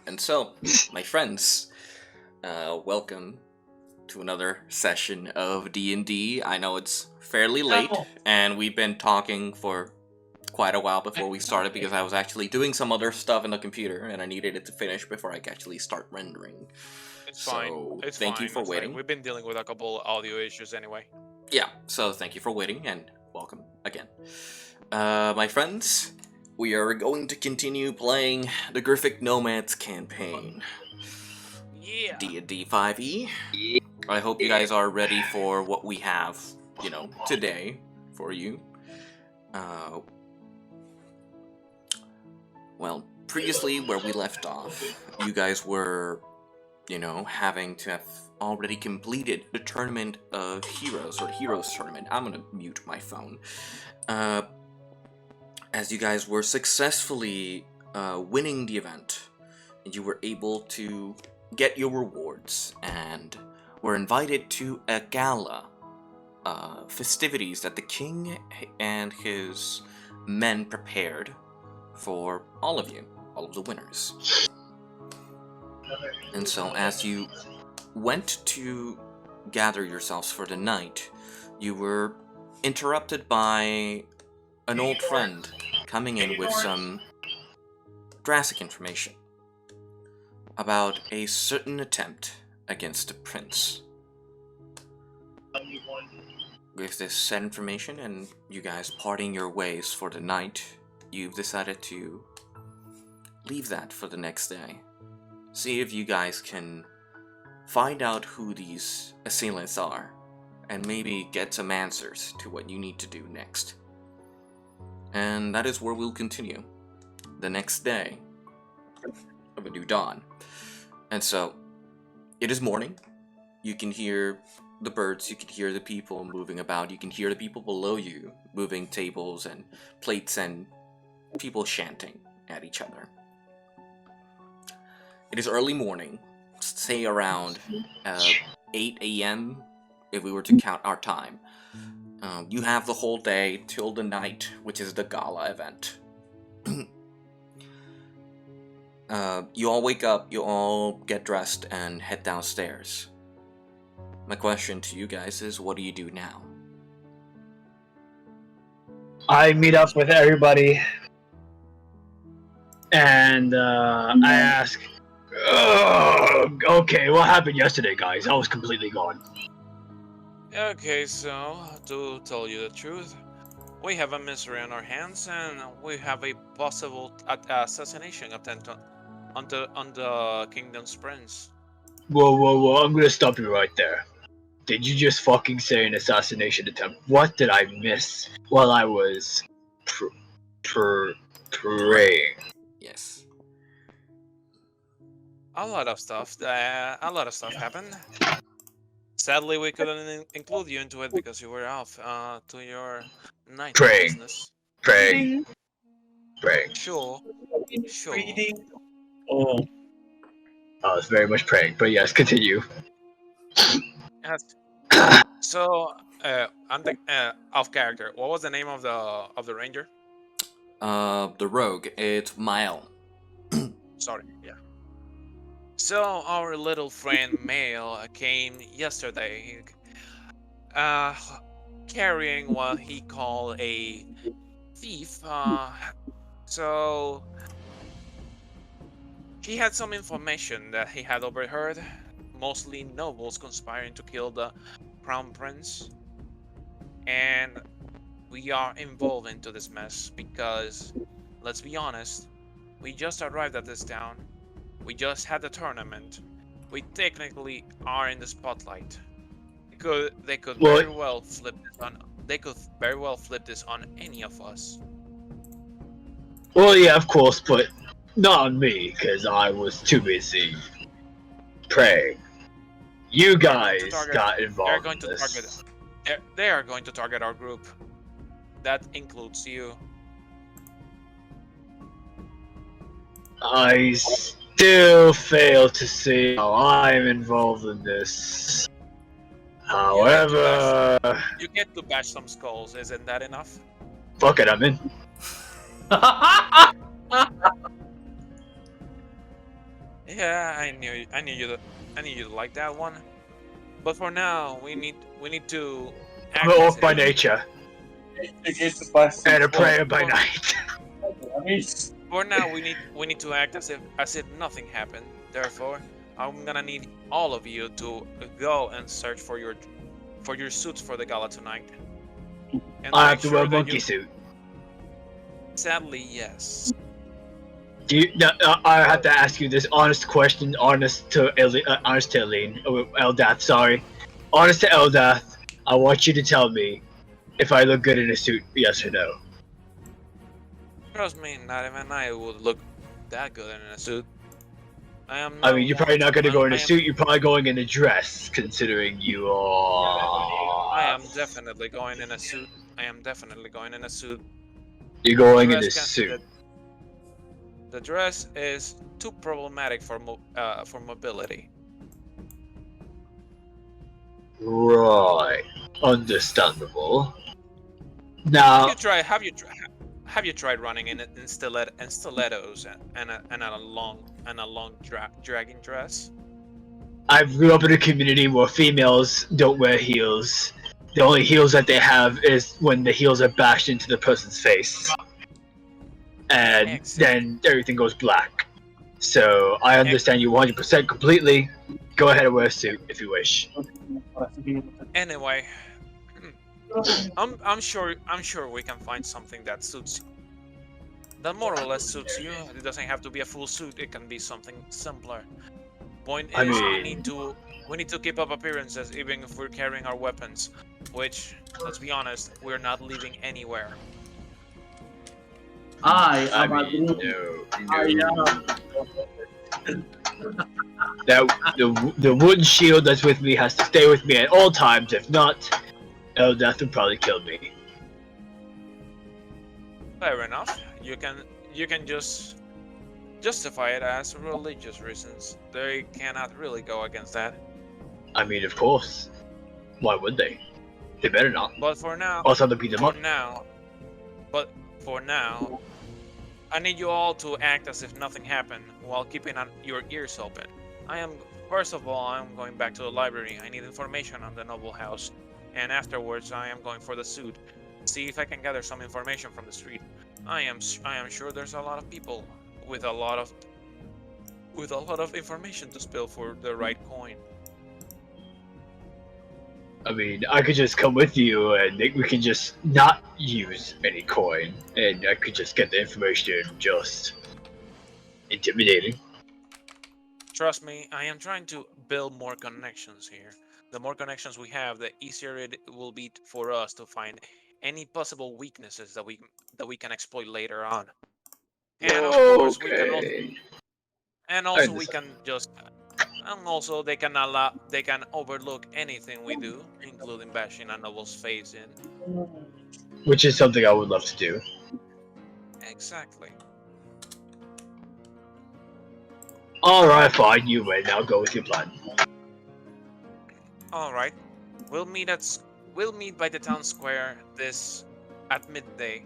And so, my friends, welcome to another session of D&D. I know it's fairly late, and we've been talking for quite a while before we started because I was actually doing some other stuff in the computer, and I needed it to finish before I could actually start rendering. It's fine. It's thank fine. you for waiting. We've been dealing with a couple audio issues anyway. Yeah, so thank you for waiting, and welcome again. My friends, we are going to continue playing the Griffic Nomads campaign. Yeah. D&D 5e. I hope you guys are ready for what we have, today for you. Well, previously where we left off, you guys were, having to have already completed the Tournament of Heroes, or the Heroes Tournament. I'm gonna mute my phone. As you guys were successfully winning the event, and you were able to get your rewards, and were invited to a gala festivities that the king and his men prepared for all of you, all of the winners. And so as you went to gather yourselves for the night, you were interrupted by an old friend coming in with some drastic information about a certain attempt against the prince. With this said information and you guys parting your ways for the night, you've decided to leave that for the next day. See if you guys can find out who these assailants are, and maybe get some answers to what you need to do next. And that is where we'll continue. The next day of a new dawn. And so, it is morning. You can hear the birds, you can hear the people moving about, you can hear the people below you moving tables and plates and people chanting at each other. It is early morning, say around 8 a.m. if we were to count our time. You have the whole day till the night, which is the gala event. You all wake up, you all get dressed and head downstairs. My question to you guys is, what do you do now? I meet up with everybody, and I ask, okay, what happened yesterday, guys? I was completely gone. Okay, so, to tell you the truth, we have a mystery on our hands, and we have a possible assassination attempt on the Kingdom's Prince. Whoa, I'm gonna stop you right there. Did you just fucking say an assassination attempt? What did I miss while I was praying? Yes. A lot of stuff happened. Sadly, we couldn't include you into it because you were off to your night business. Praying. Sure. Oh, I was very much praying, but yes, continue. Yes. So, I'm off character. What was the name of the ranger? The rogue. It's Mile. Sorry. Yeah. So our little friend Mail came yesterday, carrying what he called a thief. So he had some information that he had overheard, mostly nobles conspiring to kill the crown prince, and we are involved into this mess because, let's be honest, we just arrived at this town. We just had the tournament. We technically are in the spotlight. They could very well flip this on. They could very well flip this on any of us. Well, yeah, of course, but not on me, because I was too busy praying. You guys got involved in this. They are going to target our group. That includes you. I still fail to see how I'm involved in this. However, you get to bash some skulls. Isn't that enough? Fuck it, I'm in. Yeah, I knew you'd like that one. But for now, we need to I'm act an as orc by if nature and a prayer by night. for now we need to act as if nothing happened. Therefore, I'm gonna need all of you to go and search for your suits for the gala tonight. And I make have to sure wear a that monkey suit. Sadly, yes. Do you, now, I have to ask you this honest question, honest to Eileen, Eldath, sorry. Honest to Eldath, I want you to tell me if I look good in a suit, yes or no. Trust me, not even I would look that good in a suit. I mean, you're probably not going to go in a I am suit, you're probably going in a dress, considering you are... I am definitely going in a suit. I am definitely going in a suit. You're going in a suit. The dress is too problematic for mobility. Right. Understandable. Now... Have you tried running in stilettos and a long dragging dress? I grew up in a community where females don't wear heels. The only heels that they have is when the heels are bashed into the person's face. And then everything goes black. So I understand you 100% completely. Go ahead and wear a suit if you wish. Anyway, I'm sure we can find something that suits you. That more or less suits you. It doesn't have to be a full suit. It can be something simpler. Point is, we need to keep up appearances even if we're carrying our weapons. Which, let's be honest, we're not leaving anywhere. The wooden shield that's with me has to stay with me at all times. If not, Eldath would probably kill me. Fair enough. You can just justify it as religious reasons. They cannot really go against that. I mean, of course. Why would they? They better not. But for now, also to beat them up. For now, I need you all to act as if nothing happened while keeping your ears open. First of all, I'm going back to the library. I need information on the noble house, and afterwards, I am going for the suit. See if I can gather some information from the street. I am sure there's a lot of people with a lot of information to spill for the right coin. I mean, I could just come with you and we can just not use any coin, and I could just get the information just intimidating. Trust me, I am trying to build more connections here. The more connections we have, the easier it will be for us to find any possible weaknesses that we can exploit later on. And of course, we can also they can overlook anything we do, including bashing a noble's face in. Which is something I would love to do. Exactly. Alright, fine, you win. Now go with your plan. Alright. We'll meet by the town square at midday.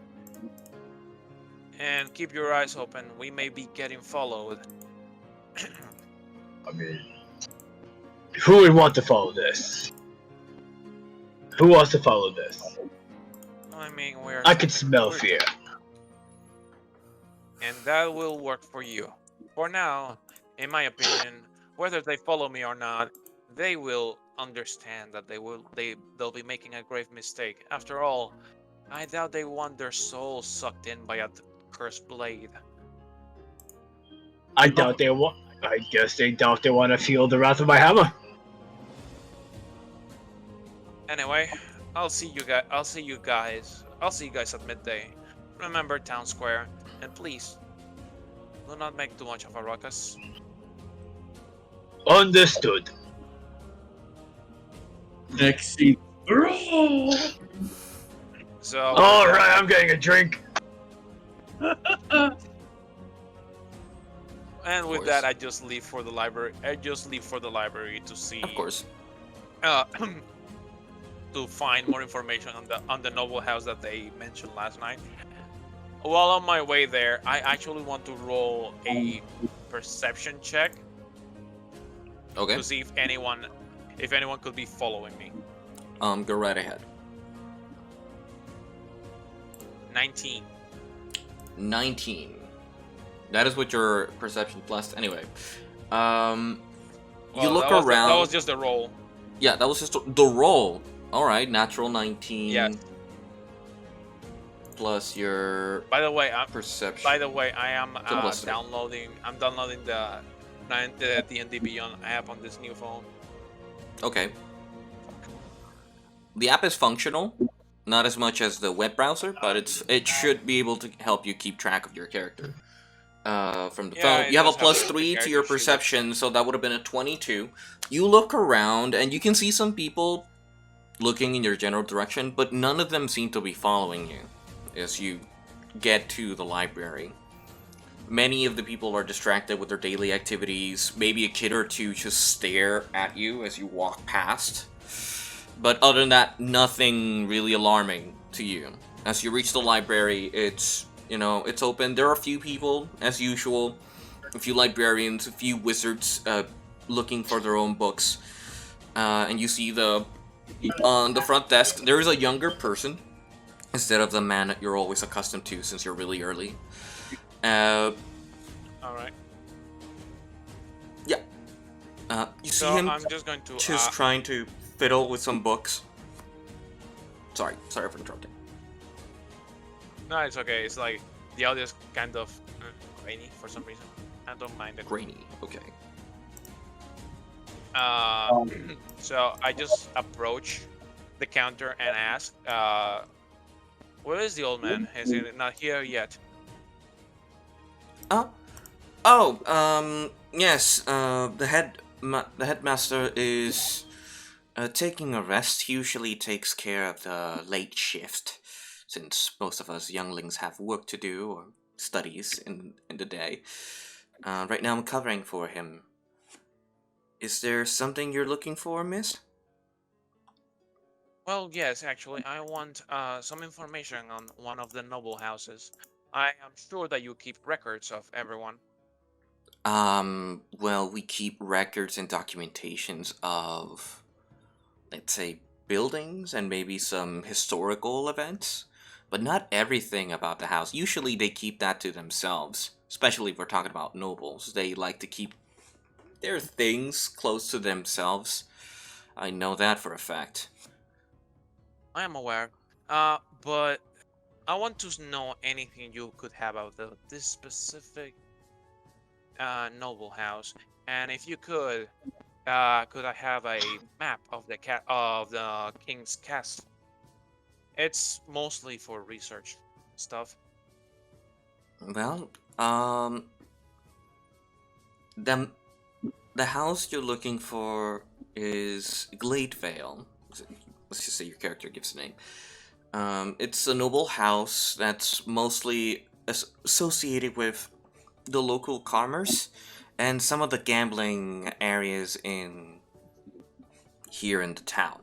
And keep your eyes open. We may be getting followed. I mean, who would want to follow this? Who wants to follow this? I mean, I can smell fear. And that will work for you. For now, in my opinion, whether they follow me or not, they will understand that they'll be making a grave mistake. After all, I doubt they want their souls sucked in by a cursed blade. I guess they doubt they want to feel the wrath of my hammer. Anyway, I'll see you guys at midday. Remember town square, and please do not make too much of a ruckus. Understood. Next scene. So. All right, I'm getting a drink. And with that, I just leave for the library. To see. Of course. To find more information on the noble house that they mentioned last night. While on my way there, I actually want to roll a perception check Okay. to see if anyone could be following me. Go right ahead. 19. 19. That is with your perception plus. Anyway, you look around. That was just the roll. Yeah, that was just the roll. All right, natural 19. Yes. Plus your By the way, perception. I am So plus three. downloading the D&D Beyond app on this new phone. Okay. The app is functional, not as much as the web browser, but it should be able to help you keep track of your character. From the phone, you have a +3 to your perception, so that would have been a 22. You look around, and you can see some people looking in your general direction, but none of them seem to be following you as you get to the library. Many of the people are distracted with their daily activities. Maybe a kid or two just stare at you as you walk past. But other than that, nothing really alarming to you. As you reach the library, it's open. There are a few people, as usual. A few librarians, a few wizards looking for their own books. And you see on the front desk, there is a younger person instead of the man that you're always accustomed to since you're really early. Alright. Yeah. You see So him I'm just going to trying to fiddle with some books. Sorry for interrupting. No, it's okay. It's like the audio is kind of grainy for some reason. I don't mind it. Grainy, okay. So I just approach the counter and ask, where is the old man? Is he not here yet? Yes, the headmaster is taking a rest. He usually takes care of the late shift, since most of us younglings have work to do or studies in the day. Right now I'm covering for him. Is there something you're looking for, miss? Well, yes, actually, I want some information on one of the noble houses. I am sure that you keep records of everyone. Well, we keep records and documentations of, let's say, buildings and maybe some historical events, but not everything about the house. Usually they keep that to themselves, especially if we're talking about nobles. They like to keep their things close to themselves. I know that for a fact. I am aware, but I want to know anything you could have about this specific noble house, and if you could I have a map of the king's castle? It's mostly for research stuff. Well, the house you're looking for is Gladevale. Let's just say your character gives a name. It's a noble house that's mostly associated with the local commerce and some of the gambling areas here in the town.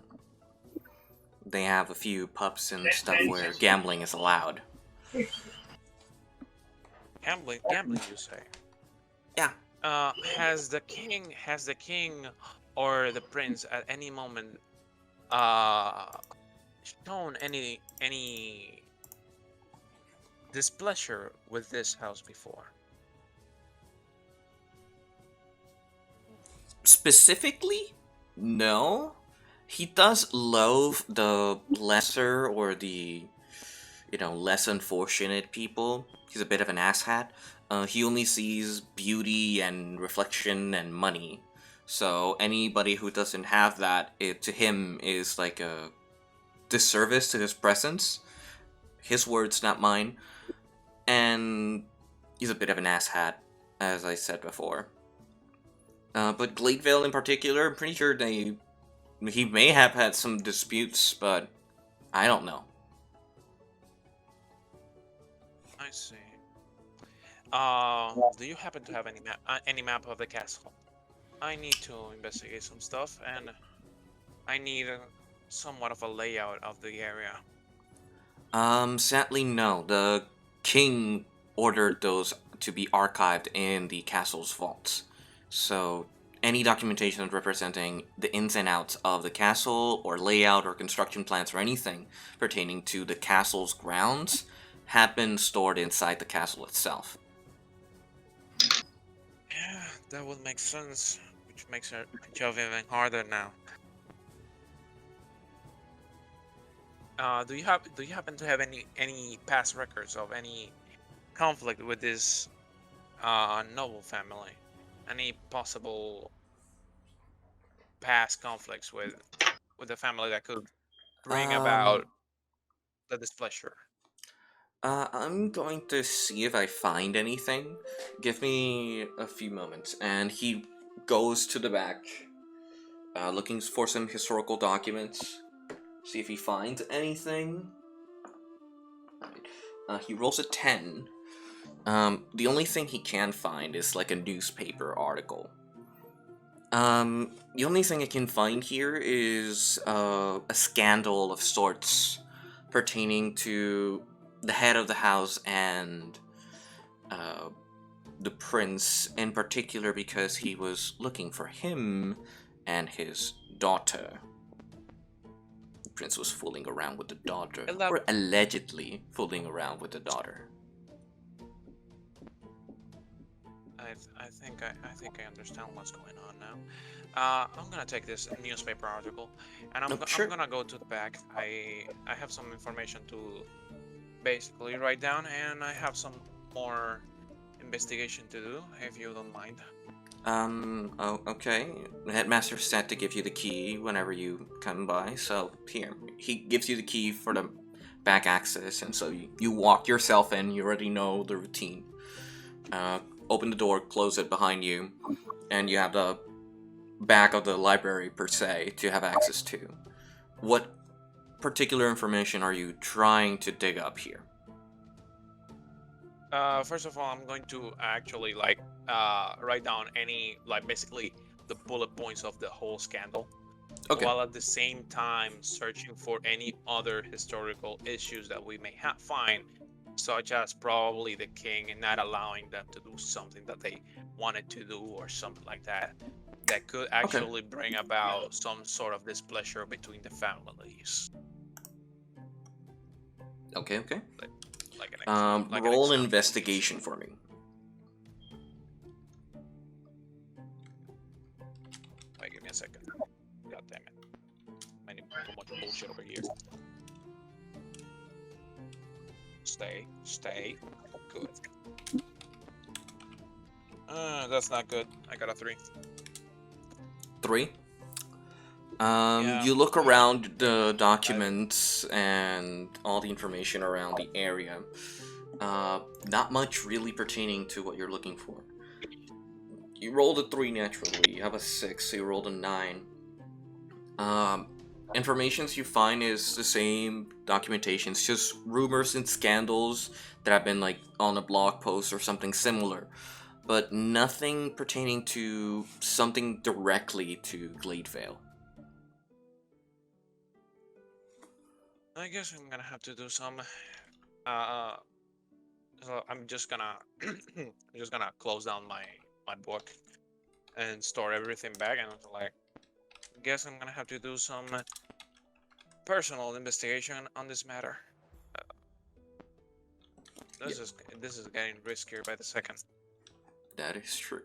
They have a few pubs and stuff where gambling is allowed. Gambling, you say? Yeah. Has the king or the prince at any moment shown any displeasure with this house before? Specifically, no. He does loathe the lesser or the, less unfortunate people. He's a bit of an asshat. He only sees beauty and reflection and money. So anybody who doesn't have that, to him is like a disservice to his presence. His words, not mine. And he's a bit of an asshat, as I said before. But Gladevale in particular, I'm pretty sure he may have had some disputes, but I don't know. I see. Do you happen to have any map of the castle? I need to investigate some stuff, and I need somewhat of a layout of the area. Sadly, no. The king ordered those to be archived in the castle's vaults. So, any documentation representing the ins and outs of the castle, or layout, or construction plans, or anything pertaining to the castle's grounds have been stored inside the castle itself. Yeah, that would make sense, which makes our job even harder now. Do you happen to have any past records of any conflict with this noble family? Any possible past conflicts with the family that could bring about the displeasure? I'm going to see if I find anything. Give me a few moments. And he goes to the back, looking for some historical documents. See if he finds anything. He rolls a 10. The only thing he can find is like a newspaper article. The only thing I can find here is a scandal of sorts pertaining to the head of the house and the prince in particular, because he was looking for him and his daughter. The prince was fooling around with the daughter, or allegedly fooling around with the daughter. I think I understand what's going on now. I'm gonna take this newspaper article, and I'm gonna go to the back. I have some information to basically write down, and I have some more investigation to do, if you don't mind. Oh, okay. The headmaster said to give you the key whenever you come by, so here. He gives you the key for the back access, and so you walk yourself in, you already know the routine. Open the door, close it behind you, and you have the back of the library, per se, to have access to. What particular information are you trying to dig up here? First of all, I'm going to actually write down basically the bullet points of the whole scandal, Okay. while at the same time searching for any other historical issues that we may find, such as probably the king and not allowing them to do something that they wanted to do, or something like that could actually bring about some sort of displeasure between the families. Okay. Like roll an investigation for me. Wait, give me a second. God damn it. I need too much bullshit over here. Stay. Good. That's not good. I got a 3. 3? Yeah. You look around the documents and all the information around the area. Not much really pertaining to what you're looking for. You rolled a 3 naturally, you have a 6, so you rolled a 9. Informations you find is the same documentations, just rumors and scandals that have been like on a blog post or something similar, but nothing pertaining to something directly to Gladevale. I guess I'm gonna have to do some. So I'm just gonna close down my book and store everything back, and I guess I'm gonna have to do some personal investigation on this matter. This is getting riskier by the second. That is true.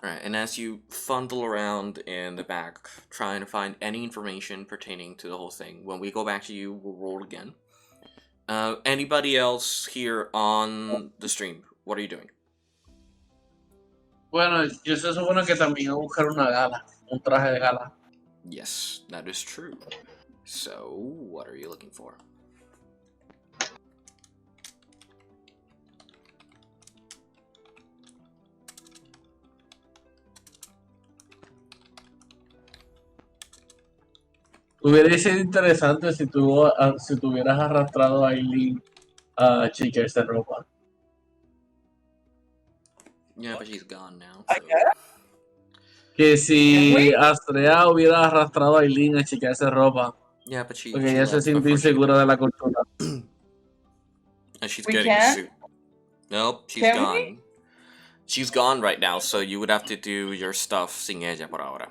Alright, and as you fondle around in the back, trying to find any information pertaining to the whole thing, when we go back to you, we'll roll again. Anybody else here on the stream? What are you doing? Bueno, yo se supone que también voy a buscar una gala, un traje de gala. Yes, that is true. So, what are you looking for? Hubiera sido interesante si tuvieras arrastrado a Aileen a chequearse ropa. Yeah, but she's gone now. I So. guess. Que si Astrea hubiera arrastrado a Aileen a chequearse ropa. Yeah, but she Porque ella se left siente before she- insegura de la cultura. And she's We getting a can? suit. Nope, she's Can gone. we? She's gone right now, so you would have to do your stuff sin ella por ahora.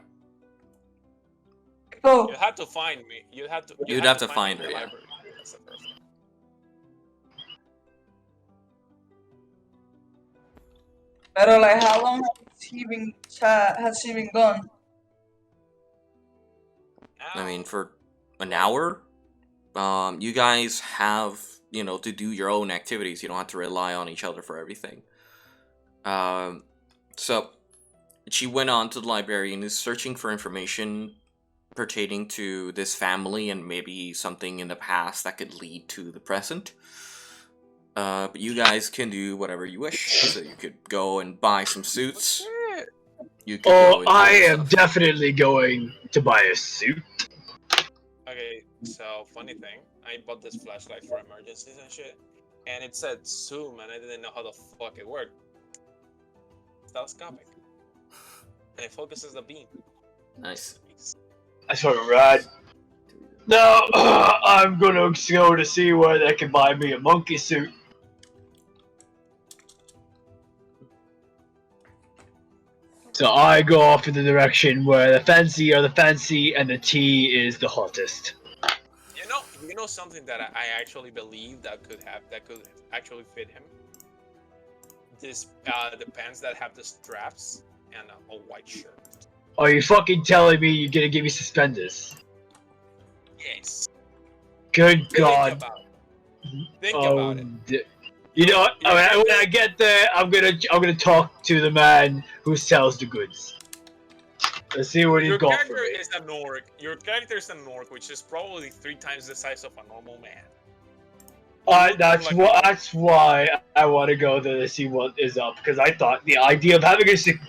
Oh, You have to find me. You'd have to find me her, in the yeah. library. That's the first one. pero like, how long has she been gone? I mean, for an hour, you guys have, to do your own activities. You don't have to rely on each other for everything. So, she went on to the library and is searching for information pertaining to this family and maybe something in the past that could lead to the present. But you guys can do whatever you wish. So you could go and buy some suits. You could go and do I other am stuff. definitely going to buy a suit. Okay, so funny thing, I bought this flashlight for emergencies and shit, and it said zoom, and I didn't know how the fuck it worked. It's telescopic, and it focuses the beam. Nice. That's fucking rad. Now, I'm gonna go to see where they can buy me a monkey suit. So I go off in the direction where the fancy are the fancy and the tea is the hottest. You know something that I actually believe that could actually fit him. This the pants that have the straps and a white shirt. Are you fucking telling me you're gonna give me suspenders? Yes. Good God. Think about it. You know what? When I get there, I'm gonna talk to the man who sells the goods. Let's see what he's Your got for character me. is an orc. Your character is an orc, which is probably 3 times the size of a normal man. That's why I want to go there to see what is up, because I thought the idea of having a suit,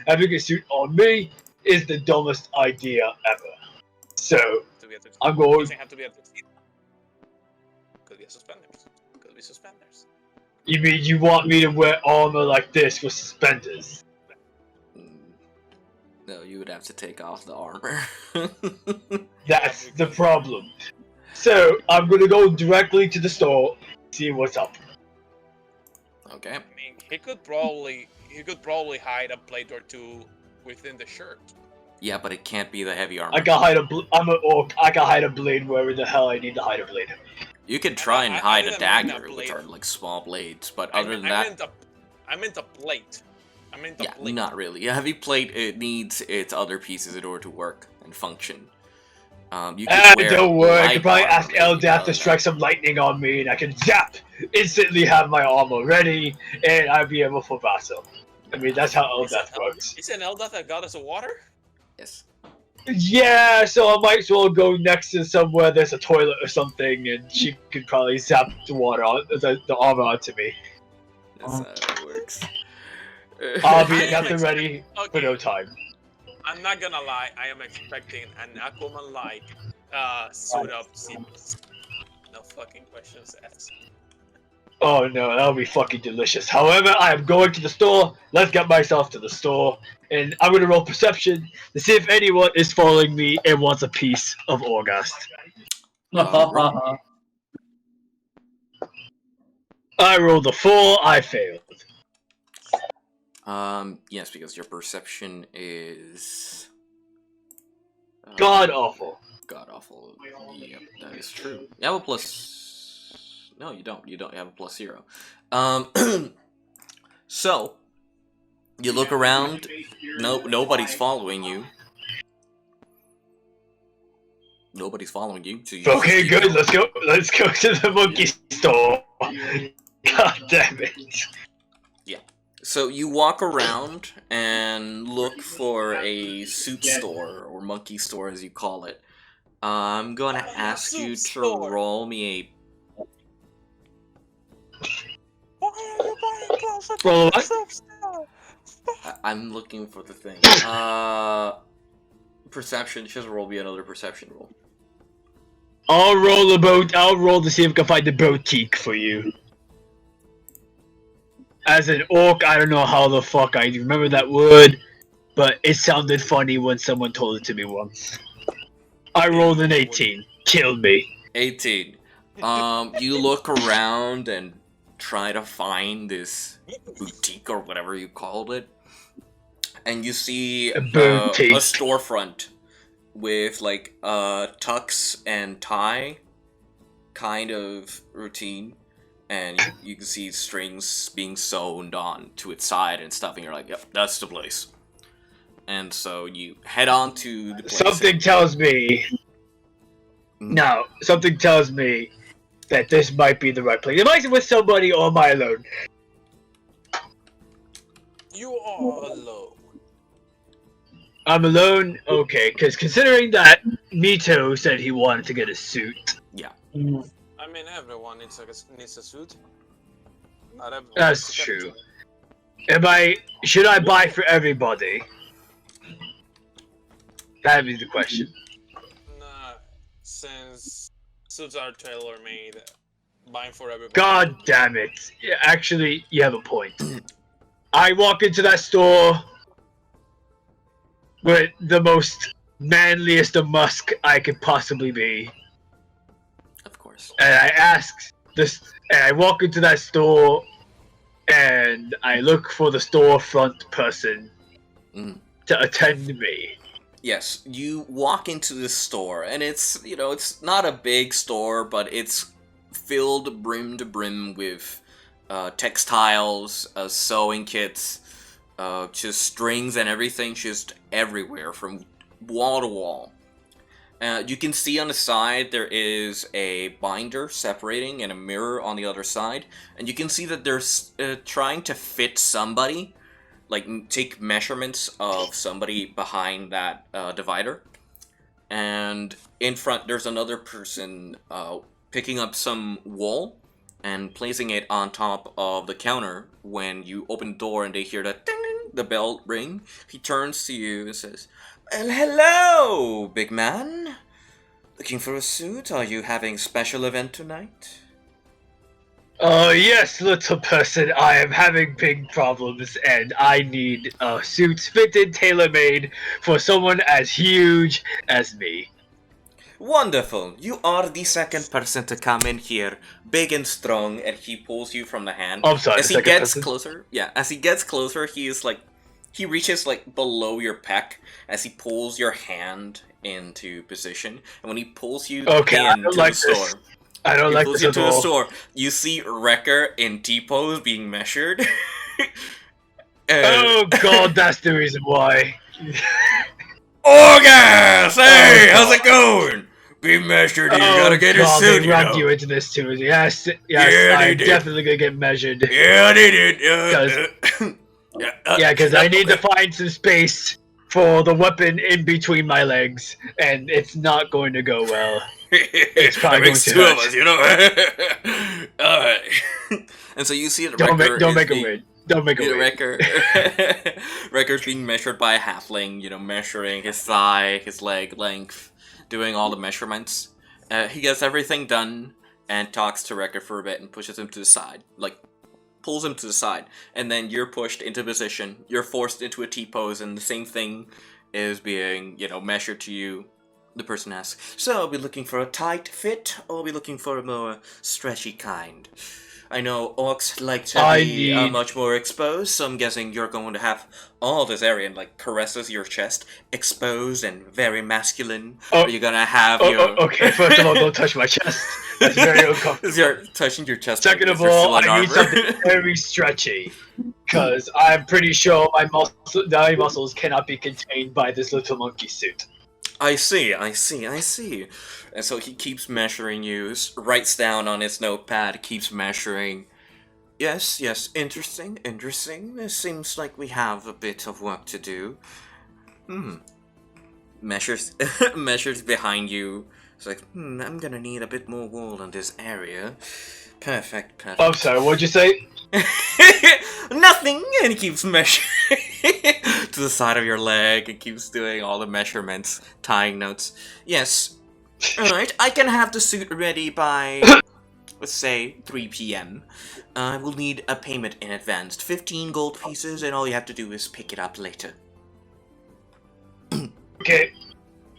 having a suit on me is the dumbest idea ever. So I'm going. Doesn't have to be a tuxedo. Could be a suspenders. Could be suspenders. You mean you want me to wear armor like this with suspenders? No, you would have to take off the armor. That's the problem. So I'm gonna go directly to the store, see what's up. Okay. I mean, he could probably hide a plate or two within the shirt. Yeah, but it can't be the heavy armor. I can hide I'm an orc. I can hide a blade wherever the hell I need to hide a blade. You could try and I hide a didn't mean dagger, a which blade. are like small blades, but I other than meant that, I meant a plate. I meant a yeah, plate. not really. A heavy plate, it needs its other pieces in order to work and function. You could wear Don't worry, I light could probably armor, ask maybe, Eldath other to than strike some lightning on me, and I can zap! Instantly have my armor ready, and I'd be able for battle. I mean, that's how Eldath works. Is an Eldath a goddess of water? Yes. Yeah, so I might as well go next to somewhere there's a toilet or something, and she could probably zap the water, the armor onto me. That's how it works. I'll be at the ready for no time. I'm not gonna lie, I am expecting an Aquaman-like suit up sequence. No fucking questions asked. Oh no, that'll be fucking delicious. However, I am going to the store. Let's get myself to the store. And I'm gonna roll perception to see if anyone is following me and wants a piece of Orgast. I rolled a 4, I failed. Yes, because your perception is God awful. god awful. Yep, that is true. You have a plus. No, you don't. You don't have a plus 0. So you look around. Nobody's following you. Nobody's following you. So you Okay, just good. keep going. Let's go to the monkey store. God damn it. So you walk around and look for a suit store, or monkey store as you call it. I'm gonna ask you to roll me Why are you buying clothes at Roll the what? thrift store? I'm looking for the thing. Perception. Just roll me another perception roll. I'll roll to see if I can find the boutique for you. As an orc, I don't know how the fuck I remember that word, but it sounded funny when someone told it to me once. I rolled an 18. Kill me. 18. You look around and try to find this boutique or whatever you called it, and you see A boutique. a storefront with like tux and tie kind of routine, and you can see strings being sewn on to its side and stuff, and you're like, yep, that's the place. And so you head on to the place. Something tells me. No, something tells me that this might be the right place. Am I with somebody or am I alone? You are alone. I'm alone? Okay, because considering that Mito said he wanted to get a suit. Yeah. I mean, everyone needs a suit. Not everyone. That's true. Should I buy for everybody? That'd be the question. Nah, since suits are tailor-made, buying for everybody. God damn it. Yeah, actually, you have a point. I walk into that store with the most manliest of musk I could possibly be. Of course. And I ask this, and I walk into that store, and I look for the storefront person to attend me. Yes, you walk into the store, and it's, it's not a big store, but it's filled brim to brim with textiles, sewing kits, just strings and everything just everywhere from wall to wall. You can see on the side there is a binder separating and a mirror on the other side, and you can see that they're trying to fit somebody, like take measurements of somebody behind that divider. And in front there's another person picking up some wool and placing it on top of the counter. When you open the door and they hear the ding, the bell ring, he turns to you and says, "Well, hello, big man. Looking for a suit? Are you having a special event tonight?" Yes, little person, I am having big problems, and I need suits fitted, tailor-made, for someone as huge as me. Wonderful. You are the second person to come in here, big and strong, and he pulls you from the hand. Oh, I'm sorry, as the he second gets person? closer, as he gets closer, he reaches like below your pec as he pulls your hand into position, and when he pulls you into the store, I don't like this at all. store, you see Wrecker in T-pose being measured. Oh god, that's the reason why. August! Hey, how's it going? Be measured, you gotta get a suit, they rammed you into this too. Yes, Yeah, I'm definitely gonna get measured. Yeah, they did. Because I need to find some space for the weapon in between my legs, and it's not going to go well. It's probably going to two hurt. of us, Alright. And so you see that Don't make it weird. Don't make it weird. Wrecker's being measured by a halfling, measuring his thigh, his leg length, doing all the measurements. He gets everything done and talks to Wrecker for a bit and pushes him to the side. Pulls him to the side. And then you're pushed into position. You're forced into a T-pose, and the same thing is being, measured to you. The person asks, "So, are we looking for a tight fit, or are we looking for a more stretchy kind? I know orcs like to be much more exposed, so I'm guessing you're going to have all this area," and caresses your chest, exposed and very masculine. Or you're gonna have your... Okay, first of all, don't touch my chest. That's very uncomfortable. You're touching your chest. Second of all, I need something very stretchy, because I'm pretty sure my muscles cannot be contained by this little monkey suit. I see. And so he keeps measuring you, writes down on his notepad, keeps measuring. Yes, interesting. It seems like we have a bit of work to do. Measures behind you. It's like, I'm gonna need a bit more wool in this area. Perfect. I'm sorry, what'd you say? Nothing, and he keeps measuring to the side of your leg and keeps doing all the measurements, tying notes. Yes. Alright, I can have the suit ready by, let's say, 3 p.m. I will need a payment in advance, 15 gold pieces, and all you have to do is pick it up later. Okay.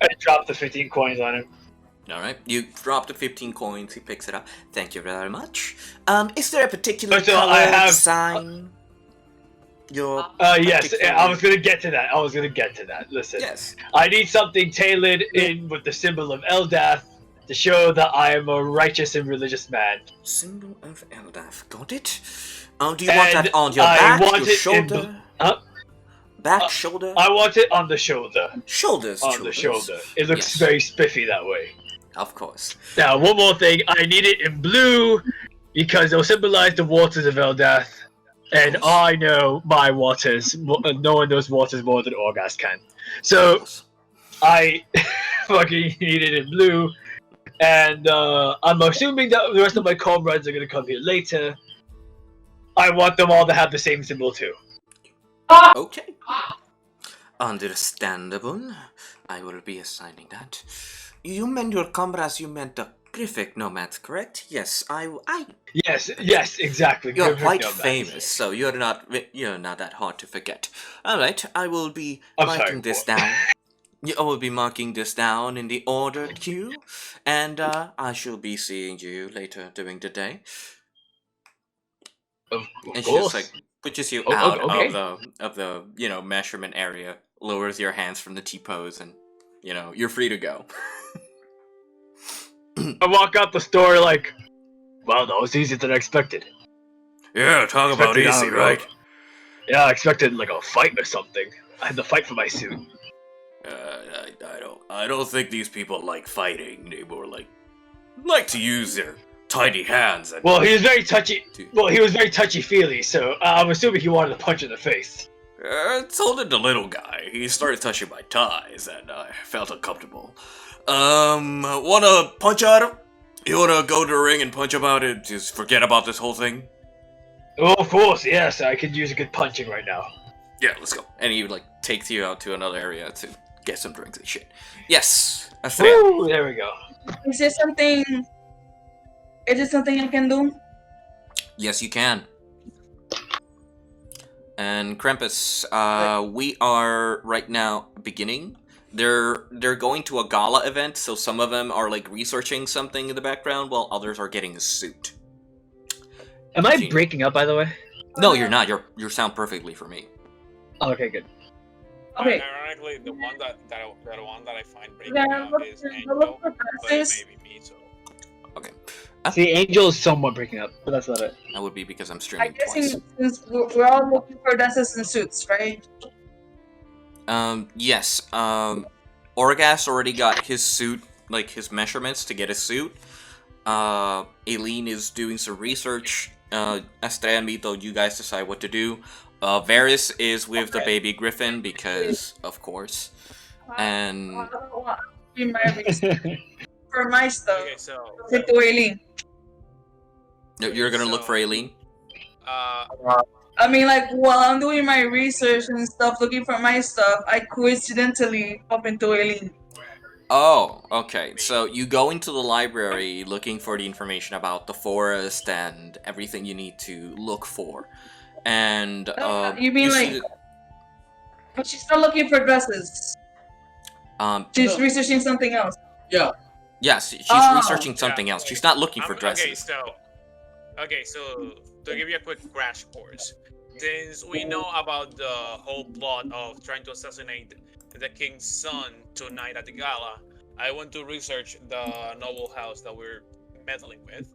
I dropped the 15 coins on him. Alright, you drop the 15 coins, he picks it up. Thank you very much. Is there a particular So color, I have- design? Your Yes, I particular- was gonna get to that. Listen, Yes. I need something tailored in with the symbol of Eldath to show that I am a righteous and religious man. Symbol of Eldath. Got it? Do you want that And on your I back, want your it in shoulder? Huh? Back, shoulder? I want it on the shoulder. Shoulders, On the shoulder. It looks Yes. very spiffy that way. Of course. Now, one more thing. I need it in blue because it'll symbolize the waters of Eldath. And Yes. I know my waters. No one knows waters more than Orgas can. Of So, course. I fucking need it in blue. And I'm assuming that the rest of my comrades are going to come here later. I want them all to have the same symbol too. Okay. Understandable. I will be assigning that. You meant your comrades, you meant the Griffic Nomads, correct? Yes, I Yes, exactly. You're Griffic quite Nomads. famous, so you're not that hard to forget. Alright, I will be I'm marking sorry, this what? down. I will be marking this down in the order queue, and I shall be seeing you later during the day. Of And she course. just like pushes you Oh, out okay. of the measurement area, lowers your hands from the T-pose, and you're free to go. I walk out the store like, wow, that was easier than I expected. Yeah, talk about Expected, easy, right? Yeah, I expected like a fight or something. I had to fight for my suit. I don't think these people like fighting. They more like to use their tiny hands. And Well, he was very touchy. Well, he was very touchy-feely, so I'm assuming he wanted to punch in the face. told it the little guy. He started touching my ties, and I felt uncomfortable. Wanna punch at him? You wanna go to the ring and punch him out and just forget about this whole thing? Oh, of course, yes. I could use a good punching right now. Yeah, let's go. And he takes you out to another area to get some drinks and shit. Yes, Astrea. Woo, there we go. Is there something? Is there something I can do? Yes, you can. And Krampus, we are right now beginning. They're going to a gala event, so some of them are researching something in the background, while others are getting a suit. Am I breaking up, by the way? No, you're not. You sound perfectly for me. Oh, okay, good. Okay. Ironically, the one that I find breaking Yeah, up is look Angel, for but it dresses. may be me. So Okay, See, Angel is somewhat breaking up, but that's not it. that would be because I'm I streaming guess twice. since we're all looking for dresses and suits, right? Yes. Orgas already got his suit, his measurements to get a suit. Aileen is doing some research. Astrea and Mito, you guys decide what to do. Varys is with the baby griffin because, of course. And In my research for my stuff. okay, so Take to Aileen. you're gonna look for Aileen? I mean, while I'm doing my research and stuff, looking for my stuff, I coincidentally bump into Aileen. Oh, okay. So you go into the library looking for the information about the forest and everything you need to look for. And You mean see but she's not looking for dresses. She's No. researching something else. yes, she's Oh. researching something else. She's not looking for Okay, dresses. so to give you a quick crash course, since we know about the whole plot of trying to assassinate the king's son tonight at the gala, I went to research the noble house that we're meddling with,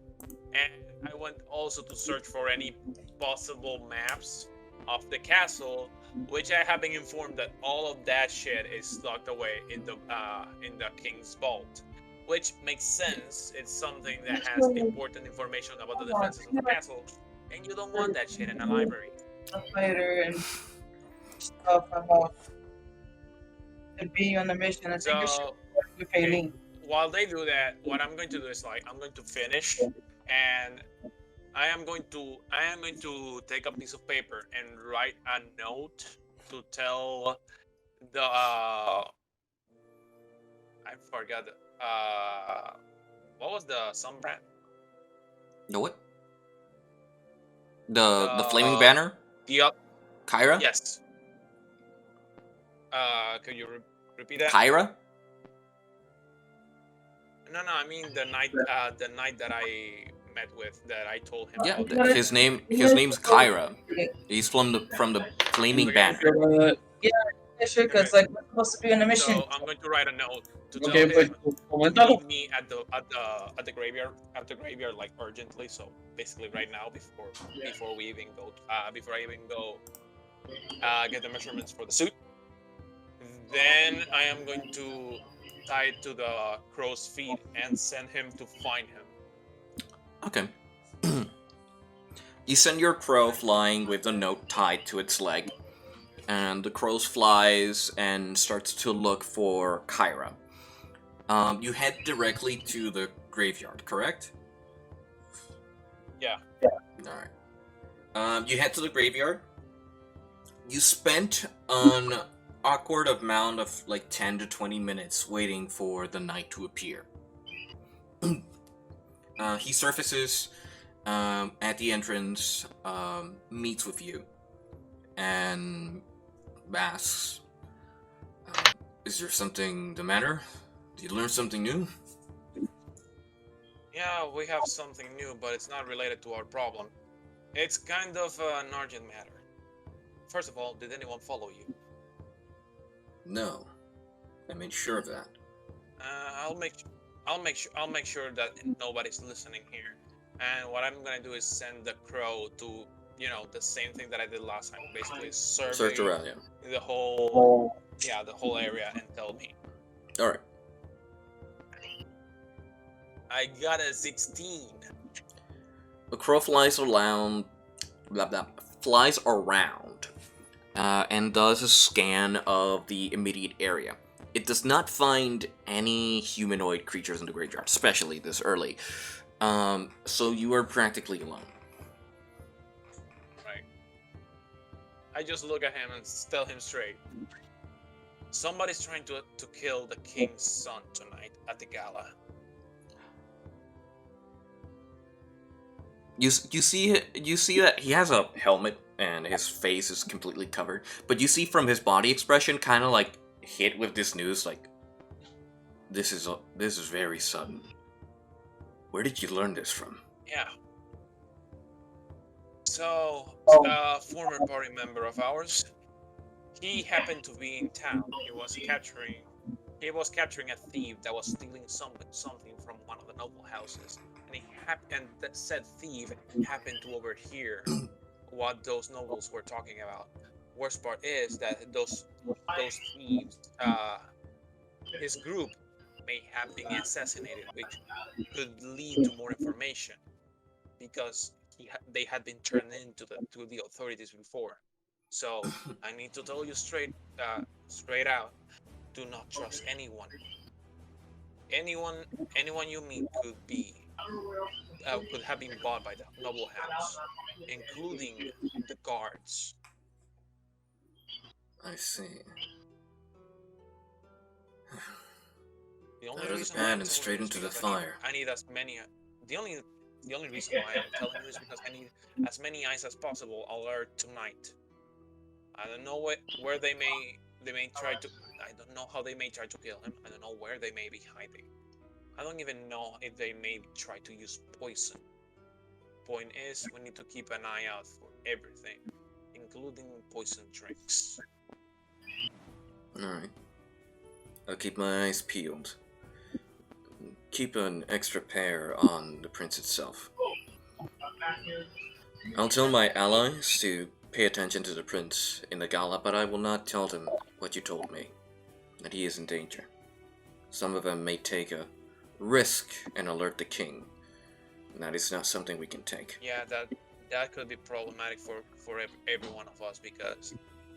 and I went also to search for any possible maps of the castle, which I have been informed that all of that shit is locked away in the king's vault. Which makes sense. It's something that has important information about the defenses of the castle, and you don't want that shit in a library. A fighter and stuff about being on the mission. I think you should So, work with Aileen. while they do that, what I'm going to do is I'm going to finish, and I am going to take a piece of paper and write a note to tell the I forgot. What was the sun brand? The what? The flaming banner? The Kyra? yes. Could you repeat that? Kyra? No, I mean the night that I met with, that I told him. Yeah, about his name's Kyra. He's from the Flaming Banner. Yeah, sure, because like we're supposed to be on a mission. So I'm going to write a note to tell Okay, pues, him to coméntalo. meet me at the graveyard like urgently. So basically right now before we even go before I even go get the measurements for the suit. Then I am going to tie it to the crow's feet and send him to find him. Okay. You send your crow flying with the note tied to its leg, and the crow flies and starts to look for Kyra. You head directly to the graveyard, correct? Yeah. Alright. You head to the graveyard. You spent an awkward amount of like 10 to 20 minutes waiting for the knight to appear. He surfaces at the entrance, meets with you, and asks, is there something the matter? Did you learn something new? Yeah, we have something new, but it's not related to our problem. It's kind of an urgent matter. First of all, did anyone follow you? No. I made sure of that. I'll make sure that nobody's listening here. And what I'm gonna do is send the crow to, the same thing that I did last time. Basically, Search around, yeah. the whole area and tell me. Alright. I got a 16. The crow flies around, and does a scan of the immediate area. It does not find any humanoid creatures in the graveyard, especially this early. So you are practically alone. Right. I just look at him and tell him straight. Somebody's trying to kill the king's son tonight at the gala. You see that he has a helmet and his face is completely covered, but you see from his body expression, kind of like hit with this news, like this is very sudden. Where did you learn this from? Yeah. So, a former party member of ours, he happened to be in town. He was capturing a thief that was stealing something from one of the noble houses, and that said thief happened to overhear what those nobles were talking about. Worst part is that those thieves, his group may have been assassinated, which could lead to more information, because they had been turned in to the authorities before. So I need to tell you straight out: do not trust anyone. Anyone you meet could have been bought by the noble house, including the guards. I see. The only That is reason bad and straight into the fire. I need as many. The only reason why I'm telling you is because I need as many eyes as possible alert tonight. I don't know where they may try to. I don't know how they may try to kill him. I don't know where they may be hiding. I don't even know if they may try to use poison. Point is, we need to keep an eye out for everything, including poison drinks. Alright. I'll keep my eyes peeled. Keep an extra pair on the prince itself. I'll tell my allies to pay attention to the prince in the gala, but I will not tell them what you told me, that he is in danger. Some of them may take a risk and alert the king. And that is not something we can take. Yeah, that could be problematic for every one of us, because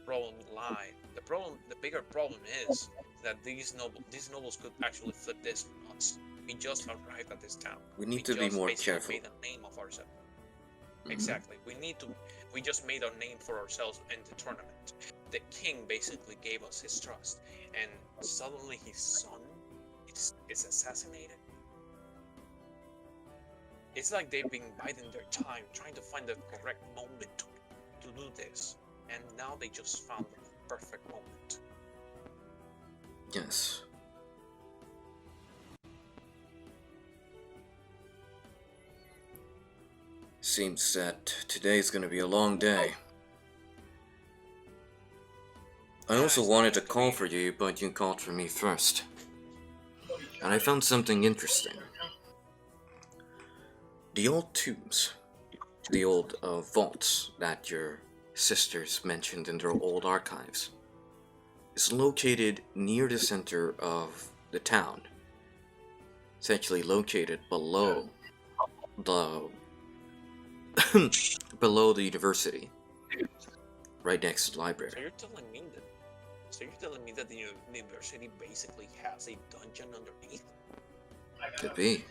the bigger problem is that these nobles could actually flip this on us. We just arrived at this town. We need to be more careful. Made a name of ourselves. Exactly. We just made a name for ourselves in the tournament. The king basically gave us his trust, and suddenly his son is assassinated. It's like they've been biding their time, trying to find the correct moment to do this, and now they just found the perfect moment. Yes. Seems that today's gonna be a long day. I also it's wanted to going to call be- for you, but you called for me first. And I found something interesting. The old tombs, the old vaults that your sisters mentioned in their old archives, is located near the center of the town. It's actually located below the below the university, right next to the library. So you're telling me that the university basically has a dungeon underneath? Could be.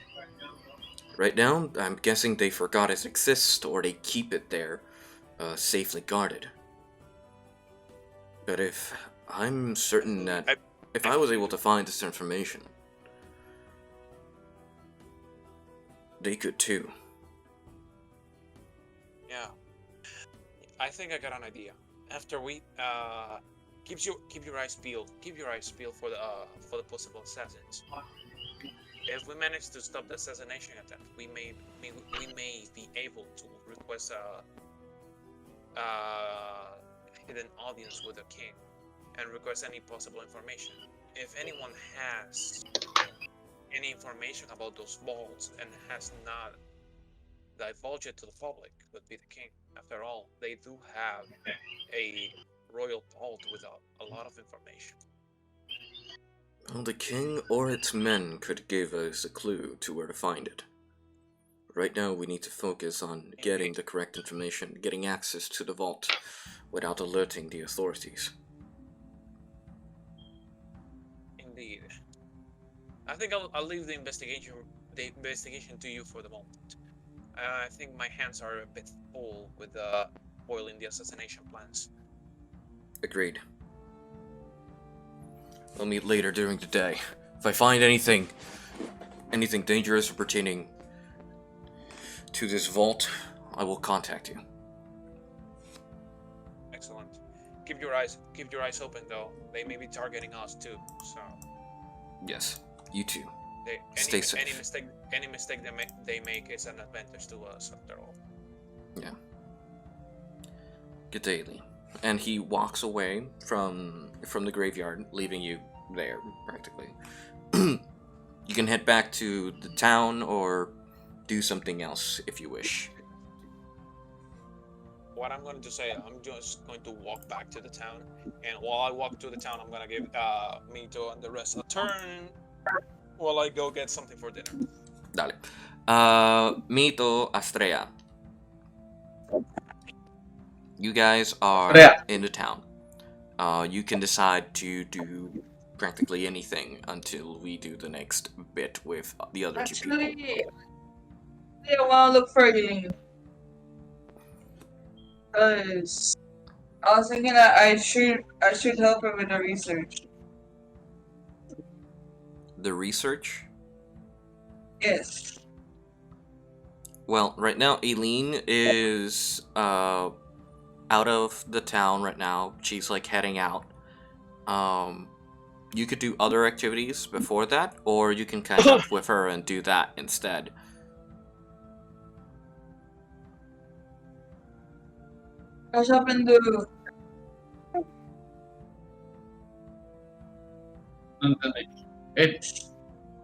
Right now, I'm guessing they forgot it exists, or they keep it there, safely guarded. But if I'm certain that if I was able to find this information, they could too. Yeah. I think I got an idea. After we keep your eyes peeled. Keep your eyes peeled for the possible assassins. If we manage to stop the assassination attempt, we may be able to request a hidden audience with the king and request any possible information. If anyone has any information about those vaults and has not divulged it to the public, would be the king. After all, they do have a royal vault with a lot of information. Well, the king or its men could give us a clue to where to find it. Right now, we need to focus on getting the correct information, getting access to the vault, without alerting the authorities. Indeed. I think I'll leave the investigation to you for the moment. I think my hands are a bit full with foiling the assassination plans. Agreed. We'll meet later during the day. If I find anything dangerous pertaining to this vault, I will contact you. Excellent. Keep your eyes open though. They may be targeting us too. So Yes, you too. Stay safe. Any mistake they make is an advantage to us after all. Yeah. Good day, Lee. And he walks away from the graveyard, leaving you there, practically. You can head back to the town or do something else if you wish. What I'm going to say, I'm just going to walk back to the town, and while I walk to the town, I'm going to give Mito and the rest a turn while I go get something for dinner. Dale. Mito, Estrella. You guys are Estrella. in the town. You can decide to do practically anything until we do the next bit with the other two people. Actually, I want to look for you. Because I was thinking that I should help her with the research. The research? Yes. Well, right now, Aileen is out of the town right now. She's like heading out. You could do other activities before that, or you can catch up with her and do that instead. Catch up and do. No entendí.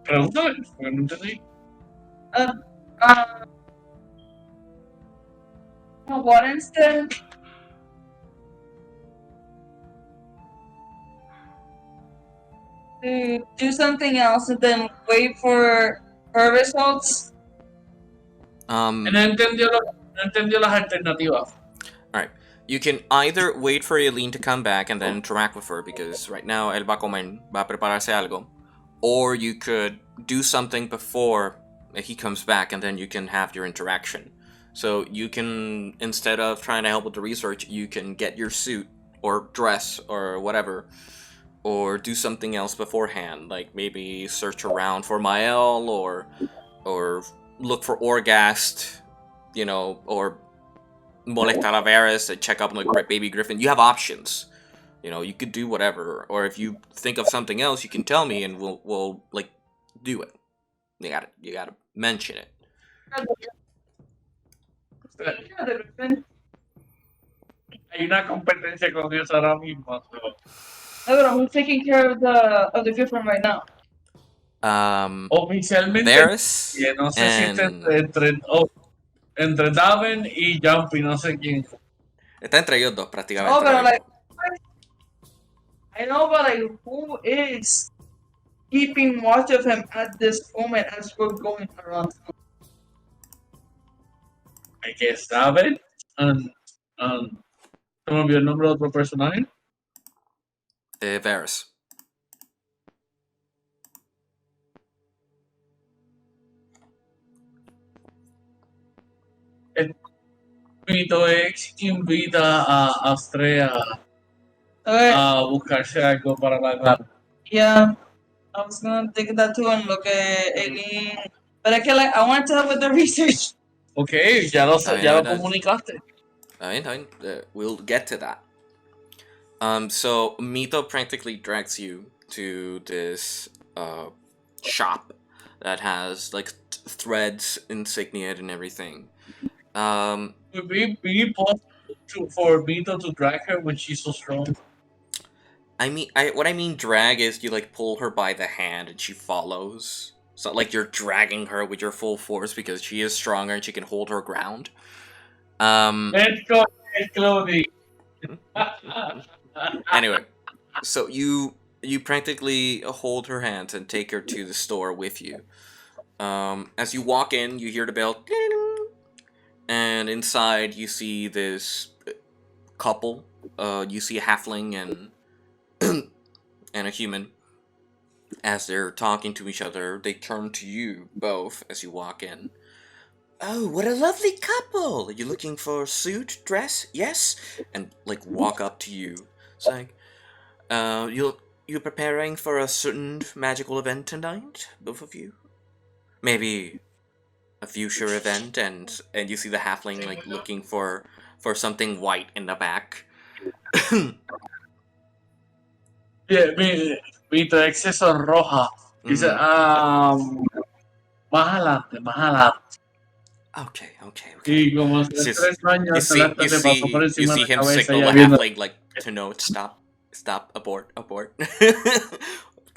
Pregúntale, porque no entendí. What instead? To do something else and then wait for her results. No entendió las alternativas. Alright. You can either wait for Aileen to come back and then interact with her, because right now él va a comer, va a prepararse algo. Or you could do something before he comes back and then you can have your interaction. So you can, instead of trying to help with the research, you can get your suit or dress or whatever, or do something else beforehand, like maybe search around for Mael or look for Orgast, you know, or Molek Talaveras and check up on the baby griffin. You have options. You know, you could do whatever, or if you think of something else, you can tell me and we'll like do it. You gotta mention it. Yeah, the Griffin. Hay una competencia con eso ahora mismo. No, but I'm taking care of the Griffin right now. Oficialmente, Varys no sé si and entre Daven y Jumpy, no sé quién. está entre ellos dos Oh, prácticamente. but ahora like, mismo. I know, but like, who is keeping watch of him at this moment as we're going around? I guess Daven. Se me olvidó el nombre de otro personaje. Varys. Vito X invita a Astrea Okay. a buscarse algo para la gana. Yeah, I was gonna take that too and look at Aileen, but I want to help with the research. Ok, ya lo Está bien. comunicaste. Está bien. We'll get to that. So Mito practically drags you to this shop that has like threads insigniaed and everything. Would be possible for Vito to drag her when she's so strong? What I mean drag is you like pull her by the hand and she follows. It's not like you're dragging her with your full force because she is stronger and she can hold her ground. Let's go, Chloe. Anyway, so you practically hold her hands and take her to the store with you. As you walk in, you hear the bell, ding, and inside you see this couple. You see a halfling and and a human. As they're talking to each other, they turn to you both as you walk in. Oh, what a lovely couple! Are you looking for a suit, dress? Yes? And, like, walk up to you. It's like, you preparing for a certain magical event tonight? Both of you? Maybe a future event, and you see the halfling, like, looking for something white in the back. Yeah, Vito X es roja. Dice, más adelante. Okay. Y como hace Just- 3 años se la le pasó por you encima see de la him cabeza signal y the viendo. halfling, like, to note, stop, abort.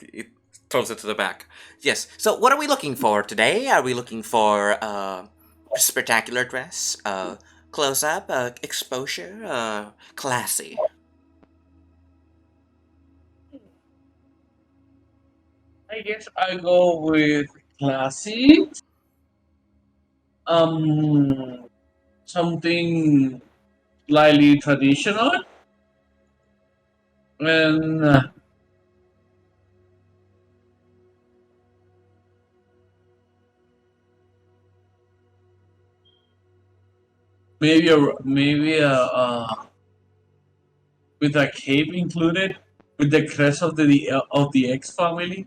It throws it to the back. Yes, so what are we looking for today? Are we looking for spectacular dress, close-up, exposure, classy? I guess I go with classy. Something slightly traditional. And maybe with a cape included, with the crest of the X family.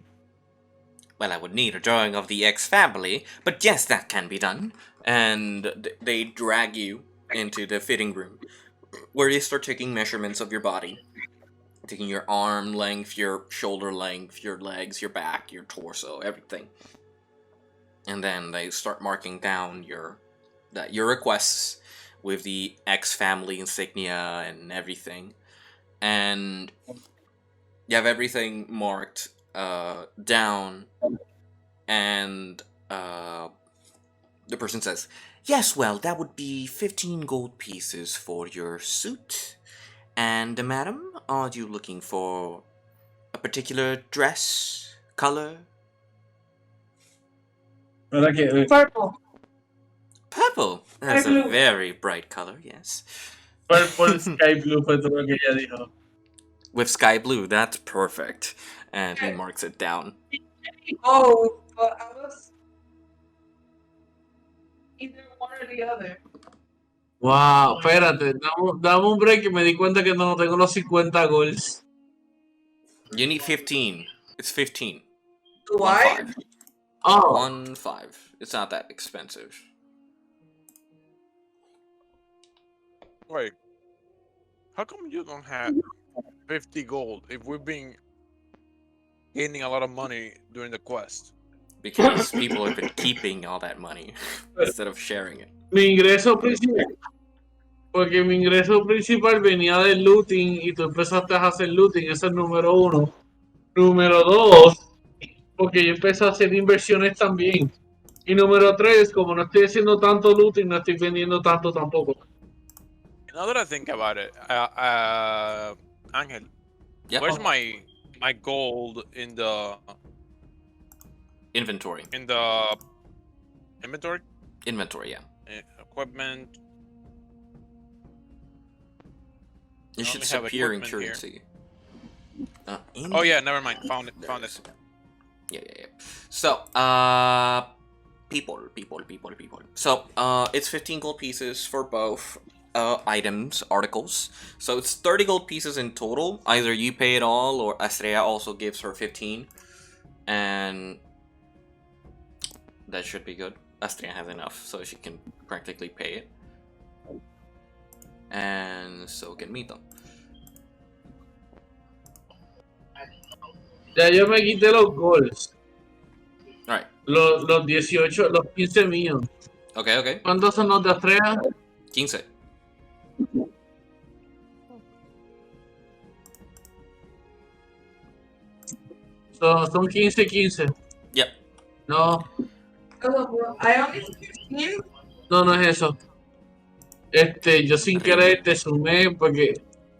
Well, I would need a drawing of the X family, but yes, that can be done. And they drag you into the fitting room, where they start taking measurements of your body. Taking your arm length, your shoulder length, your legs, your back, your torso, everything. And then they start marking down your requests with the X family insignia and everything. And you have everything marked down, and the person says, yes, well, that would be 15 gold pieces for your suit. And, madam, are you looking for a particular dress, color? Purple. Purple! That's a very bright color, yes. Purple sky blue fue todo lo que ella dijo. With sky blue, that's perfect. And he marks it down. Oh, but I was either one or the other. Wow, espérate, dame un break y me di cuenta que no tengo los 50 goals. You need 15. It's 15. Why? 1-5. Oh, 1-5. It's not that expensive. Wait, how come you don't have 50 gold if we've been gaining a lot of money during the quest? because people have been keeping all that money instead of sharing it. Mi ingreso principal, porque mi ingreso principal venía del looting y tú empezaste a hacer looting, ese es número uno. Número dos, porque yo empecé a hacer inversiones también. Y número tres, como no estoy haciendo tanto looting, no estoy vendiendo tanto tampoco. Now that I think about it, Angel, Yep. where's my gold in the Inventory. inventory? Inventory, yeah. Equipment. It I should only have appear in equipment here. currency. Oh yeah, never mind. Found it. Yeah. So, people. So, it's 15 gold pieces for both items, articles. So it's 30 gold pieces in total. Either you pay it all, or Estrella also gives her 15. And that should be good. Estrella has enough, so she can practically pay it. And so can Mito. Ya yo me quité los goals. Alright. Los 18, los 15 míos. Okay. ¿Cuántos son los de Estrella? 15. Son 15. Yep. No, I only 15. no es eso. Yo sin querer te sumé porque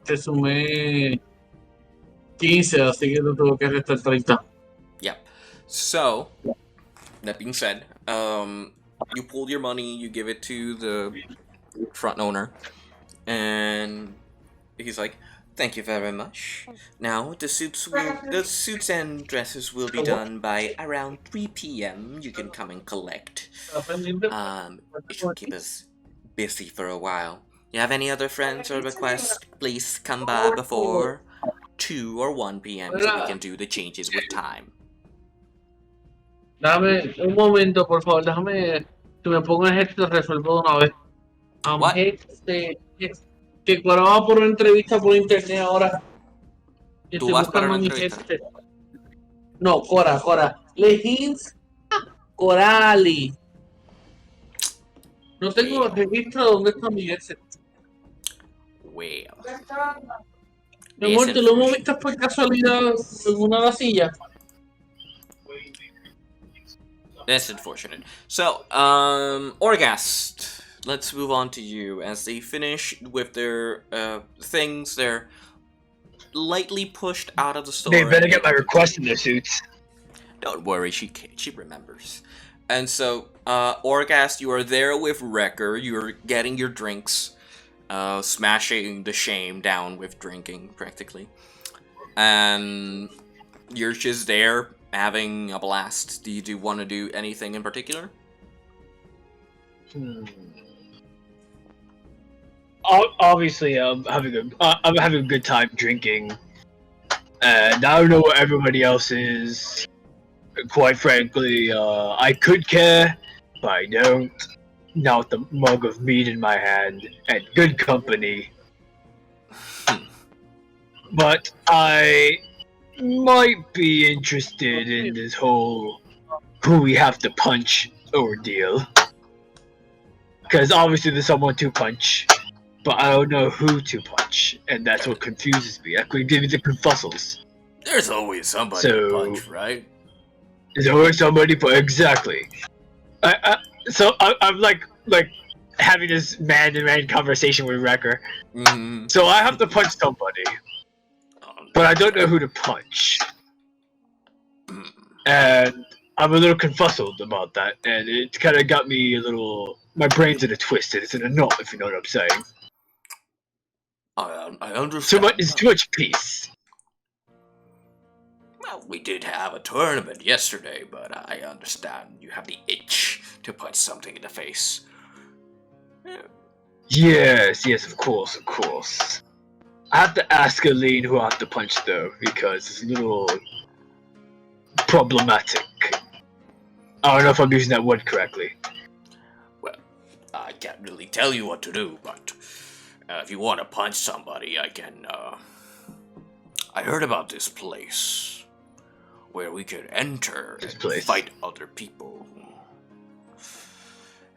te sumé 15, así que te tuve que restar 30. Yep. So, that being said, you pull your money, you give it to the front owner, and he's like, "Thank you very much. Now the suits and dresses will be done by around 3 p.m. You can come and collect. It should keep us busy for a while. You have any other friends or requests? Please come by before 2 or 1 p.m. so we can do the changes with time." Dame un momento, por favor, déjame que me ponga esto, resuelvo de una vez. What? Que Cora va por una entrevista por internet ahora. Y ¿Tú estoy vas para buscando una mi entrevista? headset. No, Cora. Legins Corali. No tengo registro de dónde está mi headset. Well, Mi amor, ¿tú lo moviste por casualidad en una de las sillas? that's unfortunate. So, Orgast, let's move on to you. As they finish with their things, they're lightly pushed out of the store. They better get my request in their suits. Don't worry, she remembers. And so, Orgast, you are there with Wrecker. You're getting your drinks, smashing the shame down with drinking, practically. And you're just there, having a blast. Do you want to do anything in particular? Obviously, I'm having a good time drinking, and I don't know what everybody else is. Quite frankly, I could care, but I don't. Now with the mug of mead in my hand and good company. But I might be interested in this whole who we have to punch ordeal. Because obviously there's someone to punch, but I don't know who to punch, and that's what confuses me. I could give you the confuzzles. There's always somebody to punch, right? There's always somebody, but exactly. I'm like having this man-to-man conversation with Wrecker. Mm-hmm. So I have to punch somebody, but I don't know who to punch. And I'm a little confuzzled about that, and it kind of got me a little... My brain's in a twist, and it's in a knot, if you know what I'm saying. I understand. It's too much peace. Well, we did have a tournament yesterday, but I understand you have the itch to punch something in the face. Yes, of course. I have to ask Aline who I have to punch, though, because it's a little problematic. I don't know if I'm using that word correctly. Well, I can't really tell you what to do, but if you want to punch somebody, I can, I heard about this place where we can enter This and place. fight other people.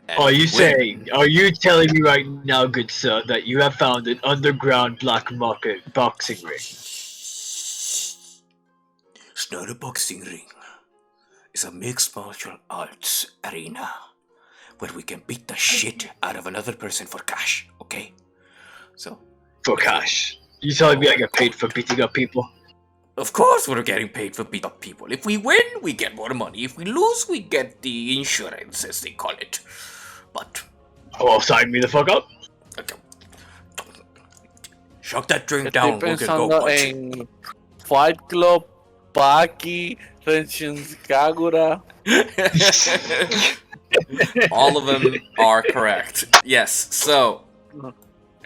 And Are you win. saying? Are you telling me right now, good sir, that you have found an underground black market boxing ring? It's not a boxing ring. It's a mixed martial arts arena where we can beat the shit out of another person for cash, okay? So, For cash? You telling me I get paid for beating up people? of course we're getting paid for beat up people. If we win, we get more money. If we lose, we get the insurance, as they call it. But, Oh, sign me the fuck up. okay. Shut that drink Estoy down, we're gonna go pensando punch en Fight Club, Paki, Renshin Kagura. All of them are correct. Yes, so...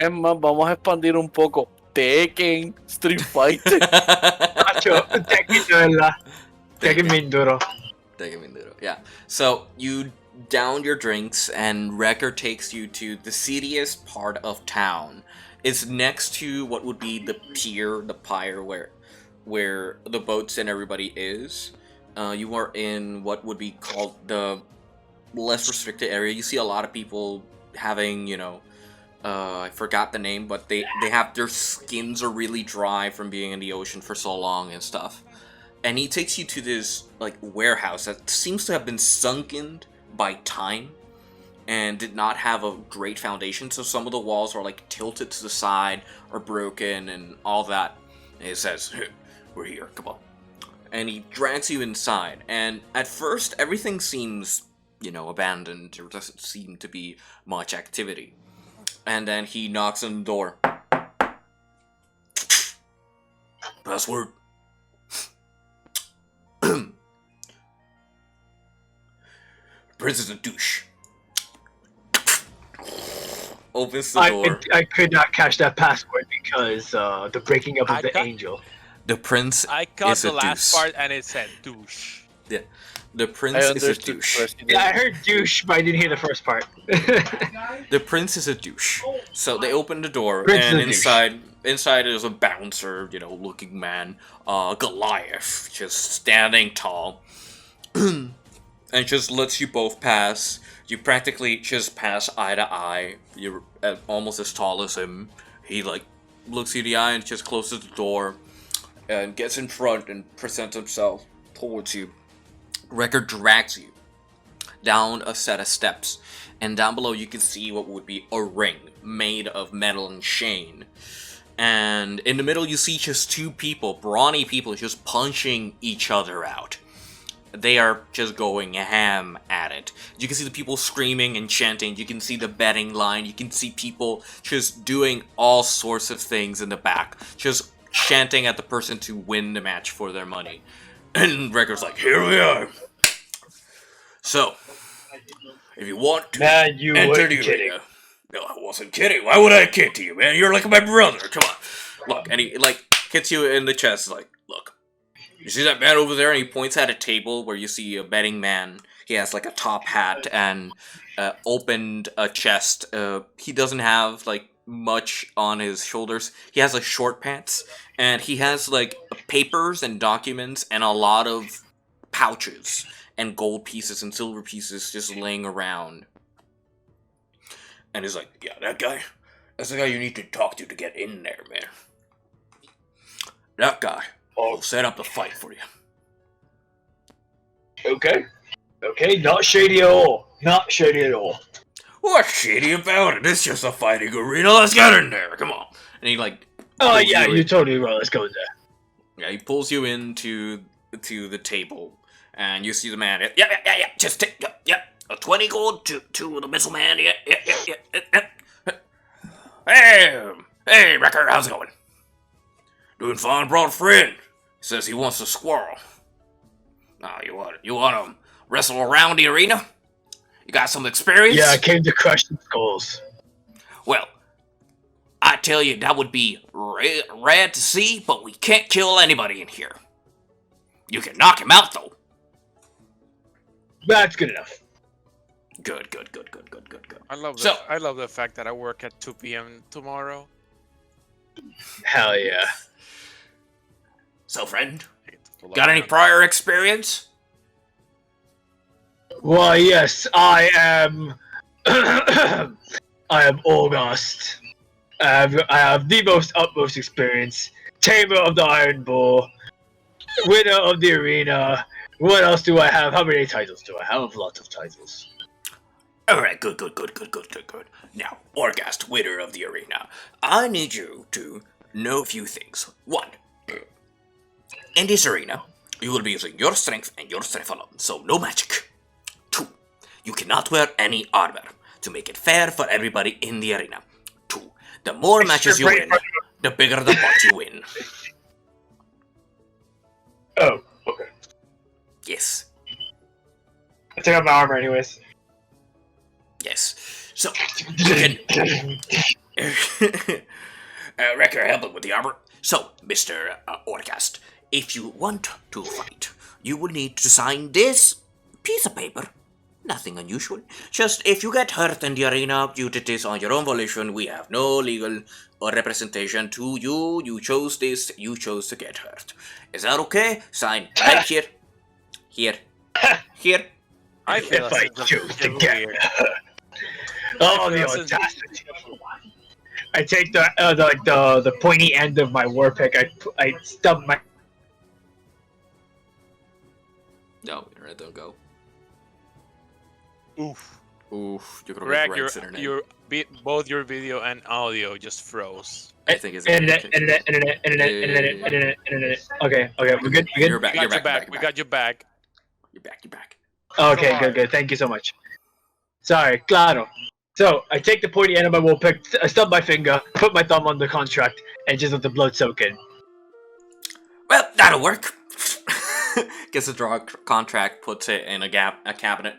Es más, vamos a expandir un poco. Tekken, Street Fighter. Nacho, Tekken Mindoro. Yeah. So you down your drinks, and Wrecker takes you to the seediest part of town. It's next to what would be the pier, the pyre, where the boats and everybody is. You are in what would be called the less restricted area. You see a lot of people having, I forgot the name, but they have their skins are really dry from being in the ocean for so long and stuff. And he takes you to this like warehouse that seems to have been sunken by time and did not have a great foundation. So some of the walls are like tilted to the side or broken and all that. And he says, hey, "We're here. Come on." And he drags you inside. And at first, everything seems, abandoned. There doesn't seem to be much activity. And then he knocks on the door. Password. Prince is a douche. Opens the door. I could not catch that password because the breaking up of the got- angel. The prince I caught is the a last douche. part and it said douche. Yeah. The I prince is a understood douche. President. Yeah, I heard douche, but I didn't hear the first part. The prince is a douche. So they open the door, Prince and is a douche. inside is a bouncer, looking man, Goliath, just standing tall, and just lets you both pass. You practically just pass eye to eye. You're almost as tall as him. He looks you in the eye and just closes the door, and gets in front and presents himself towards you. Wrecker drags you down a set of steps, and down below you can see what would be a ring made of metal and chain. And in the middle you see just two people, brawny people, just punching each other out. They are just going ham at it. You can see the people screaming and chanting, you can see the betting line, you can see people just doing all sorts of things in the back, just chanting at the person to win the match for their money. And Wrecker's like, "Here we are. So, if you want to Man, you enter weren't the kidding. arena." No, I wasn't kidding. Why would I kid to you, man? You're like my brother. Come on. Look, and he hits you in the chest. Like, look, you see that man over there? And he points at a table where you see a betting man. He has like a top hat and opened a chest. He doesn't have much on his shoulders. He has short pants, and he has papers and documents and a lot of pouches and gold pieces and silver pieces just laying around. And he's like, "Yeah, that's the guy you need to talk to get in there, man. That guy will set up a fight for you." Okay, not shady at all. Not shady at all. What's shady about it? It's just a fighting arena. Let's get in there. Come on. And he Oh pulls yeah, you in. you're totally right. Let's go there. Yeah, he pulls you into the table, and you see the man. Yeah. Just take. Yeah. A 20 gold to the missile man. Yeah. Hey, Wrecker, how's it going? Doing fine. Brought a friend. He says he wants a squirrel. Oh, you want to wrestle around the arena? You got some experience? Yeah, I came to crush the skulls. Well, I tell you, that would be rad to see, but we can't kill anybody in here. You can knock him out, though. That's good enough. Good. I love the fact that I work at 2 p.m. tomorrow. Hell yeah. So, friend, Got any prior experience? Why, yes, I am. I am August. I have the most utmost experience. Tamer of the Iron Bull. Winner of the arena. What else do I have? How many titles do I have? Lots of titles. Alright, good. Now, Orgast, winner of the arena. I need you to know a few things. 1. In this arena, you will be using your strength and your strength alone, so no magic. 2. You cannot wear any armor to make it fair for everybody in the arena. 2. The more matches you win, the bigger the pot you win. Oh, okay. Yes. I take out my armor anyways. Yes. So, you can... Wrecker, help him with the armor. So, Mr. Orgast, if you want to fight, you will need to sign this piece of paper. Nothing unusual. Just if you get hurt in the arena, you did this on your own volition. We have no legal or representation to you. You chose this. You chose to get hurt. Is that okay? Sign right here. Here. Here. I feel If I choose to get hurt. Oh, the audacity! I take the pointy end of my war pick. I stub my. No, internet don't go. Oof. Oof, you're gonna Greg, Greg's internet. both your video and audio just froze. I think it's Internet. Okay, we're good. You're back. We got your back. You're back. Okay, good. Thank you so much. Sorry, claro. So I take the pointy end of my wool pick, I stub my finger, put my thumb on the contract, and just let the blood soak in. Well, that'll work. Gets a draw contract, puts it in a cabinet.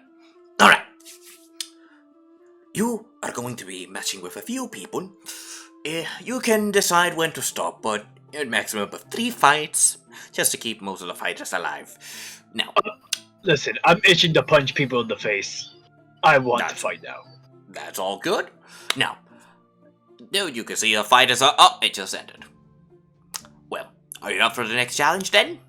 Alright. You are going to be matching with a few people. You can decide when to stop, but a maximum of 3 fights, just to keep most of the fighters alive. Now, listen, I'm itching to punch people in the face. I want to fight now. That's all good. Now, you can see the fight is up. Oh, it just ended. Well, are you up for the next challenge then?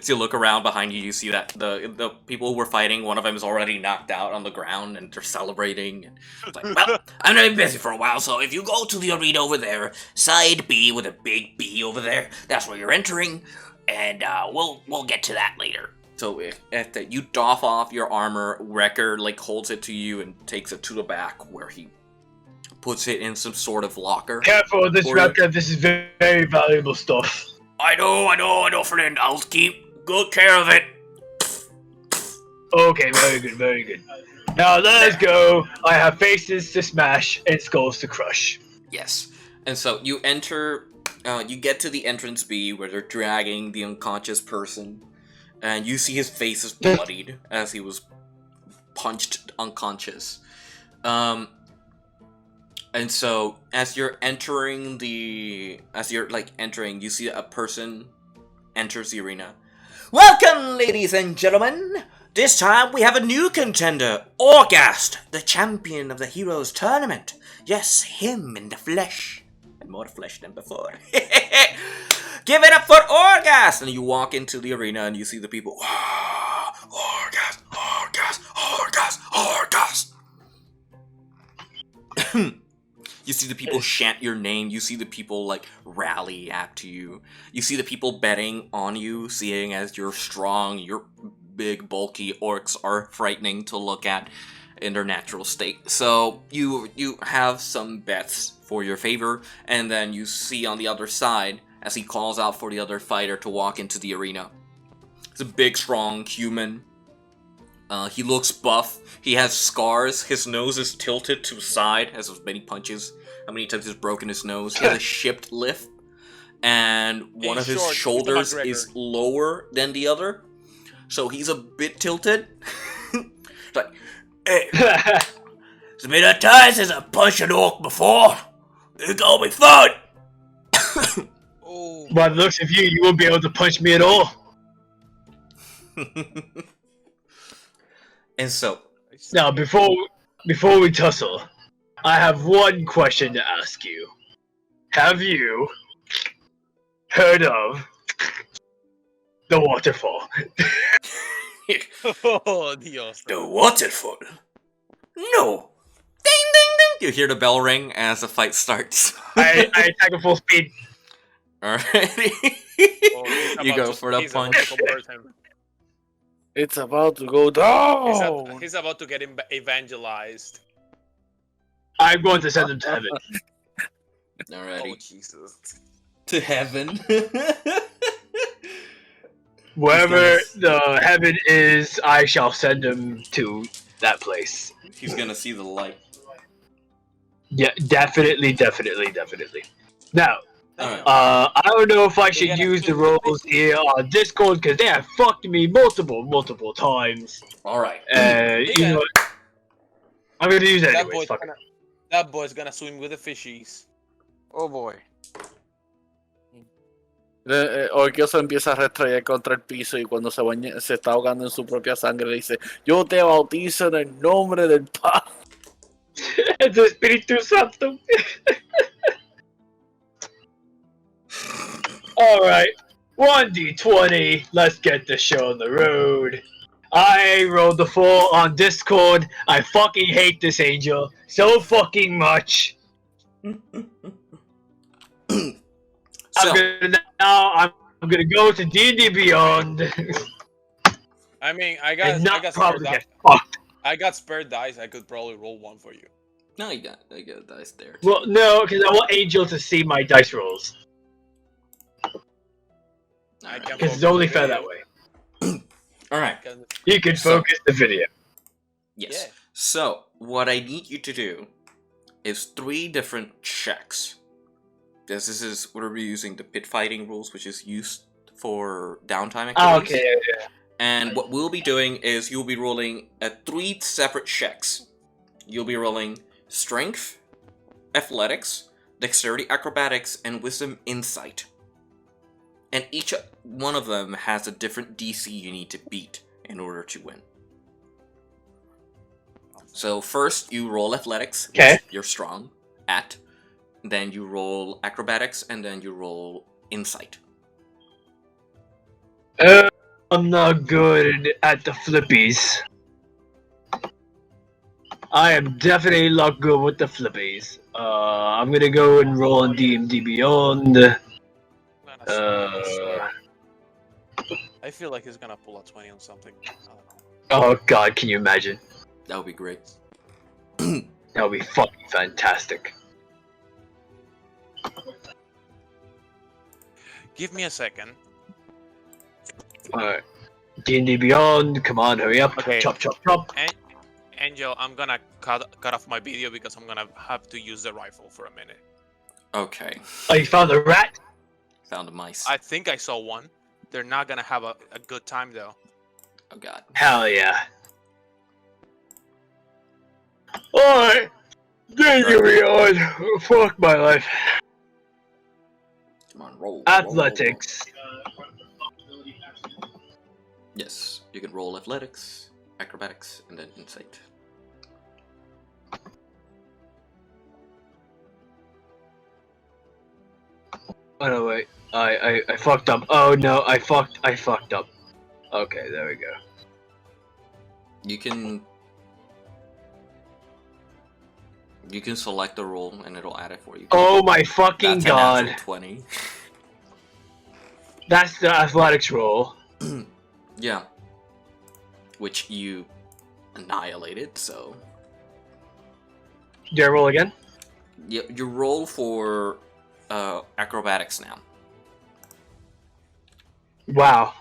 So you look around behind you, you see that the people who were fighting, one of them is already knocked out on the ground, and they're celebrating. And it's like, well, I'm gonna be busy for a while, so if you go to the arena over there, side B with a big B over there, that's where you're entering, and we'll get to that later. So if you doff off your armor, Wrecker holds it to you and takes it to the back, where he puts it in some sort of locker. Careful with this, Wrecker. This is very, very valuable stuff. I know, friend. I'll keep good care of it. Okay, very good. Now let us go. I have faces to smash and skulls to crush. Yes. And so you enter, you get to the entrance B where they're dragging the unconscious person. And you see his face is bloodied as he was punched unconscious. And so as you're entering you see a person enters the arena. Welcome, ladies and gentlemen! This time we have a new contender, Orgast, the champion of the Heroes Tournament. Yes, him in the flesh. And more flesh than before. Give it up for Orgast! And you walk into the arena and you see the people. Orgast! You see the people chant your name. You see the people rally after you. You see the people betting on you, seeing as you're strong, your big bulky orcs are frightening to look at in their natural state. So you have some bets for your favor, and then you see on the other side as he calls out for the other fighter to walk into the arena. He's a big, strong human. He looks buff. He has scars. His nose is tilted to the side, has as many punches. How many times he's broken his nose? He has a shipped lip, and one of his shoulders is lower than the other, so he's a bit tilted. It's like, hey, it's been a time since I punched an orc before. It's gonna be fun. By the looks of you won't be able to punch me at all. And so, now before we tussle, I have one question to ask you. Have you heard of The waterfall. Oh, Dios. The waterfall. No. Ding ding ding. You hear the bell ring as the fight starts. I attack at full speed. Alrighty. Oh, he's You about go to- for the he's about to punch. convert him. It's about to go down. He's about to get evangelized. I'm going to send him to heaven. Alrighty. Oh, Jesus. To heaven. Wherever the heaven is, I shall send him to that place. He's gonna see the light. Yeah, definitely. Now, Alright. I don't know if I should gonna use the kill me. roles here on Discord because they have fucked me multiple times. Alright. You know what? I'm gonna use it anyways. Fuck it. That boy's gonna swim with the fishies. Oh boy. Orgioso empieza a retraer contra el piso y cuando se baña, se está ahogando en su propia sangre, le dice: Yo te bautizo en el nombre del Padre. El Espíritu Santo. Alright. 1d20. Let's get the show on the road. I rolled the 4 on Discord. I fucking hate this angel so fucking much. So, I'm gonna go to D&D Beyond I mean, I and got not spare probably dice. get fucked. I got spare dice. I could probably roll one for you. no, you got dice there. Well, no, because I want Angel to see my dice rolls. I Alright. can Because it's focus only the fair video. that way. Alright. You can So- focus the video. Yes. Yeah. So, what I need you to do is 3 different checks. This is what we're using the pit fighting rules, which is used for downtime activities. Oh, okay, yeah. And what we'll be doing is you'll be rolling 3 separate checks. You'll be rolling strength, athletics, dexterity, acrobatics, and wisdom insight. And each one of them has a different DC you need to beat in order to win. So first you roll athletics, which Okay. you're strong at. Then you roll acrobatics, and then you roll insight. I'm not good at the flippies. I am definitely not good with the flippies. I'm gonna go and roll on D&D Beyond. I feel like he's gonna pull a 20 on something. I don't know. Oh god, can you imagine? That would be great. That would be fucking fantastic. Give me a second. Alright. D&D Beyond, come on, hurry up. Okay. Chop, chop, chop. Angel, I'm gonna cut off my video because I'm gonna have to use the rifle for a minute. Okay. Oh, you found the rat? Found a mice. I think I saw one. They're not gonna have a good time though. Oh god. Hell yeah. Alright. D&D Beyond. Fuck my life. Come on, roll. Athletics. Yes, you can roll athletics, acrobatics, and then insight. Oh no, wait. I fucked up. Oh no, I fucked up. Okay, there we go. You can select the roll and it'll add it for you. Oh my fucking That's god. a natural 20. That's the athletics roll. Yeah. Which you annihilated, so Do I roll again? you roll for acrobatics now. Wow.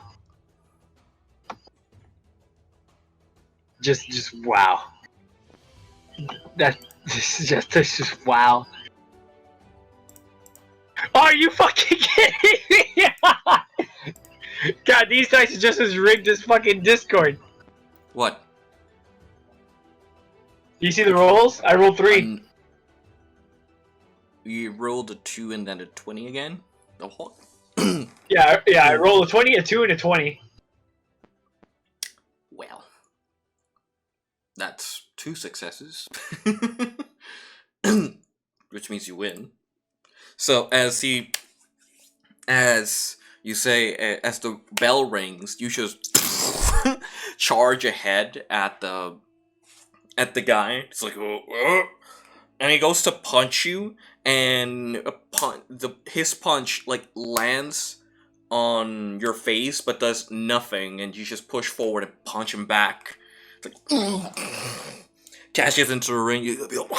Just wow. This is just wow. Are you fucking kidding me? God, these dice are just as rigged as fucking Discord. What? You see the rolls? I rolled 3. You rolled a 2 and then a 20 again? Oh, what? Yeah, I rolled a 20, a 2, and a 20. Well, that's 2 successes. Which means you win. So as you You say, as the bell rings, you just charge ahead at the guy. It's like, and he goes to punch you, and his punch like lands on your face, but does nothing, and you just push forward and punch him back. It's like, cashes into the ring. You be like,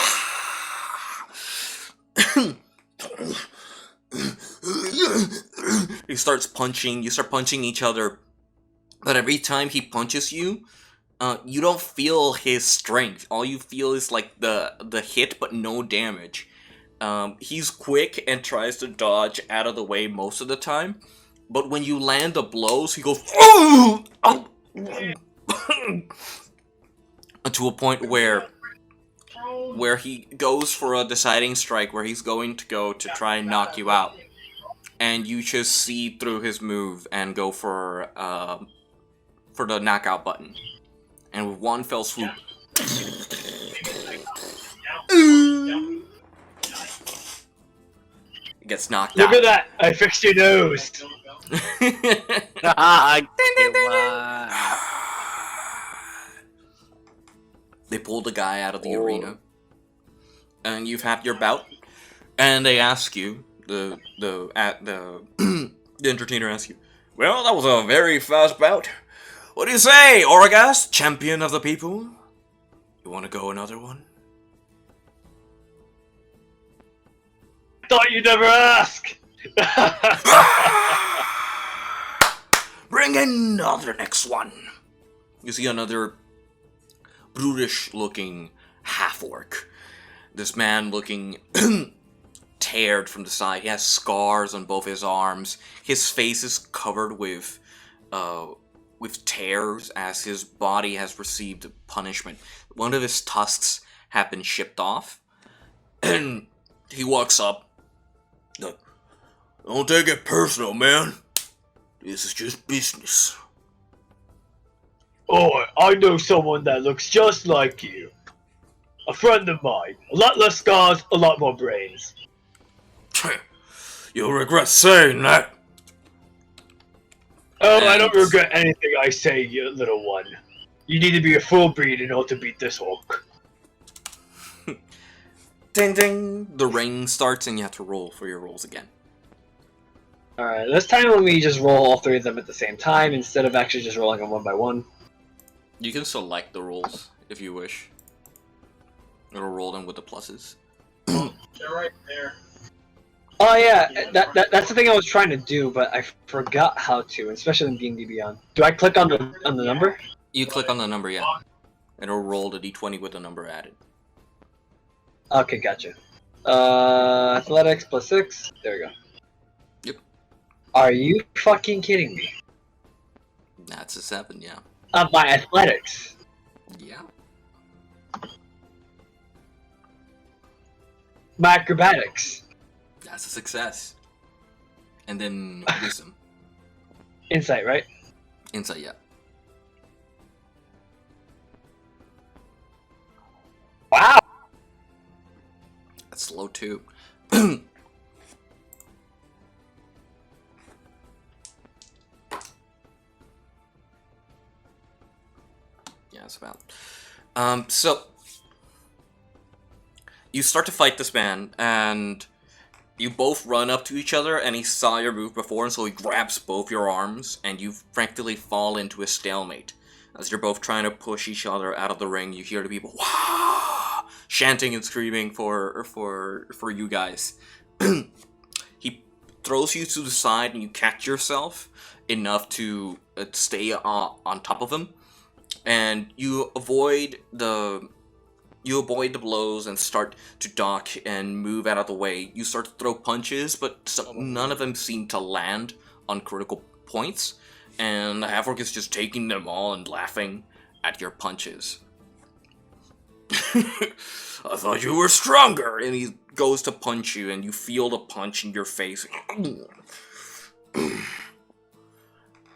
he starts punching. You start punching each other, but every time he punches you, you don't feel his strength. All you feel is like the hit, but no damage. He's quick and tries to dodge out of the way most of the time, but when you land the blows, he goes to a point where he goes for a deciding strike, where he's going to go to try and knock you out, and you just see through his move and go for the knockout button, and with one fell swoop, it gets knocked out. Look at that! I fixed your nose. They pull the guy out of the arena, and you've had your bout, and they ask you, the entertainer asks you, well, that was a very fast bout. What do you say, Orgast, champion of the people? You want to go another one? Thought you'd never ask. Bring in the next one. You see another brutish-looking half-orc. This man looking teared from the side. He has scars on both his arms. His face is covered with tears as his body has received punishment. One of his tusks have been chipped off. And he walks up. Look, don't take it personal, man. This is just business. Oh, I know someone that looks just like you. A friend of mine. A lot less scars, a lot more brains. You'll regret saying that. Oh, I don't regret anything I say, you little one. You need to be a full breed in order to beat this Hulk. Ding ding! The ring starts and you have to roll for your rolls again. Alright, this time let me just roll all three of them at the same time instead of actually just rolling them one by one. You can select the rolls if you wish. It'll roll them with the pluses. They're right there. Oh yeah, that's the thing I was trying to do, but I forgot how to, especially in D&D Beyond. Do I click on the number? You click on the number, yeah. It'll roll the d20 with the number added. Okay, gotcha. Athletics plus 6. There we go. Yep. Are you fucking kidding me? That's a 7, yeah. My athletics. Yeah. My acrobatics. That's a success. And then wisdom. Insight, right? Insight, yeah. Wow. That's low too. Yeah, it's about. So you start to fight this man, and you both run up to each other, and he saw your move before, and so he grabs both your arms, and you practically fall into a stalemate. As you're both trying to push each other out of the ring, you hear the people "Wah!" chanting and screaming for you guys. He throws you to the side, and you catch yourself enough to stay on top of him, and you avoid the blows and start to duck and move out of the way. You start to throw punches, but none of them seem to land on critical points, and the half-orc is just taking them all and laughing at your punches. I thought you were stronger! And he goes to punch you, and you feel the punch in your face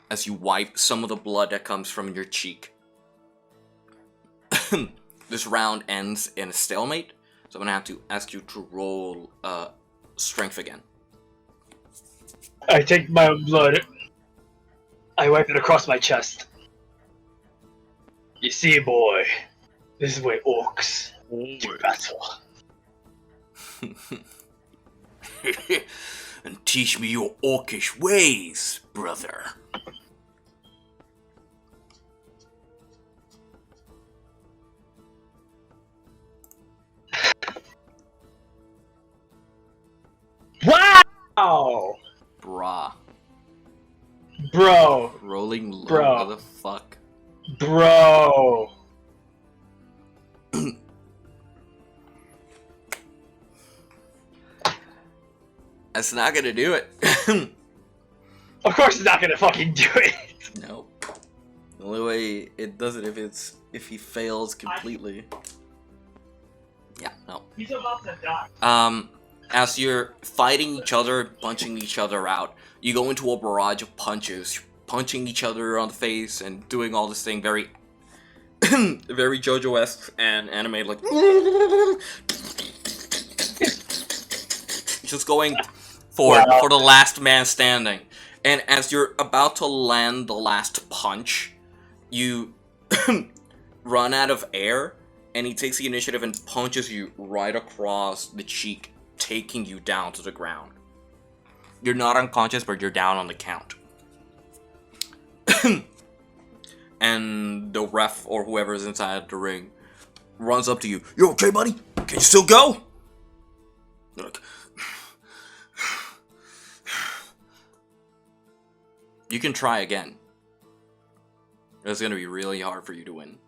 as you wipe some of the blood that comes from your cheek. This round ends in a stalemate, so I'm gonna have to ask you to roll strength again. I take my own blood. I wipe it across my chest. You see, boy, this is where orcs do battle. And teach me your orcish ways, brother. Wow! Brah. Bro. Rolling low, Bro. what the fuck? Bro. That's not gonna do it. Of course it's not gonna fucking do it. No. The only way it does it if he fails completely. Yeah, no. He's about to die. As you're fighting each other, punching each other out, you go into a barrage of punches, punching each other on the face and doing all this thing very very JoJo-esque and animated, like just going forward for the last man standing. And as you're about to land the last punch, you run out of air, and he takes the initiative and punches you right across the cheek, taking you down to the ground. You're not unconscious, but you're down on the count. And the ref or whoever is inside the ring runs up to you. You okay, buddy? Can you still go? You're like, you can try again. It's gonna be really hard for you to win.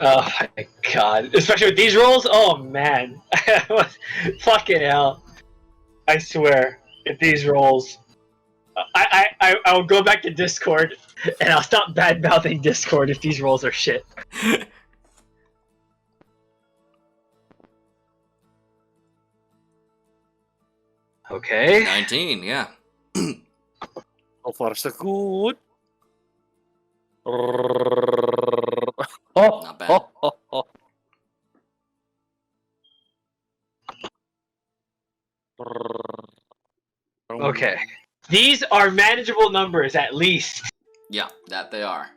Oh my god. Especially with these rolls? Oh man. Fucking hell. I swear, if these rolls... I'll go back to Discord, and I'll stop bad-mouthing Discord if these rolls are shit. Okay. 19, yeah. So far, so good. Not bad. Okay. These are manageable numbers, at least. Yeah, that they are.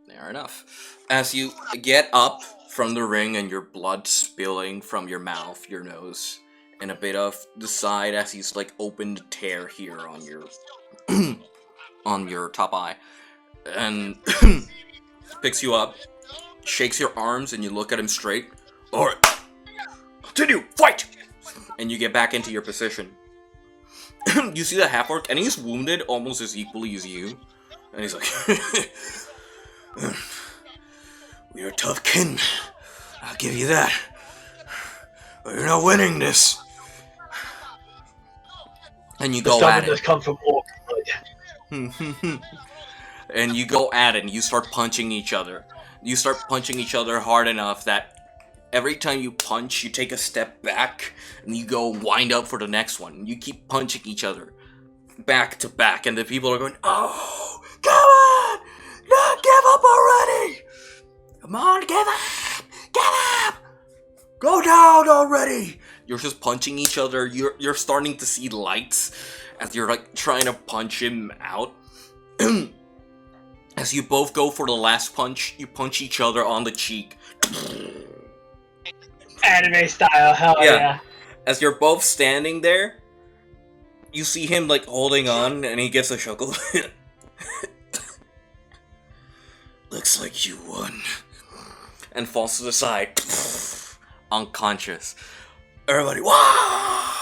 They are enough. As you get up from the ring and your blood spilling from your mouth, your nose, and a bit of the side as he's like opened a tear here on your on your top eye, and picks you up, shakes your arms, and you look at him straight. All right, continue, fight! And you get back into your position. You see the half-orc, and he's wounded almost as equally as you. And he's like, we're a tough kin. I'll give you that. But you're not winning this. And you go at does it. come from orc blood. And you go at it, and you start punching each other. You start punching each other hard enough that every time you punch, you take a step back, and you go wind up for the next one. You keep punching each other, back to back, and the people are going, oh, come on! No, give up already! Come on, give up! Give up! Go down already! You're just punching each other. You're starting to see lights as you're like trying to punch him out. As you both go for the last punch, you punch each other on the cheek. Anime style, hell yeah. As you're both standing there, you see him like holding on, and he gives a chuckle. Looks like you won. And falls to the side. Unconscious. Everybody, wow!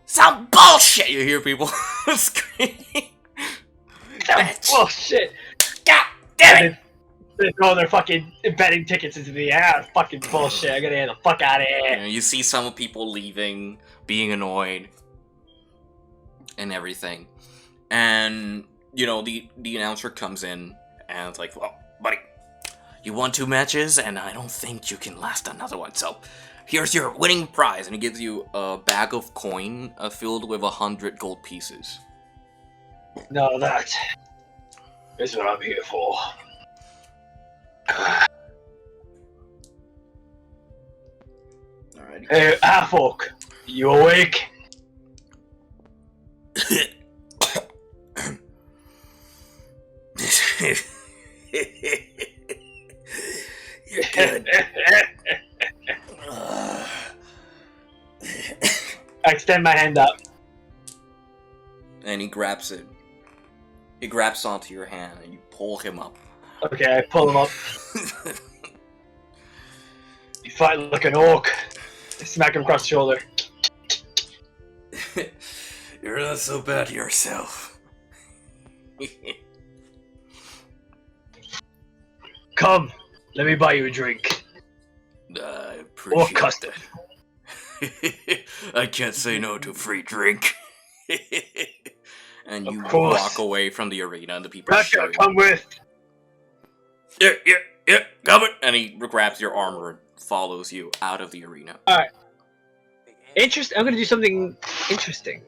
Some bullshit! You hear people screaming. Bullshit! God damn it! They throw their fucking betting tickets into the air. Fucking bullshit. I gotta get the fuck out of here. You see some people leaving, being annoyed, and everything. And, you know, the announcer comes in, and it's like, well, buddy, you won 2 matches, and I don't think you can last another one. So, here's your winning prize. And he gives you a bag of coin filled with 100 gold pieces. No, that is what I'm here for. Alright. Alrighty. Hey, Half-Orc, you awake? You're good. I extend my hand up. And he grabs it. He grabs onto your hand and you pull him up. Okay, I pull him up. You fight like an orc. I smack him across the shoulder. You're not so bad yourself. Come, let me buy you a drink. I Or appreciate custard. that. I can't say no to a free drink. And you Of course. walk away from the arena and the people Gotcha, cheering. come with. Yeah, coming! And he grabs your armor and follows you out of the arena. Alright. I'm gonna do something interesting.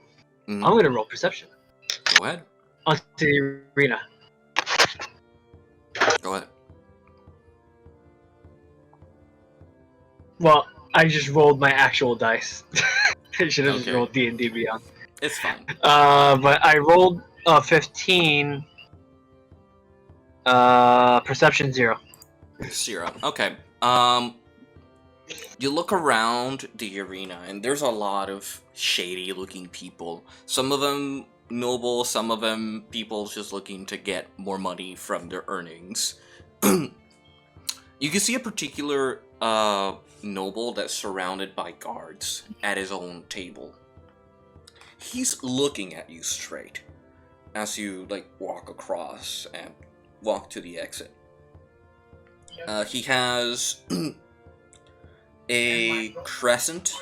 Mhm. I'm gonna roll perception. Go ahead. Onto the arena. Go ahead. Well, I just rolled my actual dice. I should have just Okay. rolled D&D Beyond. It's fine. But I rolled 15. Perception 0. 0. Okay. You look around the arena, and there's a lot of shady-looking people. Some of them noble, some of them people just looking to get more money from their earnings. You can see a particular noble that's surrounded by guards at his own table. He's looking at you straight as you walk across and walk to the exit. He has a crescent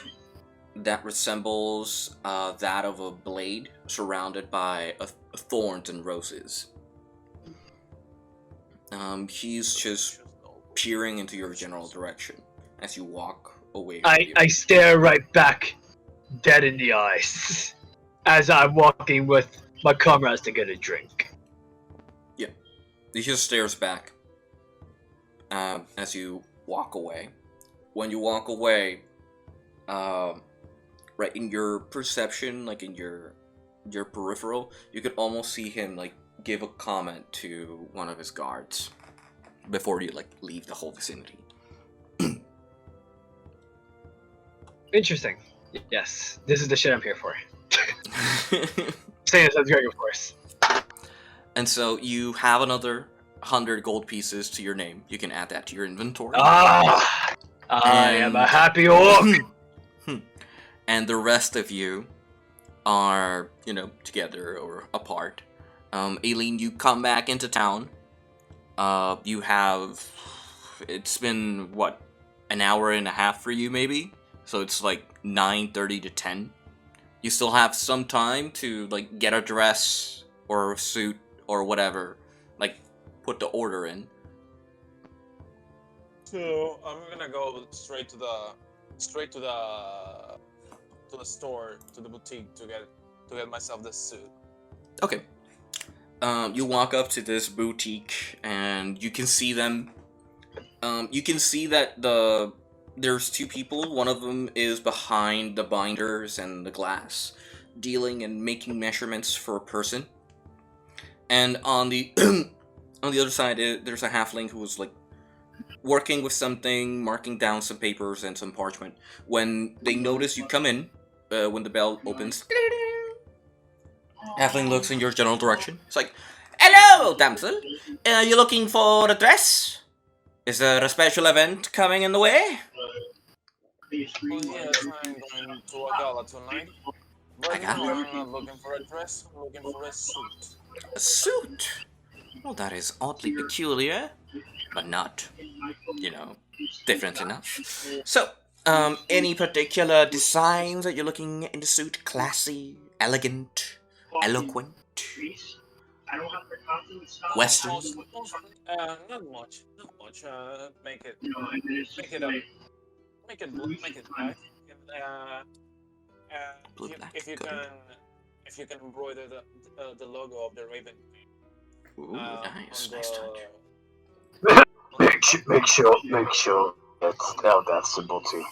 that resembles that of a blade surrounded by thorns and roses. He's just peering into your general direction as you walk away from you. I stare right back, dead in the eyes, as I'm walking with my comrades to get a drink. He just stares back as you walk away. When you walk away, right in your perception, in your peripheral, you could almost see him give a comment to one of his guards before you leave the whole vicinity. Interesting. Yes, this is the shit I'm here for. Saying as Dragon Force. And so you have another 100 gold pieces to your name. You can add that to your inventory. I am a happy orc. And the rest of you are, together or apart. Aileen, you come back into town. It's been, an hour and a half for you, maybe? So it's 9:30 to 10. You still have some time to, get a dress or a suit or whatever. Put the order in. So I'm gonna go straight to the store, to the boutique to get myself this suit. Okay. You walk up to this boutique and you can see them. You can see that there's two people. One of them is behind the binders and the glass, dealing and making measurements for a person. And on the on the other side, there's a halfling who was working with something, marking down some papers and some parchment. When they notice you come in, when the bell opens, halfling looks in your general direction. It's "Hello, damsel. Are you looking for a dress? Is there a special event coming in the way?" Oh yes, I'm going to a gala tonight. But A gala? I'm not looking for a dress, I'm looking for a suit. A suit? Well, that is oddly peculiar, but not, different enough. So, any particular designs that you're looking in the suit? Classy, elegant, eloquent, Western? Not much. Make it black. Blue black, If you good. can embroider the logo of the Raven. Ooh, nice touch. Make sure it's that symbol too.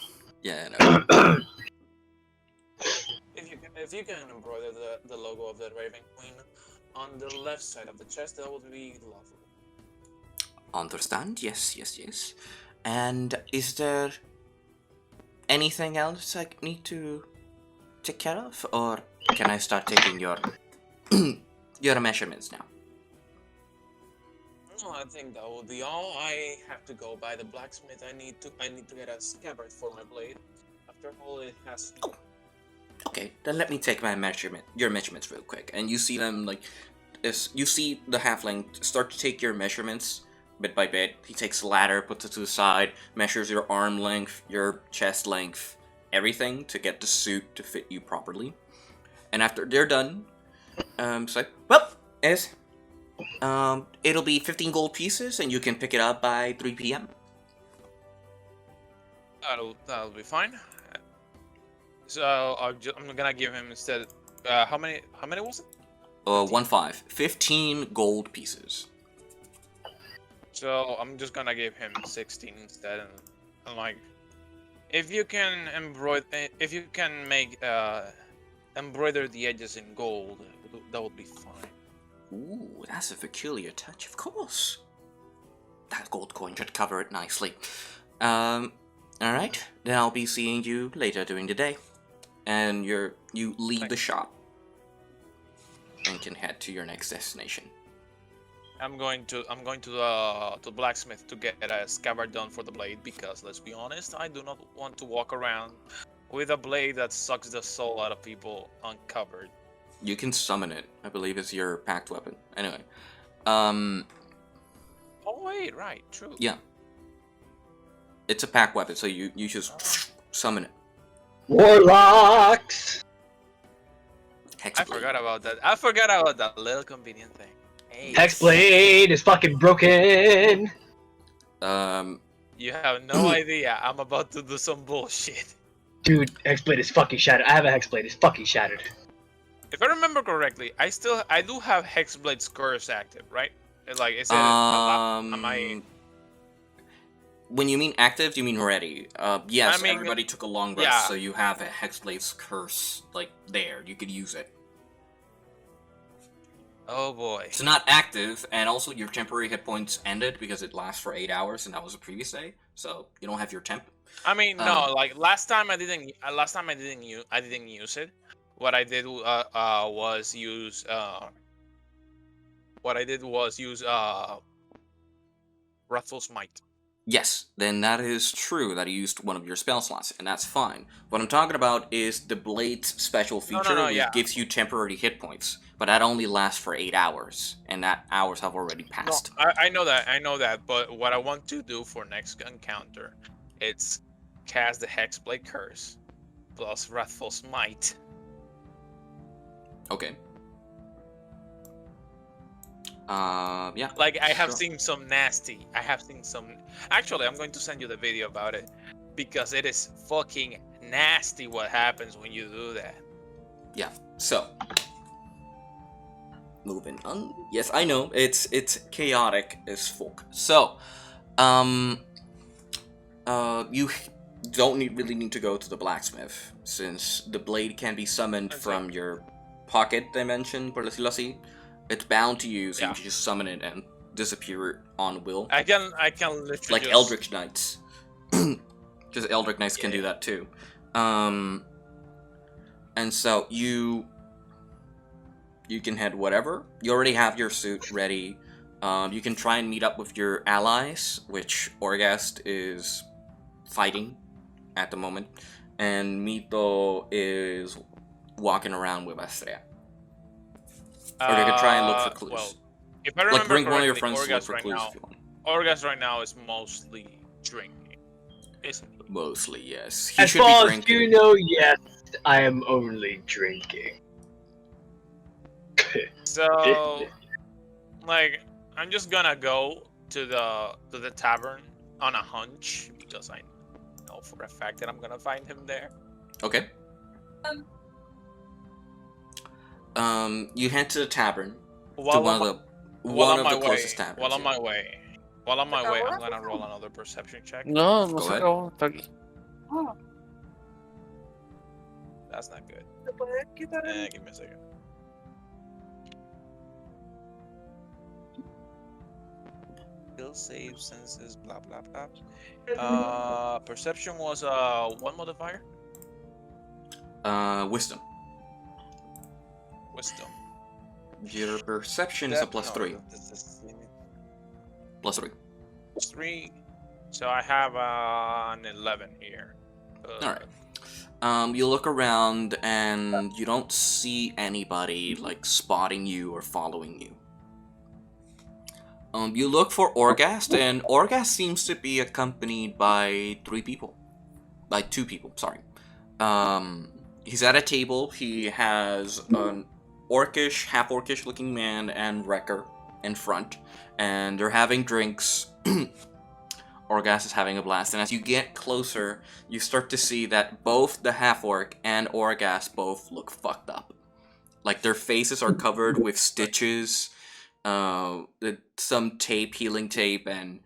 Yeah, no. If you can embroider the logo of the Raven Queen on the left side of the chest, that would be lovely. Understand? Yes. And is there anything else I need to take care of, or can I start taking your your measurements now? No, I think that will be all. I have to go by the blacksmith. I need to get a scabbard for my blade. After all, it has. Oh. Okay, then let me take your measurements real quick, and you see them you see the halfling start to take your measurements bit by bit. He takes a ladder, puts it to the side, measures your arm length, your chest length, everything to get the suit to fit you properly. And after they're done, it'll be 15 gold pieces, and you can pick it up by 3 p.m. That'll be fine. So I'm gonna give him instead. How many was it? 15 gold pieces. So I'm just gonna give him 16 instead, and like, if you can make embroider the edges in gold, that would be fine. Ooh, that's a peculiar touch, of course. That gold coin should cover it nicely. Alright, then I'll be seeing you later during the day. And you leave the shop and can head to your next destination. I'm going to the blacksmith to get a scabbard done for the blade, because let's be honest, I do not want to walk around with a blade that sucks the soul out of people uncovered. You can summon it. I believe it's your packed weapon. Anyway. Oh wait, right, true. Yeah. It's a packed weapon, so you just summon it. Warlocks! I forgot about that. I forgot about that little convenient thing. Hey. Hexblade is fucking broken! You have no idea. I'm about to do some bullshit. Dude, Hexblade is fucking shattered. I have a Hexblade. It's fucking shattered. If I remember correctly, I do have Hexblade's curse active, right? Like, is it? Am I? When you mean active, you mean ready. Yes, I mean, everybody took a long rest, yeah. so you have a Hexblade's curse, like, there. You could use it. Oh boy. It's not active, and also your temporary hit points ended because it lasts for 8 hours, and that was the previous day, so you don't have your temp. I mean, no, like, last time I didn't use it. What I did was use Wrathful Smite. Yes, then that is true that you used one of your spell slots, and that's fine. What I'm talking about is the Blade's special feature, which gives you temporary hit points, but that only lasts for 8 hours, and that hours have already passed. No, I know that, but what I want to do for next encounter, it's cast the Hexblade Curse, plus Wrathful Smite. Okay. Yeah. Like, I have seen some nasty. Actually, I'm going to send you the video about it, because it is fucking nasty what happens when you do that. Yeah. So, moving on. Yes, I know it's chaotic as fuck. So, you don't really need to go to the blacksmith, since the blade can be summoned from your pocket dimension, por decirlo así. It's bound to you, so you can just summon it and disappear on will. I can literally like Eldritch Knights. Because Eldritch Knights can do that too. And so you can head whatever. You already have your suit ready. You can try and meet up with your allies, which Orgast is fighting at the moment, and Mito is walking around with Astrea. Or you can try and look for clues. Well, if I remember like, bring one of your correctly, friends to look for clues if you want. Orgast right now is mostly drinking, isn't he? Mostly, yes. As far as you know, yes, I am only drinking. So, like, I'm just gonna go to the tavern on a hunch, because I know for a fact that I'm gonna find him there. Okay. You head to the tavern. While one of the closest taverns. While on my way, I'm gonna roll another perception check. No Go se ahead. acabó, está aquí. That's not good. Give me a second. Skill save senses, blah blah blah. Perception was one modifier. Wisdom. Wisdom. Your perception is a +3. +3. +3. So I have an 11 here. All right. You look around and you don't see anybody like spotting you or following you. You look for Orgast, and Orgast seems to be accompanied by 2 people. Sorry. He's at a table. He has an half-orcish looking man and Wrecker in front, and they're having drinks. Orgast is having a blast, and as you get closer, you start to see that both the half-orc and Orgast both look fucked up. Like, their faces are covered with stitches, some tape, healing tape, and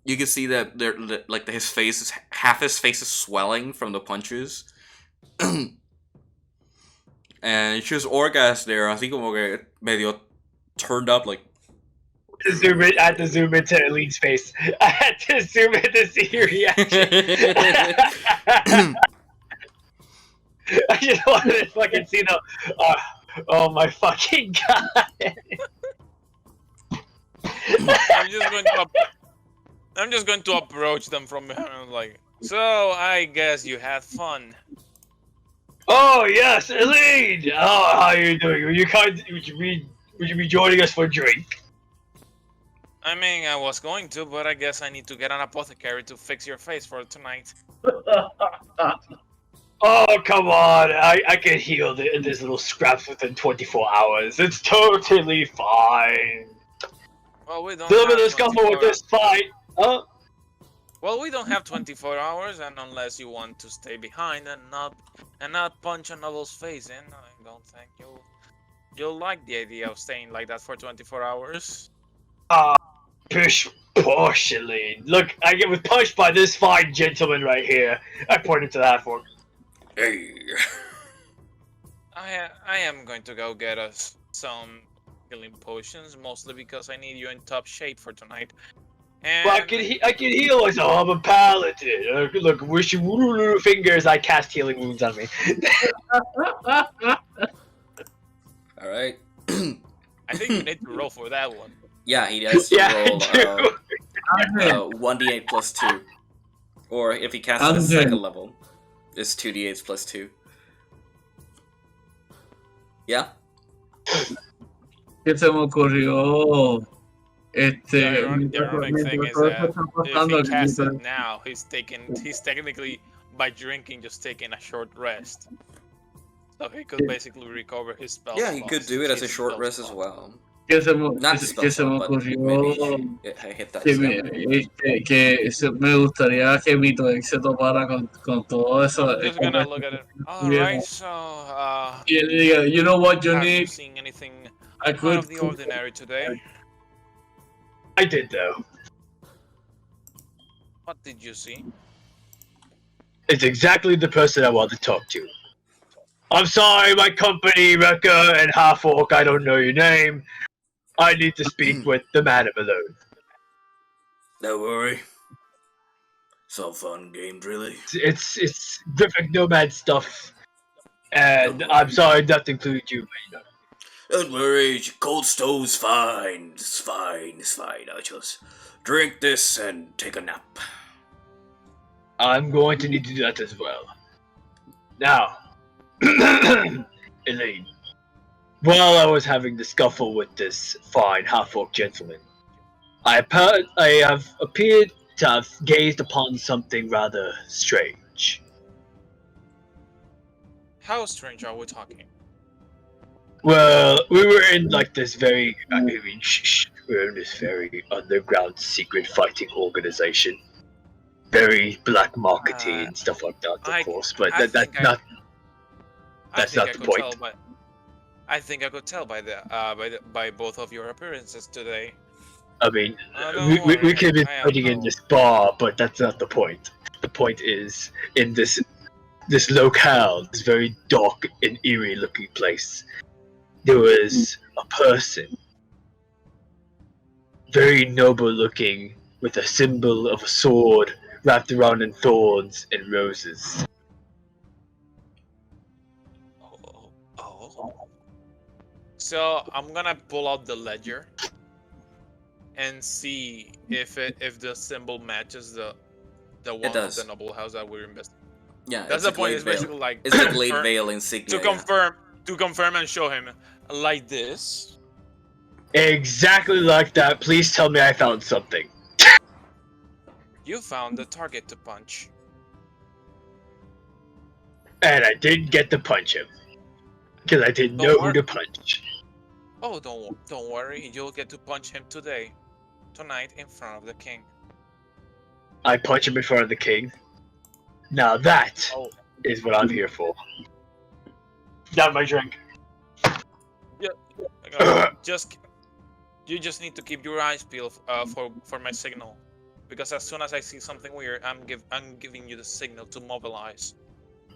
you can see that they're like half his face is swelling from the punches. And it's just Orgast there, así como que medio turned up, like. I had to zoom into Eline's face. I had to zoom in to see your reaction. I just wanted to fucking see the. Oh my fucking god! I'm just going to approach them from behind, like. So I guess you had fun. Oh yes, Elaine. Oh, how are you doing? Would you be joining us for a drink? I mean, I was going to, but I guess I need to get an apothecary to fix your face for tonight. Oh, come on. I can heal this little scraps within 24 hours. It's totally fine. Well, we don't Deal with have the scuffle with this fight. Huh? Well, we don't have 24 hours, and unless you want to stay behind and not punch a noble's face in, I don't think you'll like the idea of staying like that for 24 hours. Partially. Look, I was punched by this fine gentleman right here. I pointed to the half-orc. Hey. I am going to go get us some healing potions, mostly because I need you in top shape for tonight. And Well, I can heal myself. I'm a paladin. Look, wish you fingers. I cast healing wounds on me. All right. I think you need to roll for that one. Yeah, he does roll 1d8 plus 2. Or if he casts at the second level, it's 2d8s plus 2. Yeah? ¿Qué se me ocurrió? The ironic thing is that if he casts it now, he's technically, by drinking, just taking a short rest. So he could basically recover his spell. Yeah, he could do it as a short rest as well. ¿Qué se me ocurrió? Me gustaría que mi Toex se topara con todo eso. I'm just gonna look at it. Alright, so you know what you have you need? seen anything I out of the ordinary today? I did, though. What did you see? It's exactly the person I want to talk to. I'm sorry, my company, Wrecker and Half-Orc, I don't know your name. I need to speak with the Madam alone. Don't worry. It's all fun games, really. It's Griffic Nomad stuff. And I'm sorry not to include you, but you know. Don't worry, cold stove's fine. It's fine. I'll just drink this and take a nap. I'm going to need to do that as well. Now, Elaine, while I was having the scuffle with this fine half-orc gentleman, I have appeared to have gazed upon something rather strange. How strange are we talking? Well, we were in like this very, we're in this very underground secret fighting organization. Very black markety and stuff like that, of course, but that's not the point. I think I could tell by both of your appearances today. I mean, we could be fighting in this bar, but that's not the point. The point is, in this this locale, this very dark and eerie looking place, there was a person, very noble looking, with a symbol of a sword wrapped around in thorns and roses. Oh. So I'm gonna pull out the ledger and see if the symbol matches the one of does. the noble house that we're investigating. Yeah, That's it's the a point. Glade It's Veil. basically like It's the Glade Veil insignia. to confirm and show him like this. Exactly like that. Please tell me I found something. You found the target to punch. And I didn't get to punch him. Because I didn't Don't know worry. who to punch. Oh, don't worry. You'll get to punch him tonight in front of the king. I punch him in front of the king. Now that is what I'm here for. Not my drink. You just need to keep your eyes peeled for my signal, because as soon as I see something weird, I'm giving you the signal to mobilize.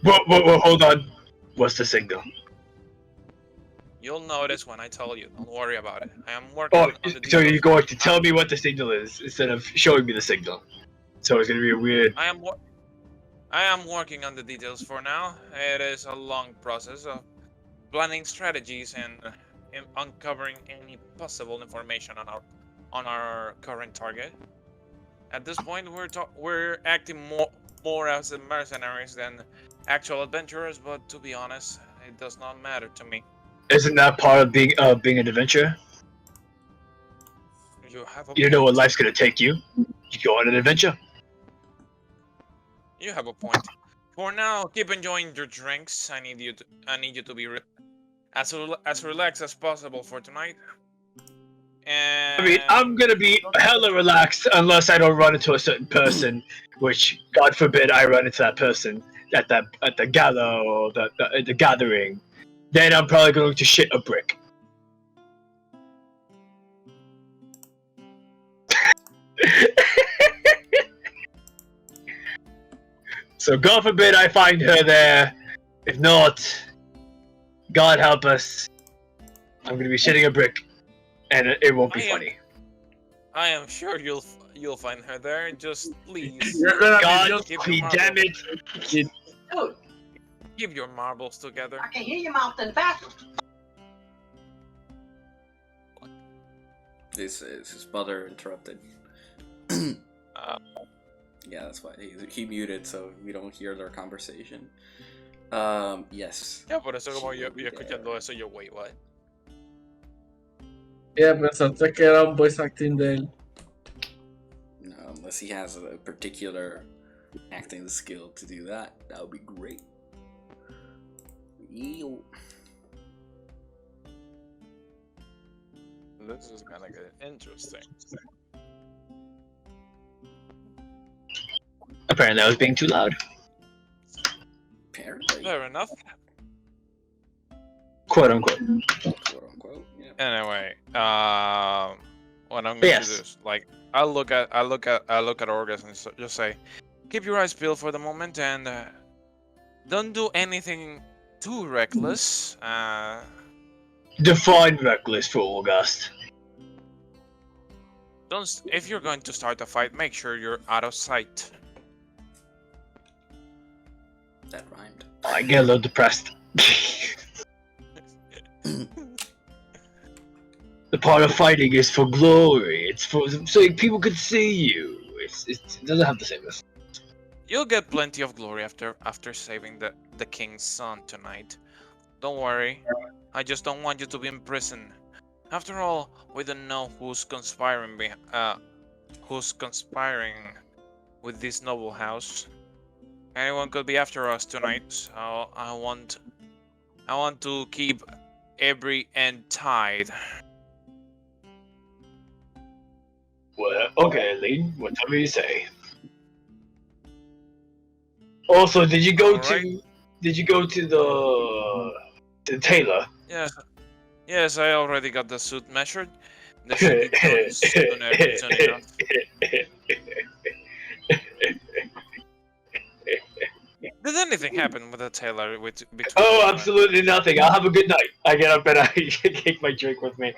Whoa, hold on. What's the signal? You'll notice when I tell you. Don't worry about it. I am working Oh, on the so details. you're going to tell me what the signal is instead of showing me the signal. So it's going to be a weird... I am working on the details for now. It is a long process of planning strategies and uncovering any possible information on our current target. At this point, we're acting more as mercenaries than actual adventurers, but to be honest, it does not matter to me. Isn't that part of being an adventurer? You know what life's going to take you. You go on an adventure. You have a point. For now, keep enjoying your drinks. I need you to be as relaxed as possible for tonight. And I mean, I'm gonna be hella relaxed unless I don't run into a certain person, which, God forbid, I run into that person at the gala or the gathering. Then I'm probably going to shit a brick. So God forbid I find her there. If not, God help us, I'm gonna be shitting a brick, and it won't be funny. I am sure you'll find her there. Just please, God damn it! Dude, keep your marbles together. I can hear your mouth in the bathroom. This is his mother interrupted. Yeah, that's why he muted so we don't hear their conversation. Yes. Ya, por eso como yo escuchando eso, yo, wait, what? Yeah, pensaste que era un voice acting de él. No, unless he has a particular acting skill to do that, that would be great. Ew. This is gonna get interesting. Apparently, I was being too loud. Apparently. Fair enough. Quote unquote. Quote unquote. Yeah. Anyway, what I'm going to do is, like, I look at Orgus and just say, keep your eyes peeled for the moment and don't do anything too reckless. Define reckless for August. If you're going to start a fight, make sure you're out of sight. That rhymed. I get a little depressed. The part of fighting is for glory. It's for so people could see you. It doesn't have the same effect. You'll get plenty of glory after saving the king's son tonight. Don't worry. I just don't want you to be in prison. After all, we don't know who's conspiring with this noble house. Anyone could be after us tonight, so I want to keep every end tied. Well, okay, Lee. Whatever you say. Also, did you go to the tailor? Yes, I already got the suit measured. The should be done soon enough. Did anything happen with the tailor between? Oh, you absolutely nothing. I'll have a good night. I get up and I take my drink with me.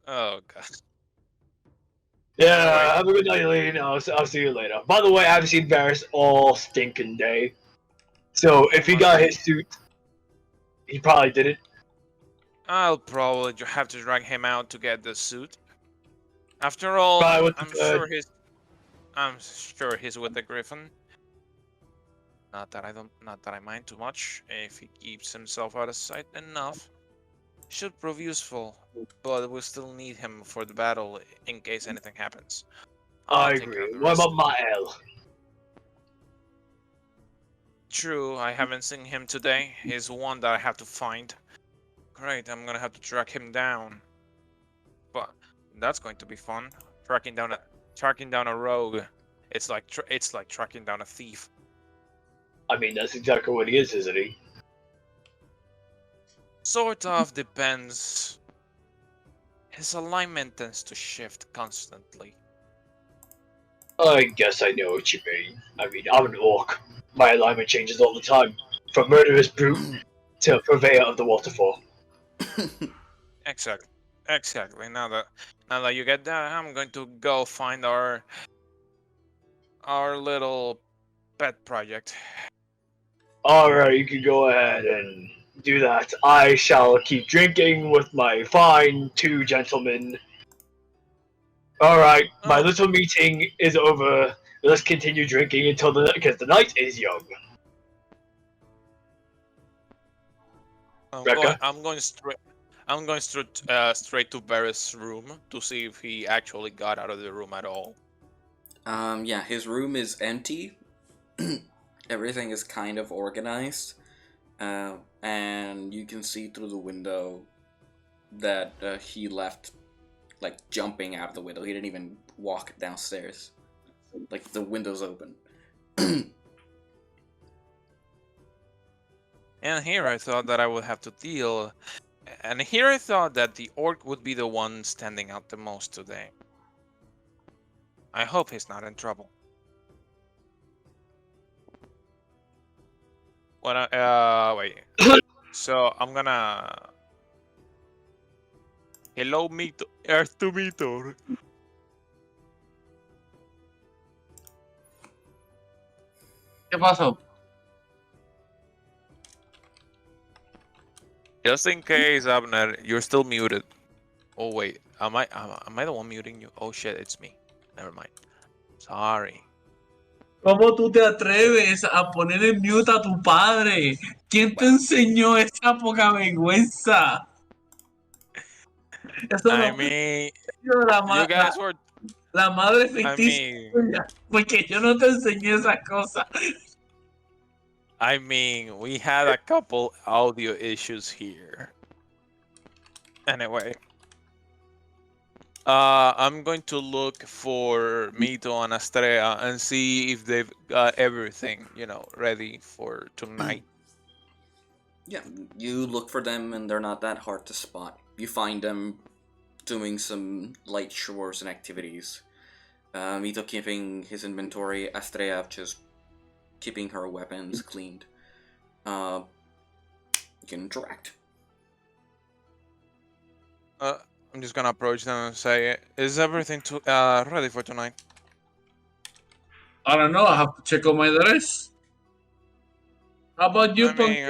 Oh god. Yeah, Anyway. have a good night, Eileen. I'll see you later. By the way, I haven't seen Varys all stinking day. So if he got his suit, he probably did it. I'll probably have to drag him out to get the suit. After all, Probably with the I'm bird. sure he's with the Griffin. Not that I mind too much. If he keeps himself out of sight enough, should prove useful. But we still need him for the battle in case anything happens. I I'll take care agree. of the What rest. about Mael? True, I haven't seen him today. He's one that I have to find. Great, I'm gonna have to track him down. But that's going to be fun. Tracking down a rogue. It's like tracking down a thief. I mean, that's exactly what he is, isn't he? Sort of depends. His alignment tends to shift constantly. I guess I know what you mean. I mean, I'm an orc. My alignment changes all the time. From murderous brute to purveyor of the waterfall. Exactly. Now that you get that, I'm going to go find our little pet project. Alright, you can go ahead and do that. I shall keep drinking with my fine two gentlemen. Alright, my little meeting is over. Let's continue drinking until because the night is young. I'm going straight to Barris' room to see if he actually got out of the room at all. Yeah, his room is empty. Everything is kind of organized. And you can see through the window that he left, like, jumping out of the window. He didn't even walk downstairs. Like, the window's open. And here I thought that I would have to deal. And here I thought that the orc would be the one standing out the most today. I hope he's not in trouble. Wait. So I'm gonna. Hello, Mito. Earth to Mito. ¿Qué pasó? Just in case, Abner, you're still muted. Oh wait, am I the one muting you? Oh shit, it's me. Never mind. Sorry. ¿Cómo tú te atreves a poner en mute a tu padre? ¿Quién te enseñó esa poca vergüenza? Eso I no mean, la, you guys were. la madre I ficticia mean, tuya, porque yo no te enseñé esas cosas. we had a couple audio issues here. Anyway. I'm going to look for Mito and Astrea and see if they've got everything, ready for tonight. Yeah, you look for them and they're not that hard to spot. You find them doing some light chores and activities. Mito keeping his inventory, Astrea just keeping her weapons cleaned. You can interact. I'm just gonna approach them and say, "Is everything ready for tonight?" I don't know. I have to check on my dress. How about you, Punky?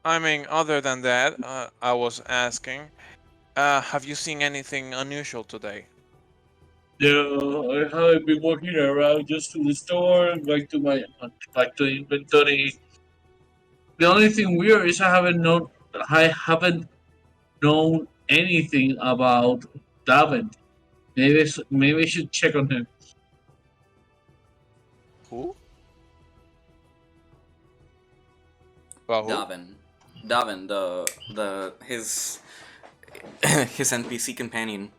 Other than that, I was asking, have you seen anything unusual today? Yeah, I haven't been walking around just to the store, back to inventory. The only thing weird is I haven't known anything about Davin. Maybe I should check on him. Who? About who? Davin, his NPC companion.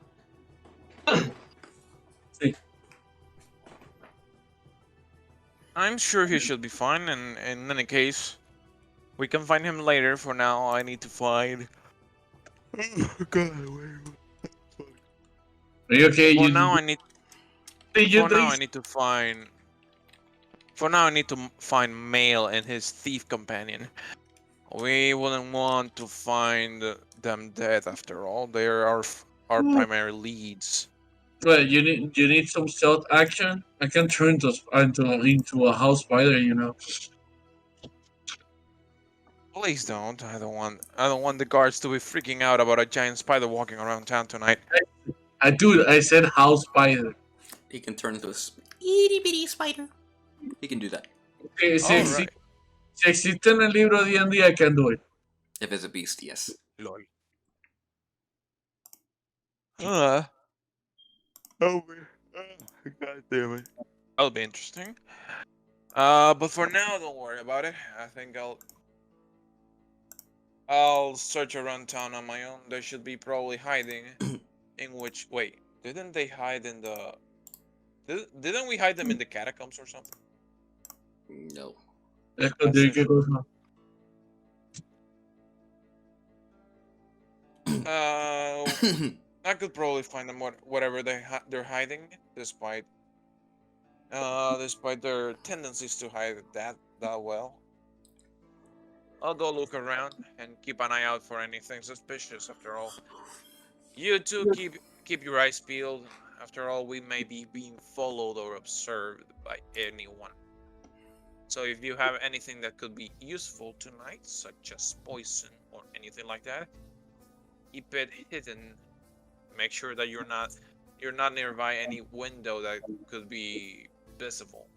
I'm sure he should be fine, and in any case, we can find him later. For now, I need to find. Are you okay? For now, I need. Did you For now, drink? I need to find. For now, I need to find Mail and his thief companion. We wouldn't want to find them dead after all. They are our primary leads. Well, you need some stealth action. I can turn into a house spider, you know. Please don't. I don't want the guards to be freaking out about a giant spider walking around town tonight. I said house spider. He can turn into a itty bitty spider. He can do that. Okay, si, Alright. si existe en el libro D&D, I can do it. If it's a beast, yes. Lol. Oh, God damn it. That'll be interesting. But for now, don't worry about it. I think I'll search around town on my own. They should be probably hiding. In which wait, didn't they hide in the? Didn't we hide them in the catacombs or something? No. Esconder, ¿qué cosa? I could probably find them whatever they're hiding, despite their tendencies to hide that well. I'll go look around and keep an eye out for anything suspicious. After all, you two keep your eyes peeled. After all, we may be being followed or observed by anyone. So if you have anything that could be useful tonight, such as poison or anything like that, keep it hidden. Make sure that you're not nearby any window that could be visible.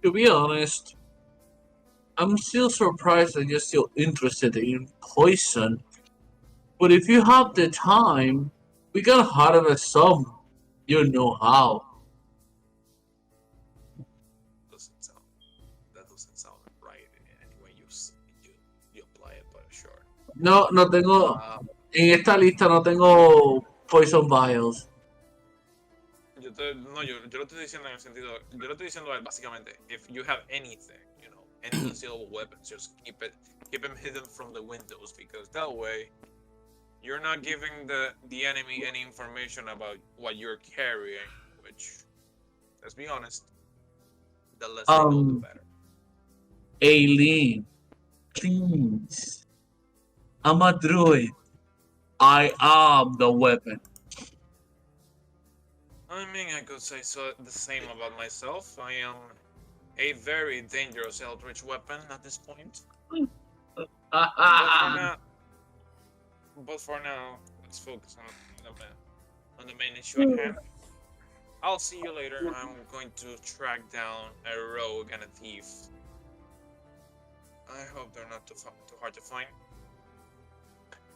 To be honest, I'm still surprised that you're still interested in poison. But if you have the time, we can harvest some. You know how. That doesn't sound right in any way you apply it, but sure. No tengo. En esta lista no tengo poison vials. Yo lo estoy diciendo en el sentido, yo lo estoy diciendo básicamente, if you have anything, you know, any concealable weapons, just keep them hidden from the windows, because that way you're not giving the enemy any information about what you're carrying, which, let's be honest, the less they know, the better. Aileen, please. I'm a druid. I am the weapon. I mean, I could say the same about myself. I am a very dangerous eldritch weapon at this point. But for now, let's focus on the main issue at hand. I'll see you later. I'm going to track down a rogue and a thief. I hope they're not too hard to find.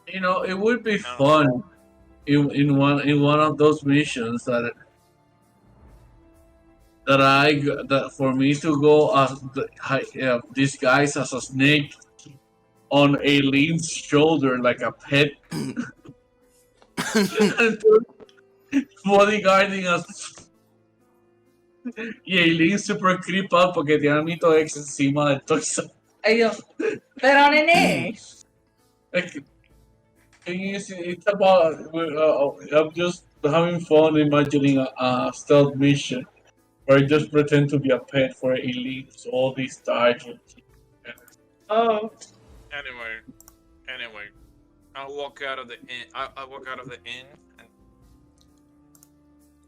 You know, it would be fun in one of those missions that for me to go as disguised as a snake on Aileen's shoulder like a pet, bodyguarding us. Y Aileen super creep out porque tiene a mi ex encima del torso. Ay, Dios. Pero, nene. It's about. I'm just having fun imagining a stealth mission where I just pretend to be a pet for elites, all these titles. Oh. Anyway, I'll walk out of the inn. I'll walk out of the inn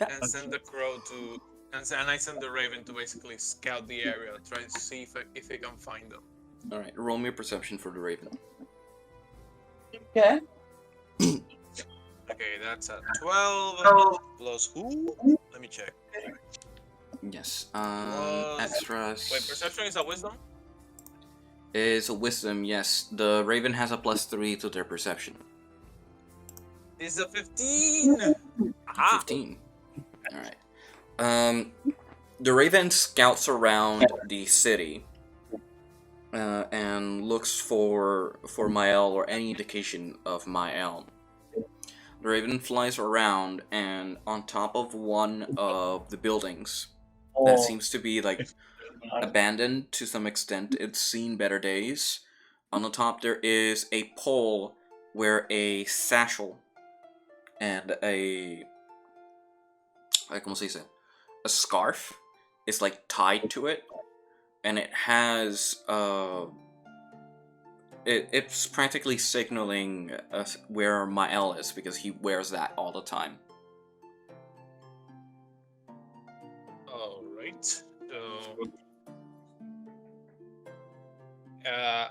and send the crow to, and I send the raven to basically scout the area, try to see if I can find them. All right, roll me a perception for the raven. Okay. Okay, that's a 12 plus who? Let me check. Yes. Plus... Extras. Wait, perception is a wisdom? Is a wisdom, yes. The raven has a +3 to their perception. It's a 15! 15. Alright. The raven scouts around the city and looks for Mael or any indication of Mael. The raven flies around, and on top of one of the buildings that seems to be like abandoned to some extent, it's seen better days. On the top there is a pole where a satchel and a ¿cómo se dice? A scarf is like tied to it, and it has it's practically signaling where Mael is because he wears that all the time. Alright, so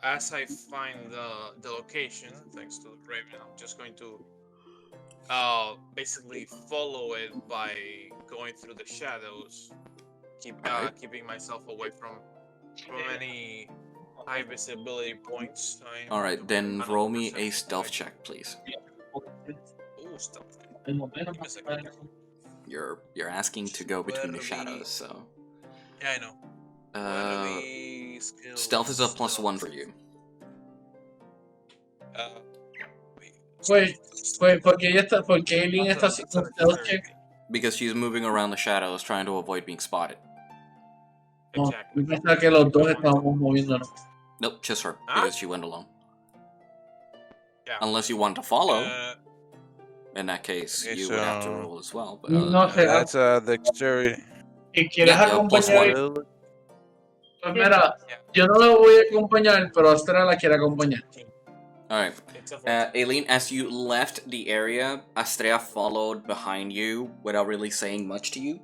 as I find the location, thanks to the Raven, I'm just going to basically follow it by going through the shadows, keeping myself away from any high visibility points. Alright, then roll me a stealth check, please. Ooh, stealth. Give me a second. You're asking to go between the shadows, so... Yeah, I know. Stealth is a +1 for you. Wait, porque Aileen está haciendo un stealth check. Because she's moving around the shadows trying to avoid being spotted. Exactly. Yo pensaba que los dos estábamos moviéndonos. Nope, just her, Huh? because she went alone. Yeah. Unless you want to follow. In that case, Okay, you would have to so- roll as well. But, No sé, That's dexterity. si quieres yeah, acompañar. +1. Pues mira, yo no la voy a acompañar, pero Astra la quiere acompañar. Alright. It's a 14. Aileen, as you left the area, Astrea followed behind you without really saying much to you.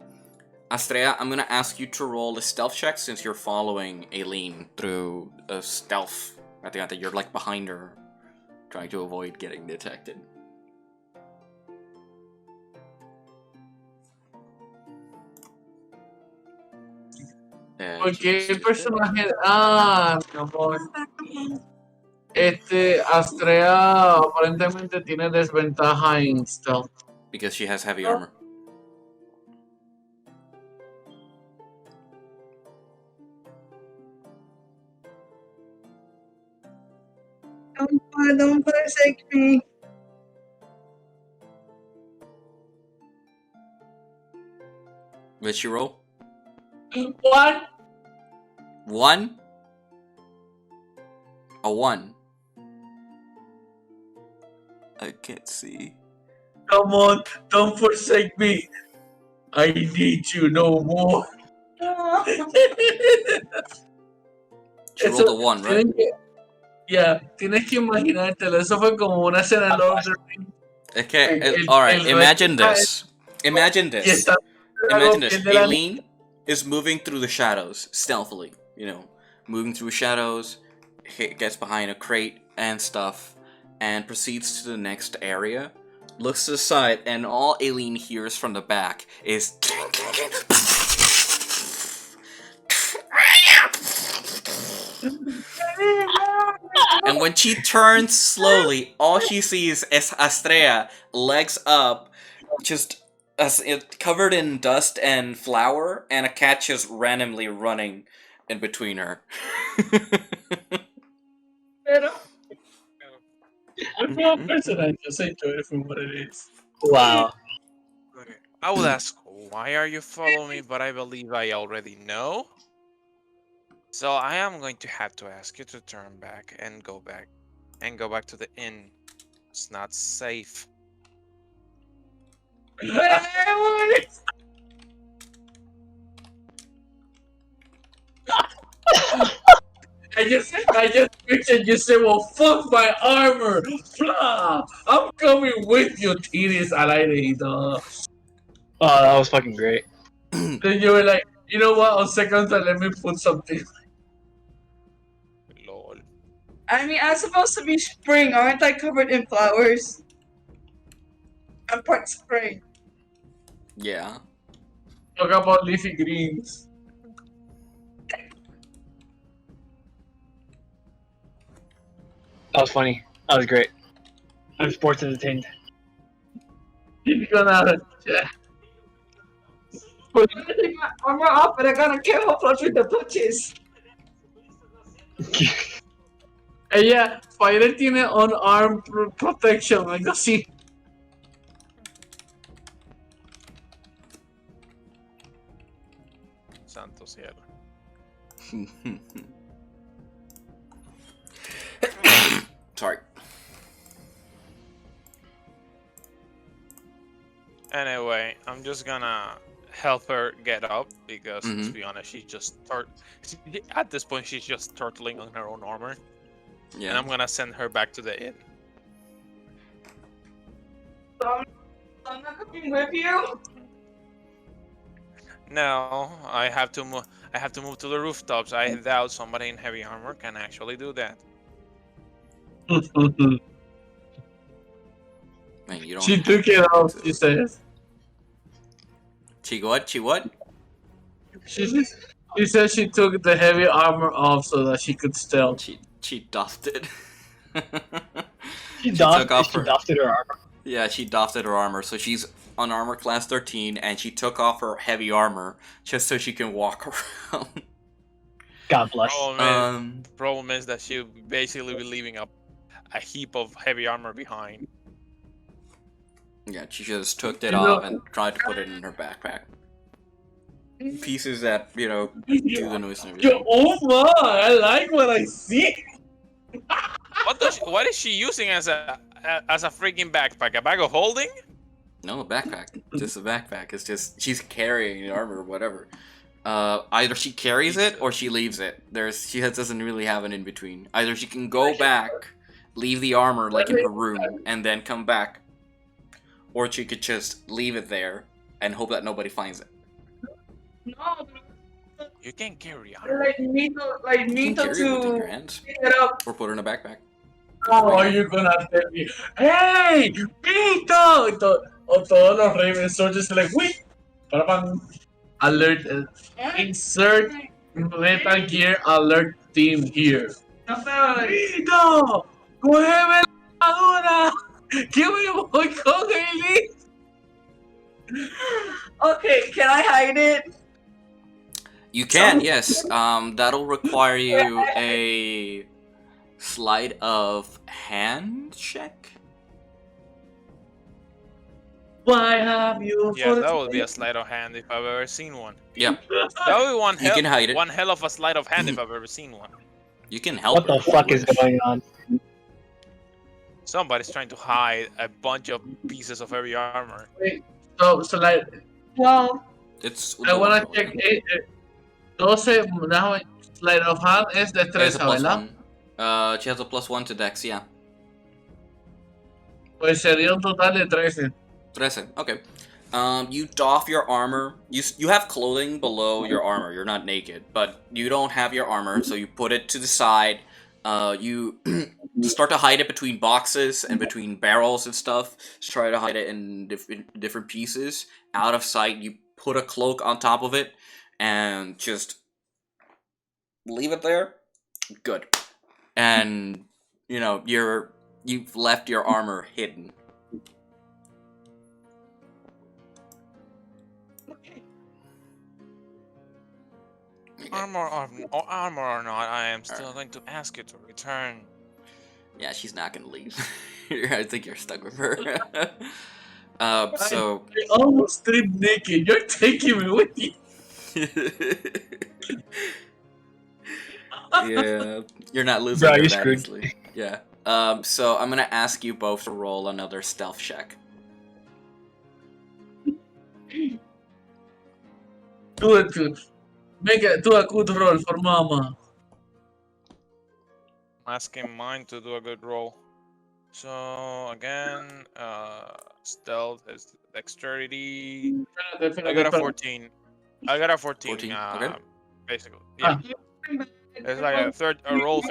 Astrea, I'm gonna ask you to roll a stealth check since you're following Aileen through a stealth. I think that you're like behind her, trying to avoid getting detected. Porque el personaje. Mi amor. Astrea aparentemente tiene desventaja en stealth. Because she has heavy armor. Don't forsake me. What'd she roll? What? 1? A 1. I can't see. Come on, don't forsake me. I need you no more. She rolled a 1, right? Tienes que imaginártelo. Eso fue como una escena de Lord of the Rings. Okay, El- alright, el imagine rey- this. Imagine Y this. está Imagine this. piel de la- Aileen is moving through the shadows, stealthily, you know, moving through shadows, gets behind a crate and stuff, and proceeds to the next area, looks to the side, and all Aileen hears from the back is... And when she turns slowly, all she sees is Astrea, legs up, just covered in dust and flour, and a cat just randomly running in between her. Pero El nuevo personaje, yo sé yo es what it is. Wow. Okay. I would ask, why are you following me? But I believe I already know. So I am going to have to ask you to turn back and go back to the inn. It's not safe. I just pictured you say, well, fuck my armor. Blah. I'm coming with you, titties al aire y todo. Oh, that was fucking great. Then you were like, you know what? On second thought, let me put something. Lol. I mean, I'm supposed to be spring, aren't I covered in flowers? I'm part spring. Yeah. Talk about leafy greens. That was funny. That was great. I'm sports entertained. He's gonna. Yeah. I'm gonna take my armor off and I'm gonna camouflage with the butches. Ella, Fire tiene unarmed protection, algo así. Santo cielo. Sorry. Anyway, I'm just gonna help her get up because, to Mhm. be honest, at this point she's just turtling on her own armor, and Yeah. I'm gonna send her back to the inn. I'm not coming with you. No, I have to move. I have to move to the rooftops. I doubt somebody in heavy armor can actually do that. Man, you don't She have took to it off, do she says. She what? She what? She said she took the heavy armor off so that she could stealth. She doffed it. She took off she her. dusted her armor. Yeah, she doffed her armor, so she's on armor class 13, and she took off her heavy armor just so she can walk around. God bless. Problem is that she'll basically be leaving a heap of heavy armor behind. Yeah, she just took it off and tried to put it in her backpack. Pieces that, do the noise and everything. Oh my, I like what I see. What is she using as a freaking backpack? A bag of holding? No, a backpack. Just a backpack. It's just, she's carrying the armor or whatever. Either she carries it or she leaves it. She doesn't really have an in-between. Either she can go back, leave the armor like in her room, and then come back. Or she could just leave it there and hope that nobody finds it. No, You can't carry armor. like me You can to carry it within your hands. pick it up. Or put it in a backpack. How are you gonna tell me, hey, Pito? Todos los Ravens are just like, wait, alert, insert Metal Gear alert team here. Pito, cógeme la armadura, que me voy con Elite. Okay, can I hide it? You can, yes. That'll require you a sleight of hand check. Why have you? Yeah, that would be a sleight of hand if I've ever seen one. Yeah, That would be one you can hide it. one hell of a sleight of hand if I've ever seen one. You can help. What the her if you fuck is wish. going on? Somebody's trying to hide a bunch of pieces of heavy armor. So like, Well, It's. I wanna check 12, déjame, sleight of hand es She has destreza, a ¿verdad? +1. She has a +1 to Dex, yeah. Pues sería un total de 13. 13, okay. You doff your armor. You have clothing below your armor. You're not naked, but you don't have your armor, so you put it to the side. You start to hide it between boxes and between barrels and stuff. Just try to hide it in different pieces. Out of sight, you put a cloak on top of it, and just leave it there. Good. And, you've left your armor hidden. Armor or not, I am still going to ask you to return. Yeah, she's not gonna leave. I think you're stuck with her. So I almost stripped naked. You're taking me with you. yeah, you're not losing Bro, her you're that screwed. easily. Yeah. So I'm gonna ask you both to roll another stealth check. Do a good roll for mama. I'm asking mine to do a good roll. So again, stealth is dexterity. I got a 14. I got a 14. 14, okay. Basically, yeah. It's like a roll.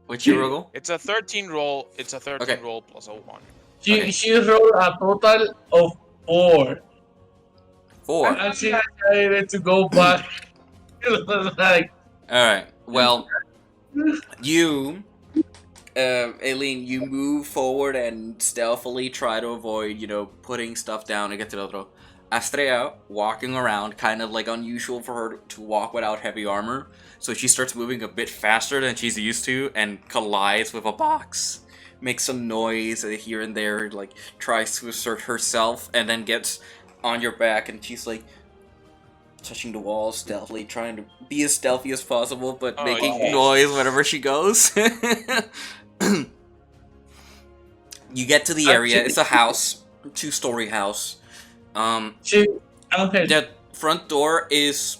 What's your roll? It's a 13 roll. It's a 13 Okay. roll plus a 1. Okay. She rolled a total of 4. 4. And she decided to go back. It was like, Alright, well, you, Aileen, you move forward and stealthily try to avoid, putting stuff down and get to the other. Astrea, walking around, kind of like unusual for her to walk without heavy armor, so she starts moving a bit faster than she's used to and collides with a box. Makes some noise here and there, like, tries to assert herself, and then gets on your back, and she's like, touching the walls stealthily, trying to be as stealthy as possible, but Oh, making yeah. noise whenever she goes. You get to the area, it's a house. two-story house. Okay. The front door is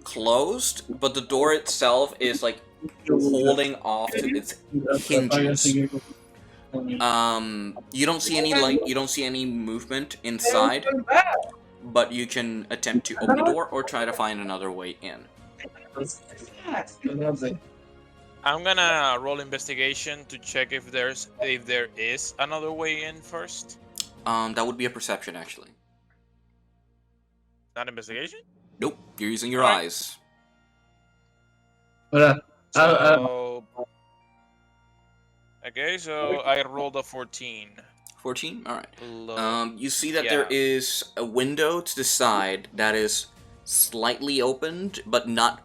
closed, but the door itself is like holding off to its hinges. You don't see any light, you don't see any movement inside, but you can attempt to open the door or try to find another way in. I'm gonna roll investigation to check if there is another way in first. That would be a perception, actually. Not investigation? Nope, you're using your Alright. eyes. So okay, so I rolled a 14. 14? Alright. Low. You see that there Yeah. is a window to the side that is slightly opened, but not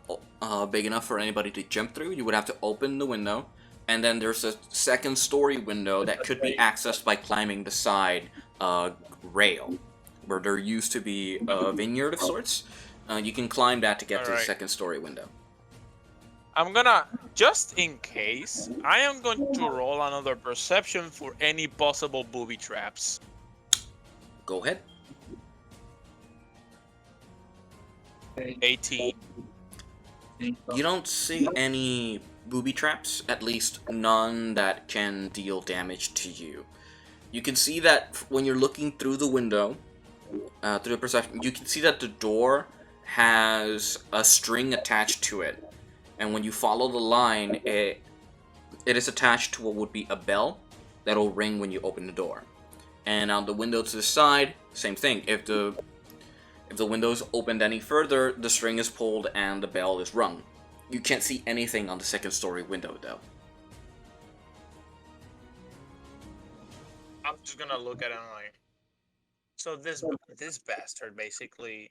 big enough for anybody to jump through. You would have to open the window, and then there's a second-story window that could be accessed by climbing the side rail, where there used to be a vineyard of sorts. You can climb that to get to the Alright. second-story window. I'm gonna, just in case, I am going to roll another perception for any possible booby traps. Go ahead. 18. You don't see any booby traps, at least none that can deal damage to you. You can see that when you're looking through the window, through the perception, you can see that the door has a string attached to it. And when you follow the line, it is attached to what would be a bell that'll ring when you open the door. And on the window to the side, same thing. If the window's opened any further, the string is pulled and the bell is rung. You can't see anything on the second-story window, though. I'm just gonna look at it and like, so this bastard basically,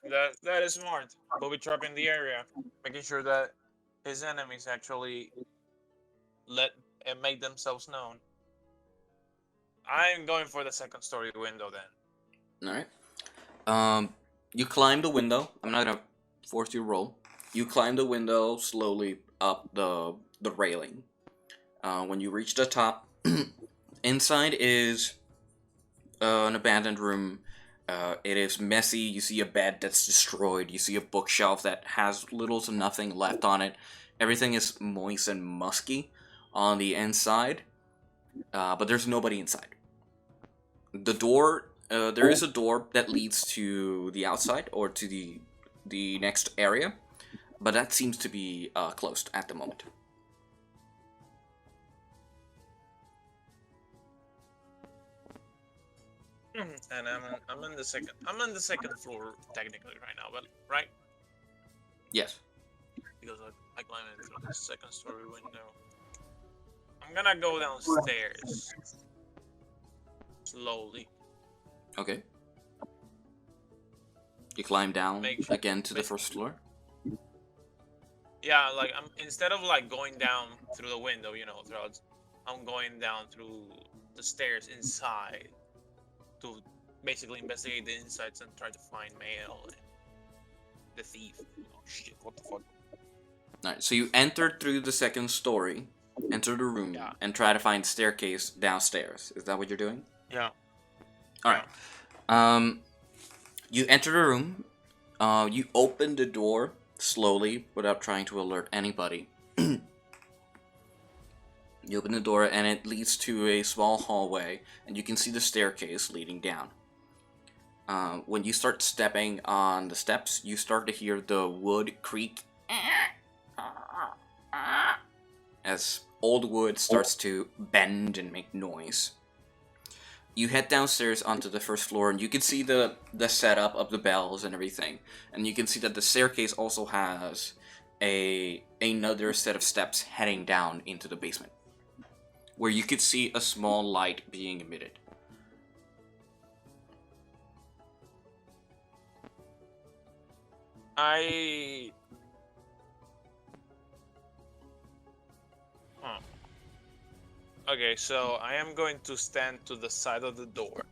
that is smart. Booby trap in the area, making sure that his enemies actually let and make themselves known. I'm going for the second-story window then. Alright. You climb the window. I'm not gonna force you to roll. You climb the window slowly up the railing. When you reach the top, inside is an abandoned room. It is messy. You see a bed that's destroyed. You see a bookshelf that has little to nothing left on it. Everything is moist and musky on the inside, but there's nobody inside. The door, there is a door that leads to the outside or to the next area, but that seems to be closed at the moment. And I'm in the second floor technically right now, but right? Yes. Because I climbed in through the second-story window. I'm gonna go downstairs slowly. Okay. You climb down Make sure- again to the first floor. Yeah, like instead of like going down through the window, I'm going down through the stairs inside to basically investigate the insides and try to find mail and the thief. Oh shit, what the fuck? Alright, so you enter through the second story, enter the room, Yeah. and try to find staircase downstairs. Is that what you're doing? Yeah. Alright. You enter the room, you open the door slowly without trying to alert anybody. You open the door and it leads to a small hallway, and you can see the staircase leading down. When you start stepping on the steps, you start to hear the wood creak as old wood starts to bend and make noise. You head downstairs onto the first floor, and you can see the setup of the bells and everything. And you can see that the staircase also has another set of steps heading down into the basement, where you could see a small light being emitted. Okay, so I am going to stand to the side of the door,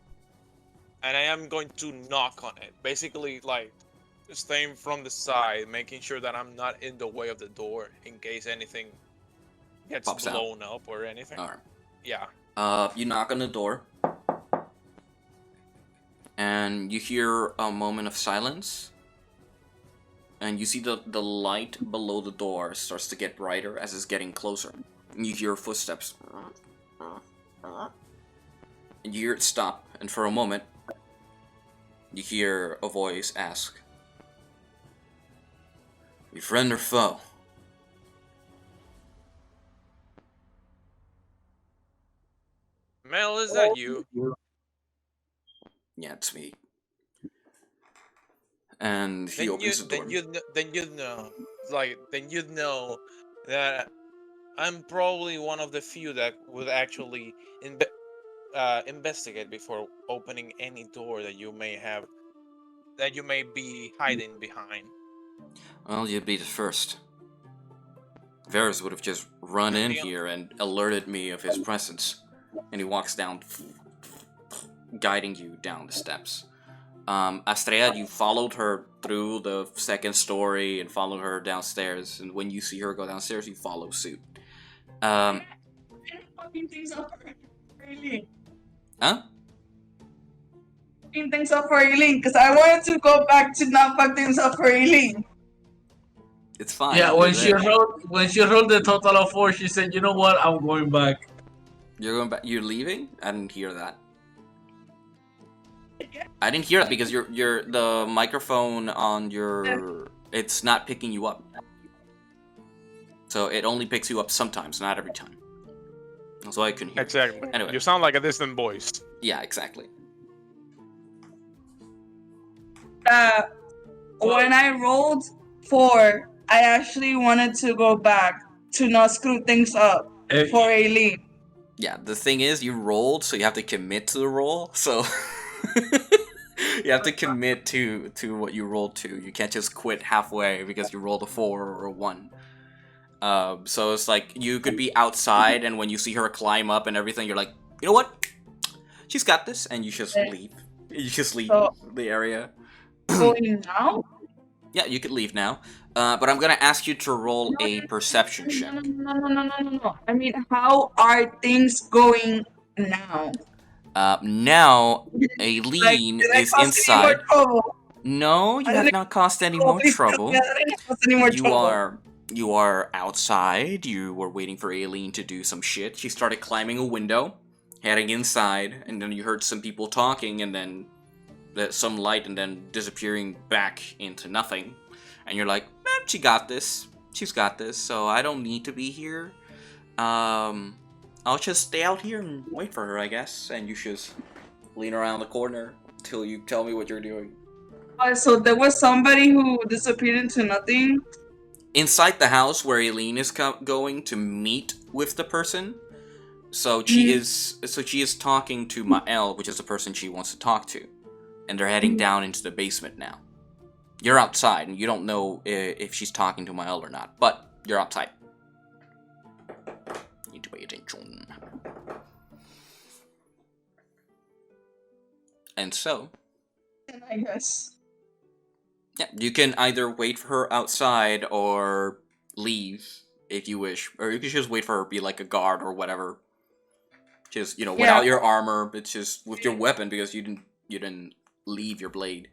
and I am going to knock on it. Basically, like, staying from the side, making sure that I'm not in the way of the door in case anything gets Pops out. blown up or anything. Alright. Yeah. You knock on the door. and you hear a moment of silence, and you see the light below the door starts to get brighter as it's getting closer. And you hear footsteps. And you hear it stop, and for a moment, you hear a voice ask, "Your friend or foe?" Mel, is that you? Yeah, it's me. And he opens the door. Then you'd know that I'm probably one of the few that would actually investigate before opening any door that you may be hiding behind. Well, you'd be the first. Varys would have just run in here and alerted me of his presence. And he walks down, guiding you down the steps. Astrea, you followed her through the second story and followed her downstairs. And when you see her go downstairs, you follow suit. Fucking things up for Eileen. Huh? Fucking things up for Eileen, because I wanted to go back to not fuck things up for Eileen. It's fine. Yeah, you're when there. she rolled the total of 4, she said, "You know what? I'm going back." You're going back. You're leaving? I didn't hear that. I didn't hear that because the microphone on your it's not picking you up. So it only picks you up sometimes, not every time. That's why I couldn't hear. Exactly. Anyway. You sound like a distant voice. Yeah, exactly. When I rolled 4, I actually wanted to go back to not screw things up for Eileen. Yeah, the thing is, you rolled, so you have to commit to the roll. So you have to commit to what you rolled to. You can't just quit halfway because you rolled a 4 or a 1. So it's like you could be outside, and when you see her climb up and everything, you're like, you know what? She's got this, and you just leave. You just leave the area. Going now? Yeah, you could leave now. But I'm gonna ask you to roll a perception check. No. I mean, how are things going now? Now, Aileen is inside. No, you have not caused any more trouble. You are outside. You were waiting for Aileen to do some shit. She started climbing a window, heading inside, and then you heard some people talking, and then some light, and then disappearing back into nothing. And you're like, she got this. She's got this, so I don't need to be here. I'll just stay out here and wait for her, I guess. And you just lean around the corner till you tell me what you're doing. So there was somebody who disappeared into nothing? Inside the house where Aileen is going to meet with the person. So she is talking to Mael, which is the person she wants to talk to. And they're heading down into the basement now. You're outside, and you don't know if she's talking to Mael or not, but you're outside. You need to pay attention. And so... I guess. Yeah, you can either wait for her outside or leave if you wish. Or you can just wait for her to be like a guard or whatever. Just, without your armor, it's just with your weapon because you didn't leave your blade.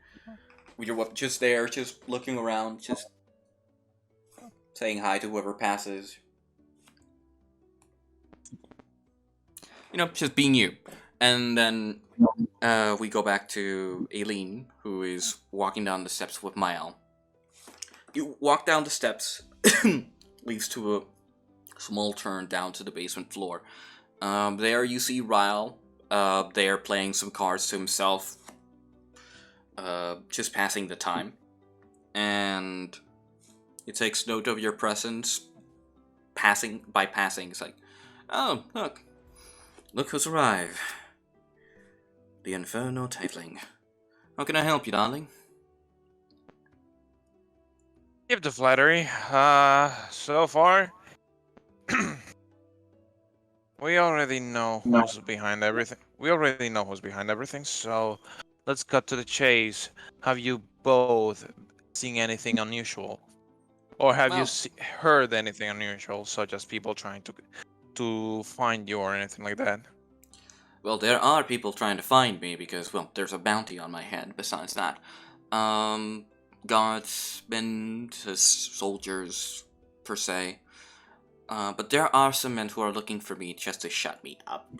With your weapon just there, just looking around, just saying hi to whoever passes. Just being you. And then we go back to Aileen, who is walking down the steps with Mael. You walk down the steps, leads to a small turn down to the basement floor. There you see Ryle, there playing some cards to himself, just passing the time. And he takes note of your presence, passing. It's like, oh, look who's arrived. The Inferno Tightling. How can I help you, darling? Give the flattery. So far, we already know who's behind everything. So let's cut to the chase. Have you both seen anything unusual, or have you heard anything unusual, such as people trying to find you or anything like that? Well, there are people trying to find me because, well, there's a bounty on my head besides that. Guardsmen, soldiers, per se. But there are some men who are looking for me just to shut me up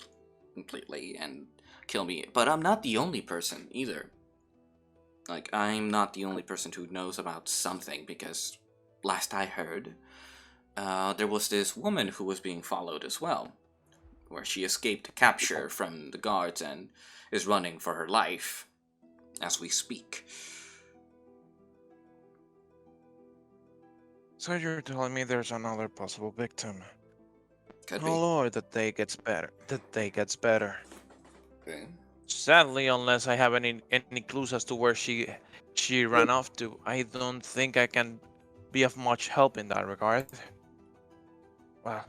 completely and kill me. But I'm not the only person either. Like, I'm not the only person who knows about something, because last I heard, there was this woman who was being followed as well, where she escaped capture from the guards and is running for her life as we speak. So you're telling me there's another possible victim? Could Oh be. Lord, the day gets better. The day gets better. Okay. Sadly, unless I have any clues as to where she ran off to, I don't think I can be of much help in that regard. Well,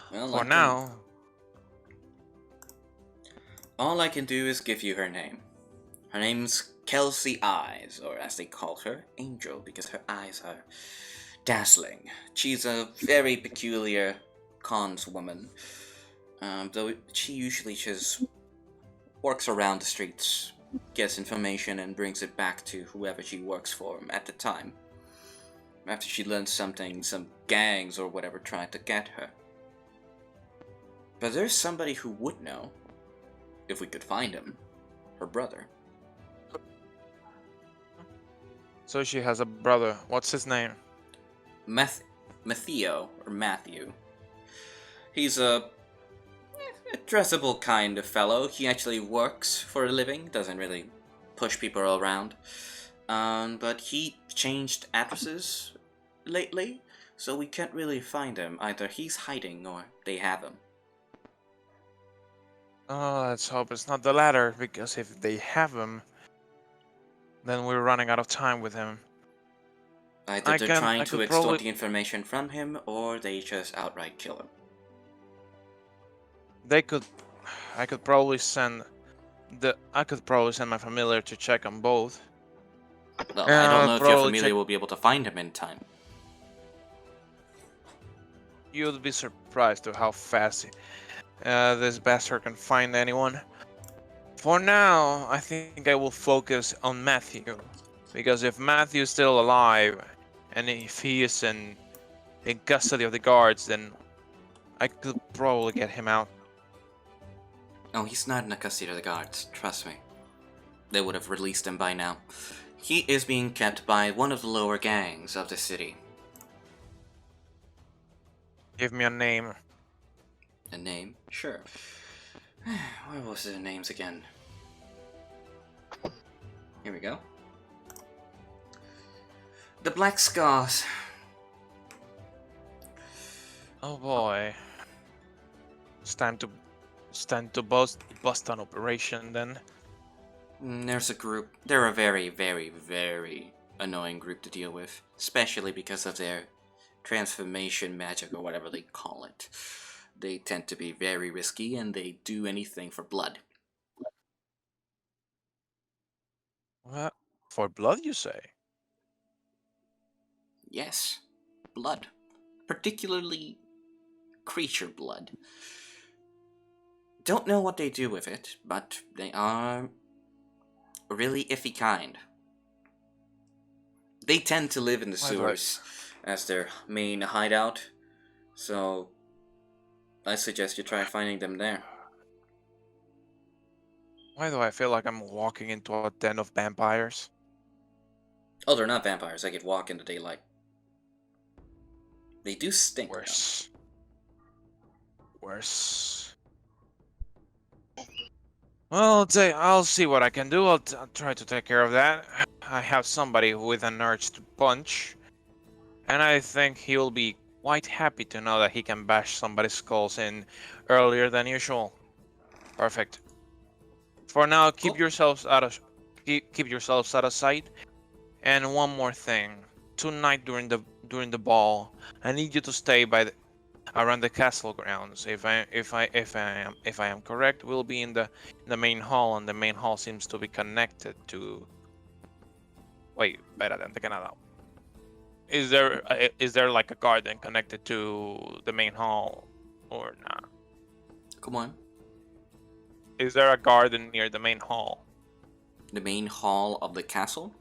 for now, all I can do is give you her name. Her name's Kelsey Eyes, or as they call her, Angel, because her eyes are dazzling. She's a very peculiar cons woman, though she usually just works around the streets, gets information, and brings it back to whoever she works for at the time. After she learns something, some gangs or whatever tried to get her. But there's somebody who would know, if we could find him. Her brother. so she has a brother. What's his name? Matthew. He's a dressable kind of fellow. He actually works for a living, doesn't really push people around. But he changed addresses lately, so we can't really find him. Either he's hiding or they have him. Oh, let's hope it's not the latter, because if they have him, then we're running out of time with him. Either they're trying to extort the information from him, or they just outright kill him. I could probably send my familiar to check on both. Well, I don't know if your familiar will be able to find him in time. You'd be surprised to how fast this bastard can find anyone. For now, I think I will focus on Matthew, because if Matthew is still alive, and if he is in custody of the guards, then I could probably get him out. Oh, he's not in the custody of the guards, trust me. They would have released him by now. He is being kept by one of the lower gangs of the city. Give me a name. A name? Sure. Where was the names again? Here we go. The Black Scars. Oh boy. It's time to bust an operation then. There's a group. They're a very, very, very annoying group to deal with. Especially because of their transformation magic, or whatever they call it. They tend to be very risky, and they do anything for blood. What? For blood, you say? Yes. Blood. Particularly creature blood. Don't know what they do with it, but they are a really iffy kind. They tend to live in the sewers as their main hideout, so I suggest you try finding them there. Why do I feel like I'm walking into a den of vampires? Oh, they're not vampires. I could walk in the daylight. They do stink. Worse. Worse. Well, I'll see what I can do. I'll try to take care of that. I have somebody with an urge to punch, and I think he'll be quite happy to know that he can bash somebody's skulls in earlier than usual. Perfect. For now, keep yourselves out of sight. And one more thing: tonight during the ball, I need you to stay around the castle grounds. If I am correct, we'll be in the main hall, and the main hall seems to be connected to. Wait, espérate, antes que nada. Is there like a garden connected to the main hall or not? Come on. Is there a garden near the main hall? The main hall of the castle?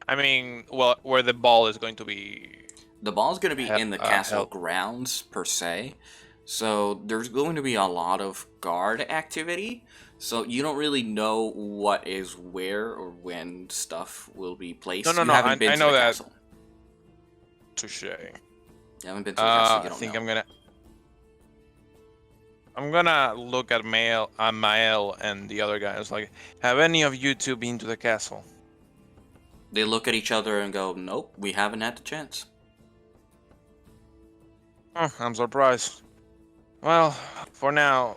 I mean, well, where the ball is going to be. The ball's going to be in the castle held. grounds, per se. So there's going to be a lot of guard activity. So you don't really know what is where or when stuff will be placed. No, You haven't been I to know the that. castle. Touche. You haven't been to the castle, you I don't think know. I'm gonna look at Mael and the other guys. Like, have any of you two been to the castle? They look at each other and go, nope, we haven't had the chance. Oh, I'm surprised. Well, for now,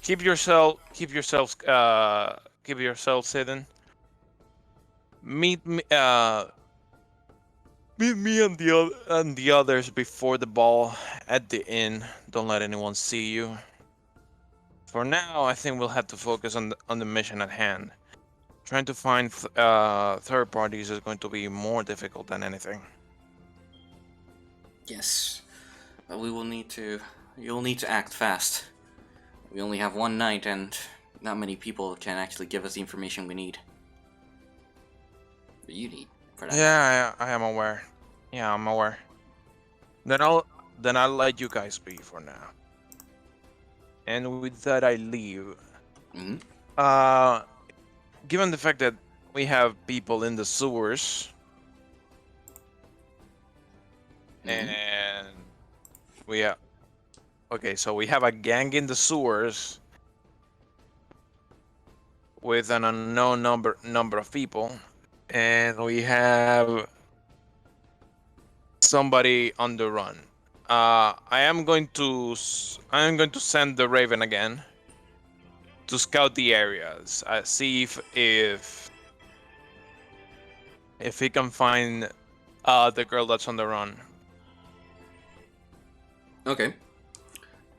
keep yourselves hidden. Meet me and the others before the ball at the inn. Don't let anyone see you. For now, I think we'll have to focus on the mission at hand. Trying to find third parties is going to be more difficult than anything. Yes. But you'll need to act fast. We only have one night and not many people can actually give us the information we need. But you need for that. Yeah, I am aware. Yeah, I'm aware. Then I'll let you guys be for now. And with that, I leave. Mhm. Given the fact that we have people in the sewers, and we have so we have a gang in the sewers with an unknown number of people, and we have somebody on the run. I am going to send the Raven again to scout the areas. See if he can find the girl that's on the run. Okay.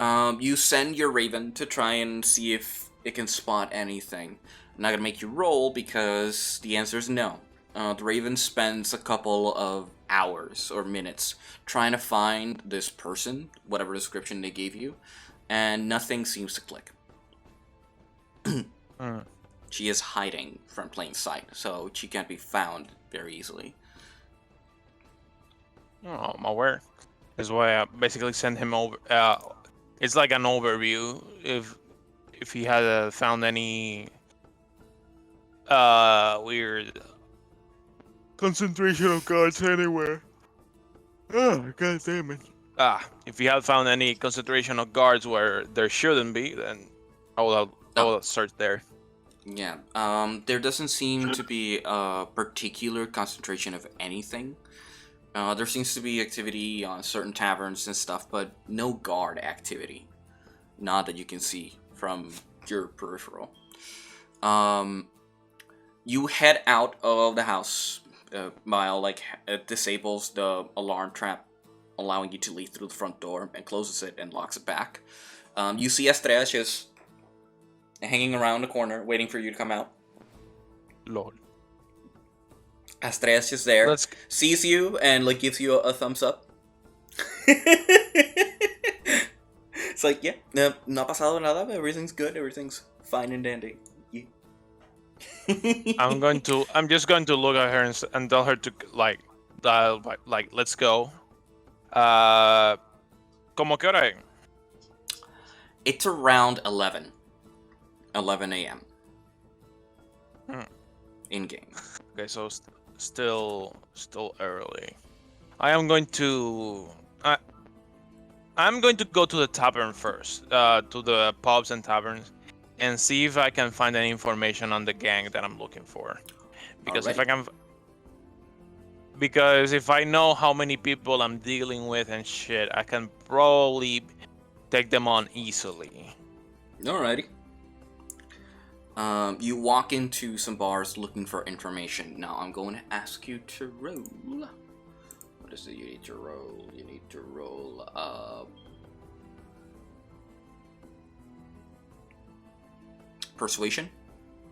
You send your Raven to try and see if it can spot anything. I'm not gonna make you roll because the answer is no. The Raven spends a couple of hours or minutes trying to find this person, whatever description they gave you, and nothing seems to click. She is hiding from plain sight, so she can't be found very easily. Oh, I'm aware. That's why I basically send him over. It's like an overview if he had found any weird concentration of guards anywhere. Oh, god damn it. If he had found any concentration of guards where there shouldn't be, then I will search there. Yeah, there doesn't seem to be a particular concentration of anything. There seems to be activity on certain taverns and stuff, but no guard activity. Not that you can see from your peripheral. You head out of the house. Mile, it disables the alarm trap, allowing you to leave through the front door, and closes it and locks it back. You see Estrella just hanging around the corner, waiting for you to come out. Lord. Estrella's just there, sees you, and gives you a thumbs up. It's like, yeah, no ha pasado nada, everything's good, everything's fine and dandy. Yeah. I'm just going to look at her and tell her to let's go. ¿Cómo qué hora? It's around 11 a.m. In game. Okay, so still early. I'm going to go to the tavern first, to the pubs and taverns, and see if I can find any information on the gang that I'm looking for. Because if I know how many people I'm dealing with and shit, I can probably take them on easily. Alrighty. You walk into some bars looking for information. Now I'm going to ask you to roll. What is it you need to roll? You need to roll persuasion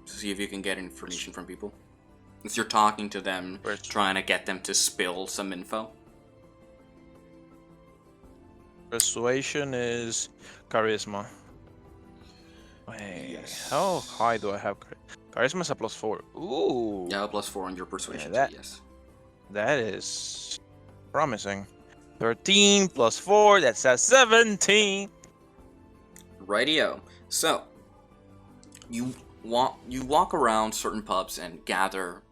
to see if you can get information from people. If you're talking to them, trying to get them to spill some info. Persuasion is charisma. Wait, Yes. how high do I have? Charisma is a +4. Ooh. Yeah, +4 on your persuasion. that- Yes. That is promising. 13 + 4, that's a 17. Rightio. So you walk around certain pubs and gather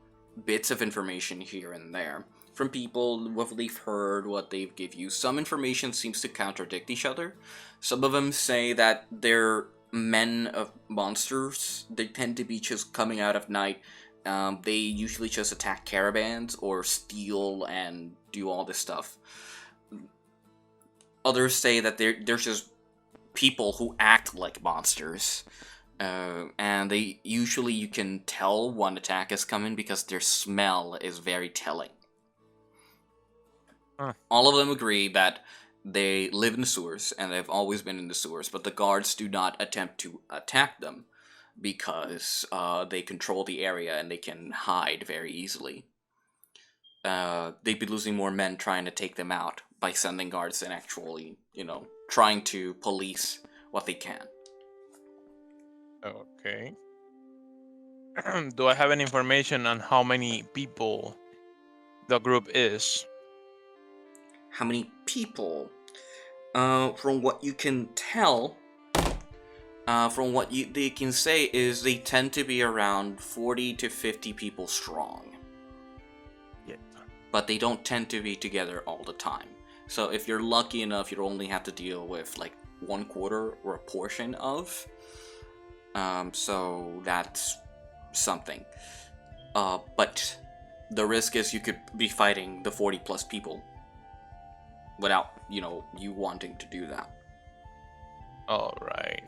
bits of information here and there from people, what they've heard, what they've give you. Some information seems to contradict each other. Some of them say that they're men of monsters. They tend to be just coming out of night. They usually just attack caravans or steal and do all this stuff. Others say that they're just people who act like monsters. And they usually, you can tell one attack is coming because their smell is very telling. Huh. All of them agree that they live in the sewers and they've always been in the sewers, but the guards do not attempt to attack them because they control the area and they can hide very easily. They'd be losing more men trying to take them out by sending guards than actually, trying to police what they can. Okay. Do I have any information on how many people the group is? How many people? From what you can tell, from what they can say is they tend to be around 40 to 50 people strong. Yeah. But they don't tend to be together all the time. So if you're lucky enough, you'll only have to deal with like 1/4 or a portion of. So that's something. But the risk is you could be fighting the 40 plus people without, you wanting to do that. All right.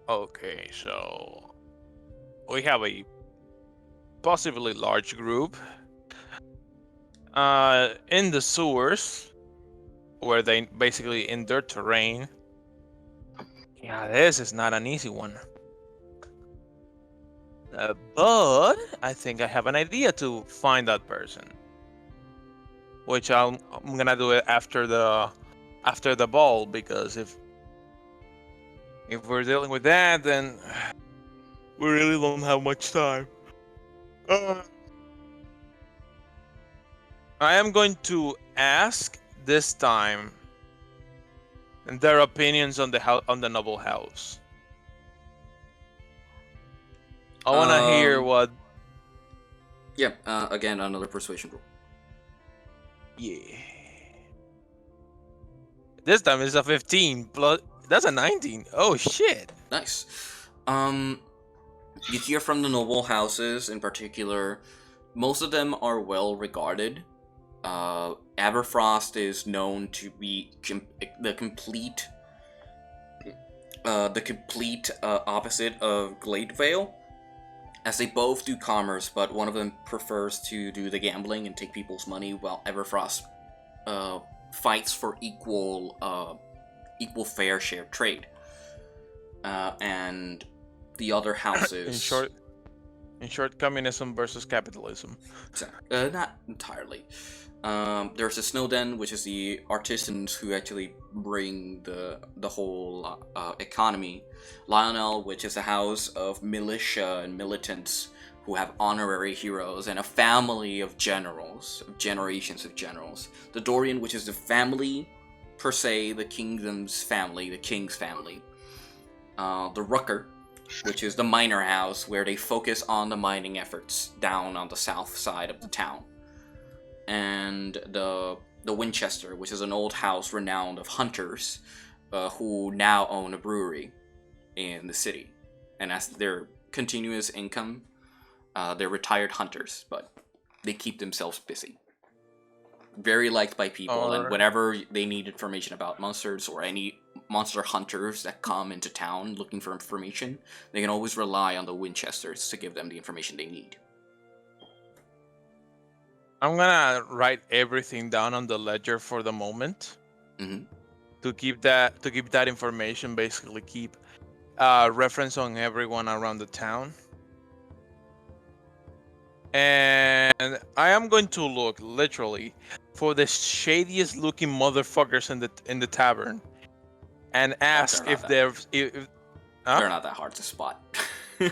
Okay, so we have a possibly large group in the sewers where they basically in their terrain. Yeah, this is not an easy one. But I think I have an idea to find that person, which I'm gonna do it after the ball, because if we're dealing with that, then we really don't have much time. I am going to ask this time their opinions on the noble house. I want to hear what. Yeah, again, another persuasion roll. Yeah. This time it's a 15 plus. That's a 19. Oh shit. Nice. You hear from the noble houses in particular, most of them are well regarded. Aberfrost is known to be the complete opposite of Gladevale, as they both do commerce, but one of them prefers to do the gambling and take people's money, while Aberfrost fights for equal fair share trade. And the other houses... In short, communism versus capitalism. Not entirely. There's a Snowden, which is the artisans who actually bring the whole economy. Lionel, which is a house of militia and militants who have honorary heroes and a family of generals, generations of generals. The Dorian, which is the family per se, the kingdom's family, the king's family. The Rucker, which is the miner house, where they focus on the mining efforts down on the south side of the town. And the Winchester, which is an old house renowned of hunters, who now own a brewery in the city. And as their continuous income, they're retired hunters, but they keep themselves busy. Very liked by people, and whenever they need information about monsters or any monster hunters that come into town looking for information, they can always rely on the Winchesters to give them the information they need. I'm gonna write everything down on the ledger for the moment. Mm-hmm. To keep that information, basically keep reference on everyone around the town. And I am going to look literally for the shadiest looking motherfuckers in the tavern, and ask they're if not they're huh? They're not that hard to spot. They're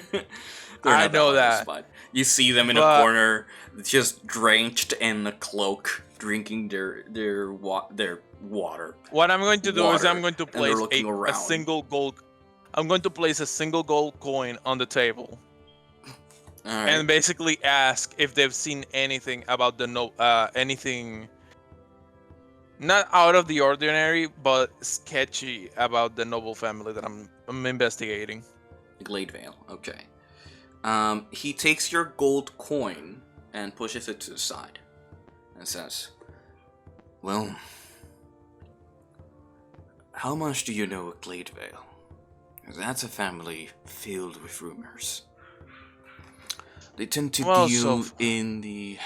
I not that know hard to that, spot. You see them in a but corner, just drenched in a cloak, drinking their water. what I'm going to do is I'm Water, going to and they're place looking a around. single gold. I'm going to place a single gold coin on the table. Alright. And basically ask if they've seen anything about anything not out of the ordinary, but sketchy about the noble family that I'm investigating. Gladevale, okay. He takes your gold coin and pushes it to the side and says, "Well, how much do you know of Gladevale? That's a family filled with rumors. They tend to deal in the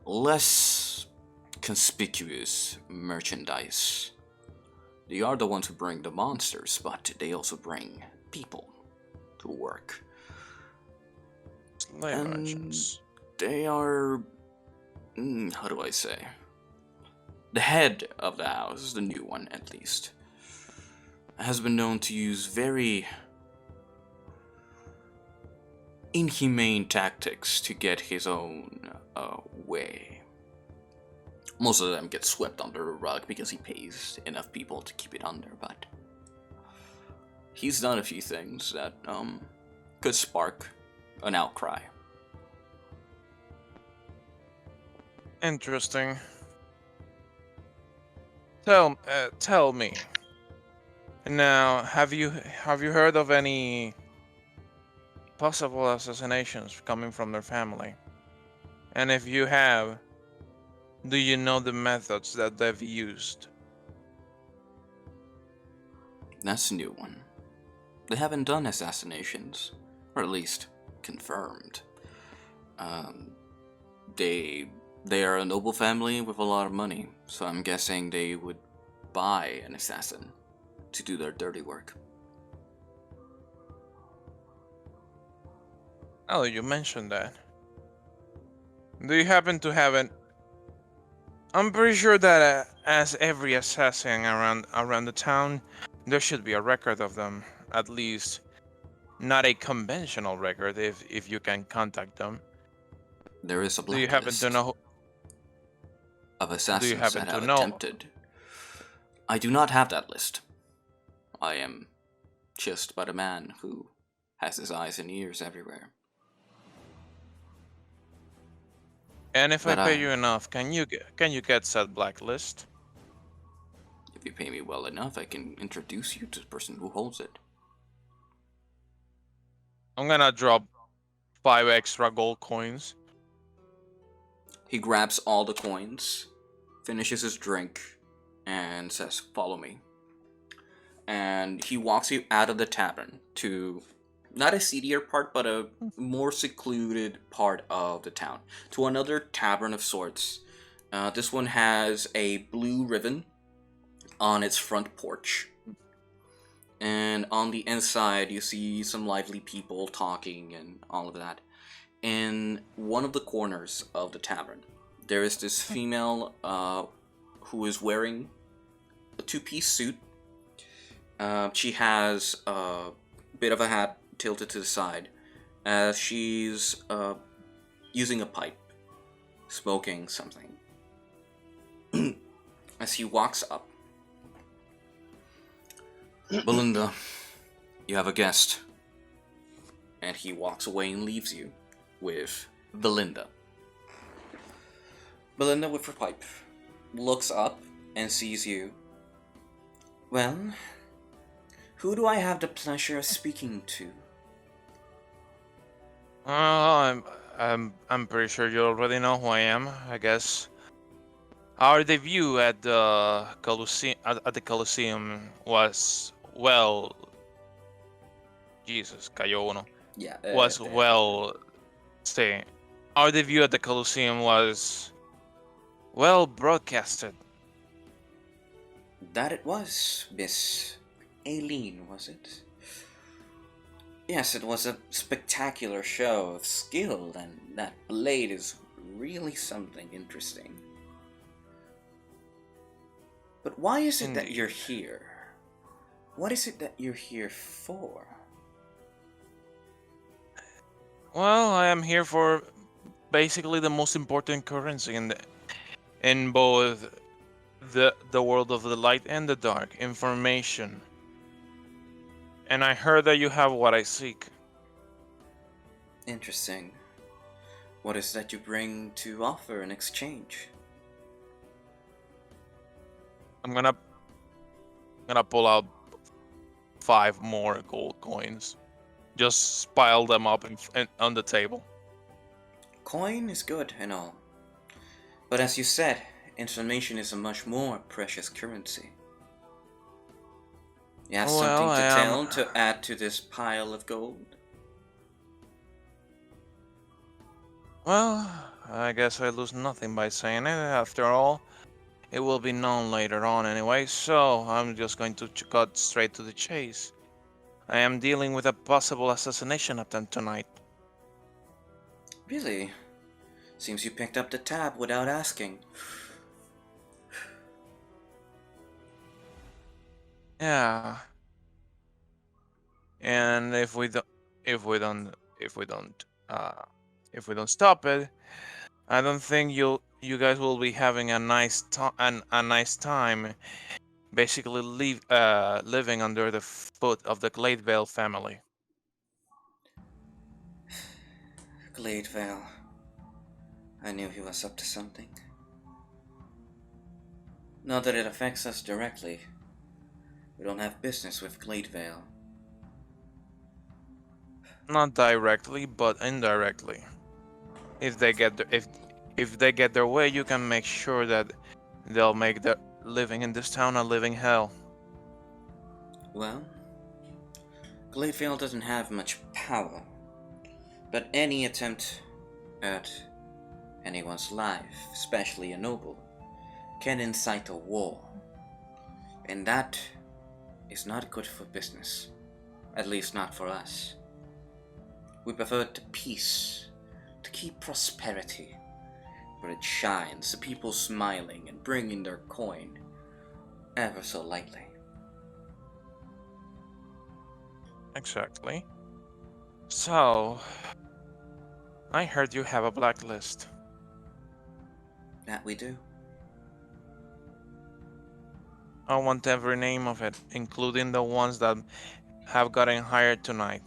less conspicuous merchandise. They are the ones who bring the monsters, but they also bring people to work. Slave merchants. They are, how do I say? The head of the house, the new one at least, has been known to use very inhumane tactics to get his own way. Most of them get swept under the rug because he pays enough people to keep it under, but he's done a few things that could spark an outcry." Interesting. Tell me. Now, have you heard of any possible assassinations coming from their family? And if you have, do you know the methods that they've used? That's a new one. They haven't done assassinations, or at least confirmed. They are a noble family with a lot of money, so I'm guessing they would buy an assassin to do their dirty work. Oh, you mentioned that. Do you happen to have an... I'm pretty sure that as every assassin around the town, there should be a record of them, at least. Not a conventional record, if you can contact them. There is a Do you happen blacklist to know? of assassins that have know? attempted. I do not have that list. I am just but a man who has his eyes and ears everywhere. And if But I pay you enough, can you get said blacklist? If you pay me well enough, I can introduce you to the person who holds it. I'm gonna drop 5 extra gold coins. He grabs all the coins, finishes his drink, and says, "Follow me." And he walks you out of the tavern to not a seedier part, but a more secluded part of the town, to another tavern of sorts. This one has a blue ribbon on its front porch. And on the inside, you see some lively people talking and all of that. In one of the corners of the tavern, there is this female who is wearing a two-piece suit. She has a bit of a hat tilted to the side, as she's using a pipe, smoking something. As he walks up, "Belinda, you have a guest." And he walks away and leaves you with Belinda. Belinda, with her pipe, looks up and sees you. "Well, who do I have the pleasure of speaking to?" I'm pretty sure you already know who I am, I guess. Our debut at the Colosseum was, well, Jesus, cayó uno. Yeah. Sí. Our debut at the Colosseum was well broadcasted. That it was, Miss Aileen, was it? Yes, it was a spectacular show of skill, and that blade is really something interesting. But why is it that Indeed. you're here? What is it that you're here for? Well, I am here for basically the most important currency in both the world of the light and the dark, information. And I heard that you have what I seek. Interesting. What is that you bring to offer in exchange? I'm gonna pull out 5 more gold coins. Just pile them up on the table. Coin is good and all. But as you said, information is a much more precious currency. You have Well, something to I am. tell to add to this pile of gold? Well, I guess I lose nothing by saying it. After all, it will be known later on anyway, so I'm just going to cut straight to the chase. I am dealing with a possible assassination attempt tonight. Really? Seems you picked up the tab without asking. Yeah. And if we don't stop it, I don't think you guys will be having a nice time basically living under the foot of the Gladevale family. Gladevale. I knew he was up to something. Not that it affects us directly. We don't have business with Gladevale. Not directly, but indirectly. If they get their way, you can make sure that they'll make the living in this town a living hell. Well, Gladevale doesn't have much power, but any attempt at anyone's life, especially a noble, can incite a war. And that is not good for business. At least not for us. We prefer to peace, to keep prosperity where it shines, the people smiling and bringing their coin ever so lightly. Exactly. So, I heard you have a blacklist. That we do. I want every name of it, including the ones that have gotten hired tonight.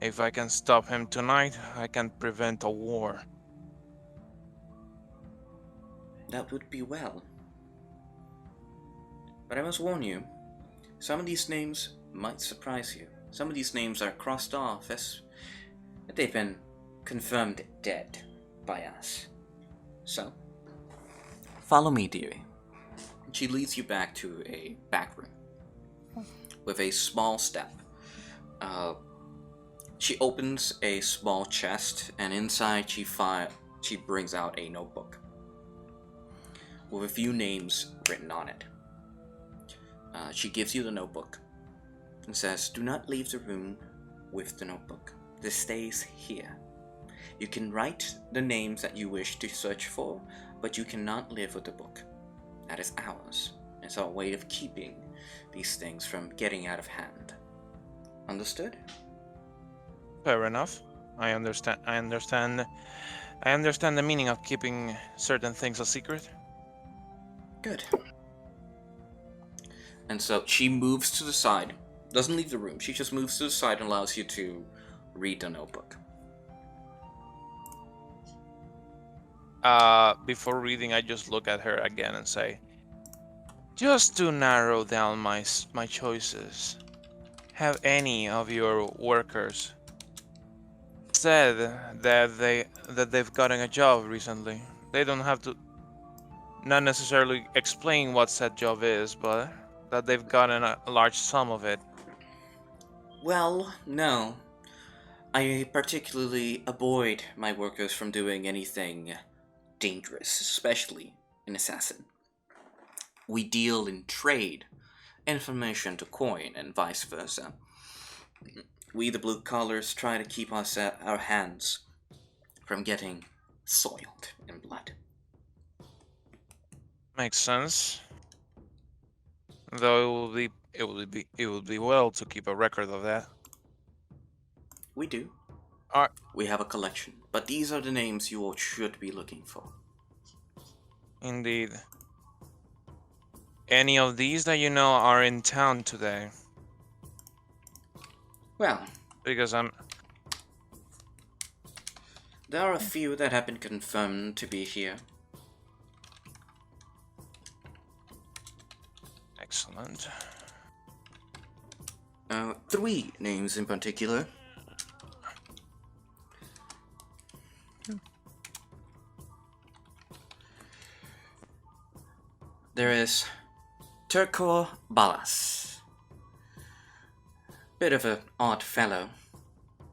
If I can stop him tonight, I can prevent a war. That would be well. But I must warn you, some of these names might surprise you. Some of these names are crossed off as they've been confirmed dead by us. So, follow me, dearie. She leads you back to a back room with a small step. She opens a small chest, and inside she brings out a notebook with a few names written on it. She gives you the notebook and says, "Do not leave the room with the notebook. This stays here. You can write the names that you wish to search for, but you cannot live with the book. That is ours. It's our way of keeping these things from getting out of hand. Understood?" Fair enough. I understand the meaning of keeping certain things a secret. Good. And so she moves to the side, doesn't leave the room, she just moves to the side and allows you to read the notebook. Before reading, I just look at her again and say, just to narrow down my choices, have any of your workers said that they've gotten a job recently? They don't have to not necessarily explain what said job is, but that they've gotten a large sum of it. Well, no. I particularly avoid my workers from doing anything dangerous, especially an assassin. We deal in trade, information to coin, and vice versa. we the blue collars try to keep our hands from getting soiled in blood. Makes sense. Though it would be well to keep a record of that. We do. Alright. We have a collection, but these are the names you all should be looking for. Indeed. Any of these that you know are in town today? Well, Because there are a few that have been confirmed to be here. excellent. 3 names in particular. There is Turco Balas. Bit of an odd fellow.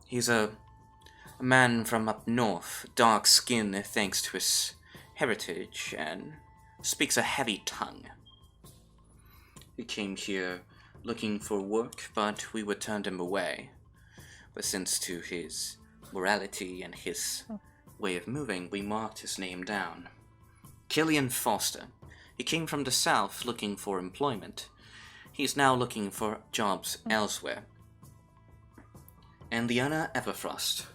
He's a man from up north, dark skin thanks to his heritage, and speaks a heavy tongue. He came here looking for work, but we would turn him away. But since to his morality and his way of moving, we marked his name down. Killian Foster. He came from the south looking for employment. He's now looking for jobs elsewhere. And Liana Everfrost.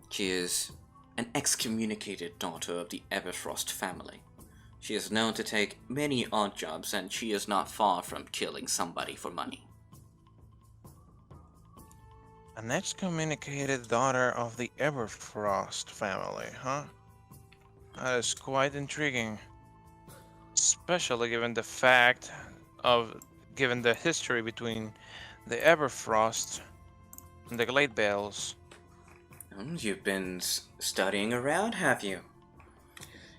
She is an excommunicated daughter of the Everfrost family. She is known to take many odd jobs, and she is not far from killing somebody for money. An excommunicated daughter of the Everfrost family, huh? That is quite intriguing. Especially given the history between the Everfrost and the Gladevales. You've been studying around, have you?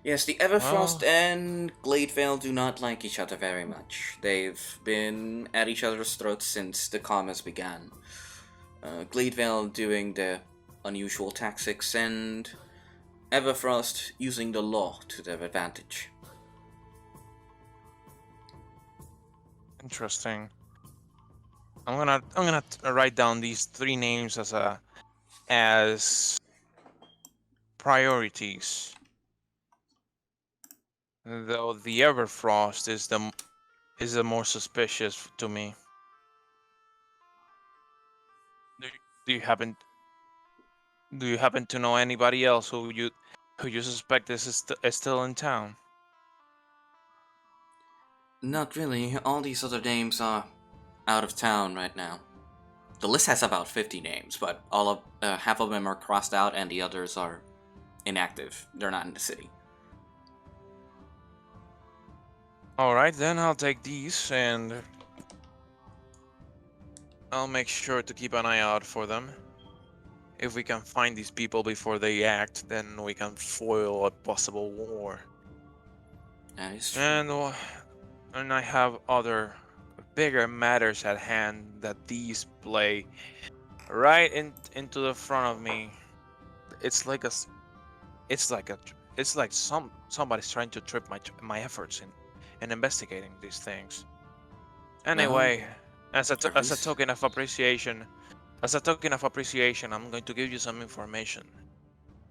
Yes, the Everfrost and Gladevale do not like each other very much. They've been at each other's throats since the commas began. Gladevale doing the unusual tactics, and Everfrost using the law to their advantage. Interesting. I'm gonna write down these 3 names as priorities. Though the Everfrost is the more suspicious to me. Do you happen to know anybody else who you suspect is still in town? Not really. All these other names are out of town right now. The list has about 50 names, but half of them are crossed out and the others are inactive. They're not in the city. Alright, then I'll take these and I'll make sure to keep an eye out for them. If we can find these people before they act, then we can foil a possible war. That is true. And I have other bigger matters at hand that these play right into the front of me. It's like somebody's trying to trip my efforts in investigating these things. Anyway, as a token of appreciation, I'm going to give you some information.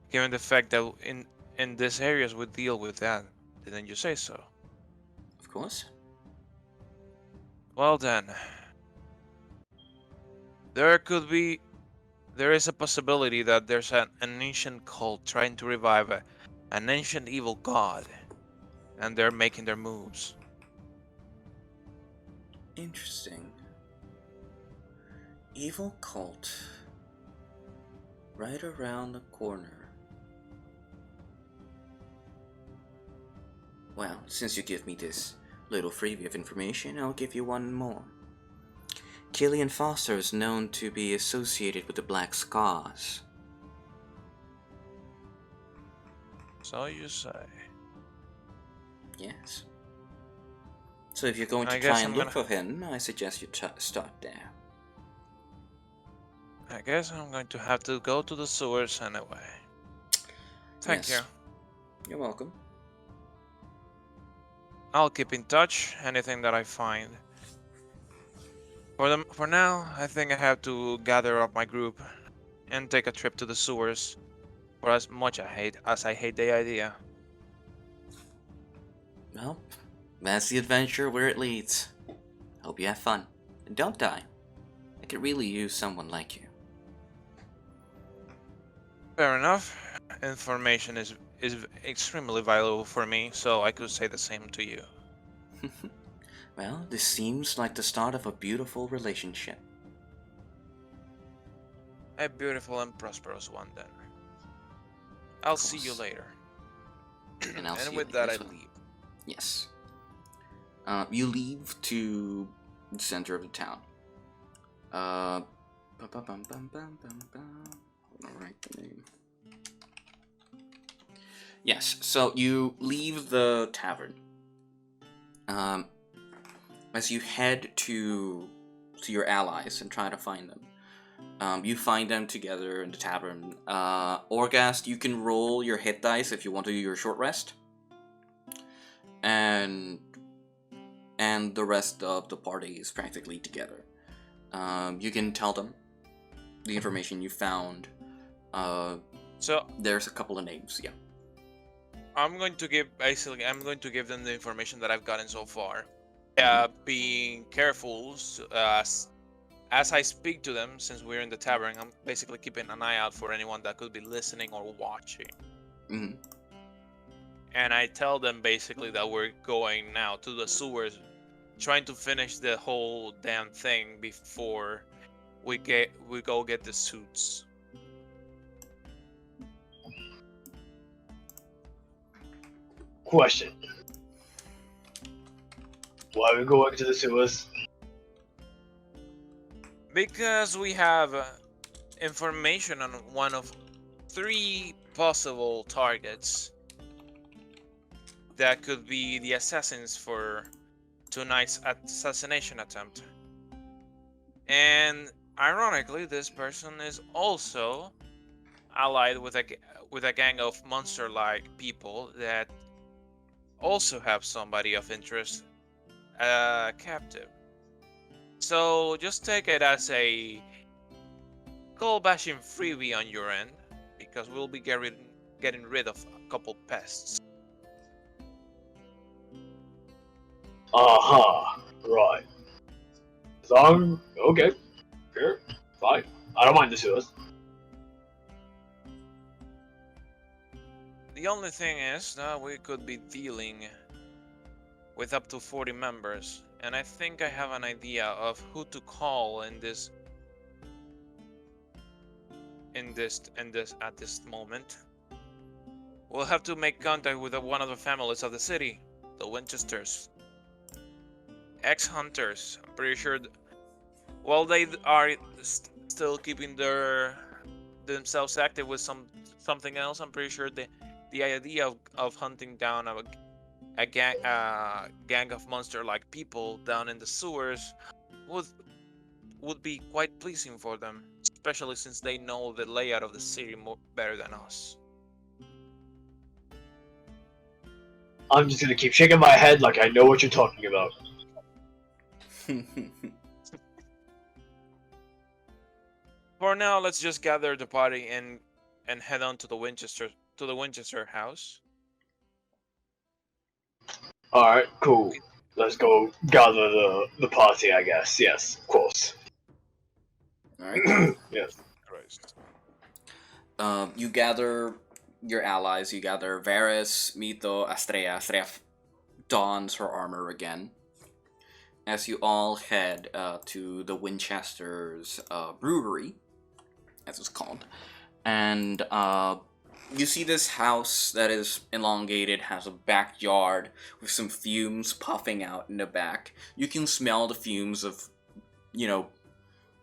Given the fact that in these areas we deal with that, didn't you say so? Of course. Well then, there is a possibility that there's an ancient cult trying to revive an ancient evil god, and they're making their moves. Interesting. Evil cult. Right around the corner. Well, since you give me this little freebie of information, I'll give you one more. Killian Foster is known to be associated with the Black Scars. So you say. Yes. So if you're going to try and look for him, I suggest you start there. I guess I'm going to have to go to the sewers anyway. Thank you. You're welcome. I'll keep in touch, anything that I find. For now, I think I have to gather up my group and take a trip to the sewers. For as much as I hate the idea. Well, that's the adventure where it leads. Hope you have fun. And don't die. I could really use someone like you. Fair enough. Information is extremely valuable for me, so I could say the same to you. Well, this seems like the start of a beautiful relationship. A beautiful and prosperous one, then. I'll see you course. later. And I'll see And you with later that, I as well. leave. Yes. You leave to the center of the town. I'll write the name. Yes, so you leave the tavern. As you head to your allies and try to find them, you find them together in the tavern. Orgast, you can roll your hit dice if you want to do your short rest. And the rest of the party is practically together. You can tell them the information you found. So There's a couple of names, yeah. I'm going to give them the information that I've gotten so far. Being careful as I speak to them, since we're in the tavern, I'm basically keeping an eye out for anyone that could be listening or watching. Mm-hmm. And I tell them basically that we're going now to the sewers, trying to finish the whole damn thing before we go get the suits. Question. Why are we going to the sewers? Because we have information on one of 3 possible targets that could be the assassins for tonight's assassination attempt. And ironically, this person is also allied with a gang of monster-like people that also have somebody of interest captive. So just take it as a gold bashing freebie on your end, because we'll be getting rid of a couple pests. Right. Okay. Sure. Fine. I don't mind the sewers. The only thing is that we could be dealing with up to 40 members, and I think I have an idea of who to call at this moment. We'll have to make contact with one of the families of the city, the Winchesters. Ex-hunters. I'm pretty sure. While they are still keeping themselves active with something else, I'm pretty sure the idea of hunting down a gang of monster-like people down in the sewers would be quite pleasing for them, especially since they know the layout of the city better than us. I'm just gonna keep shaking my head like I know what you're talking about. For now, let's just gather the party and head on to the Winchester house. Alright, cool. Let's go gather the party, I guess. Yes, of course. Alright. Yes. Christ. You gather your allies. You gather Varys, Mito, Astrea. Astrea dons her armor again. As you all head to the Winchester's brewery, as it's called. And you see this house that is elongated, has a backyard with some fumes puffing out in the back. You can smell the fumes of,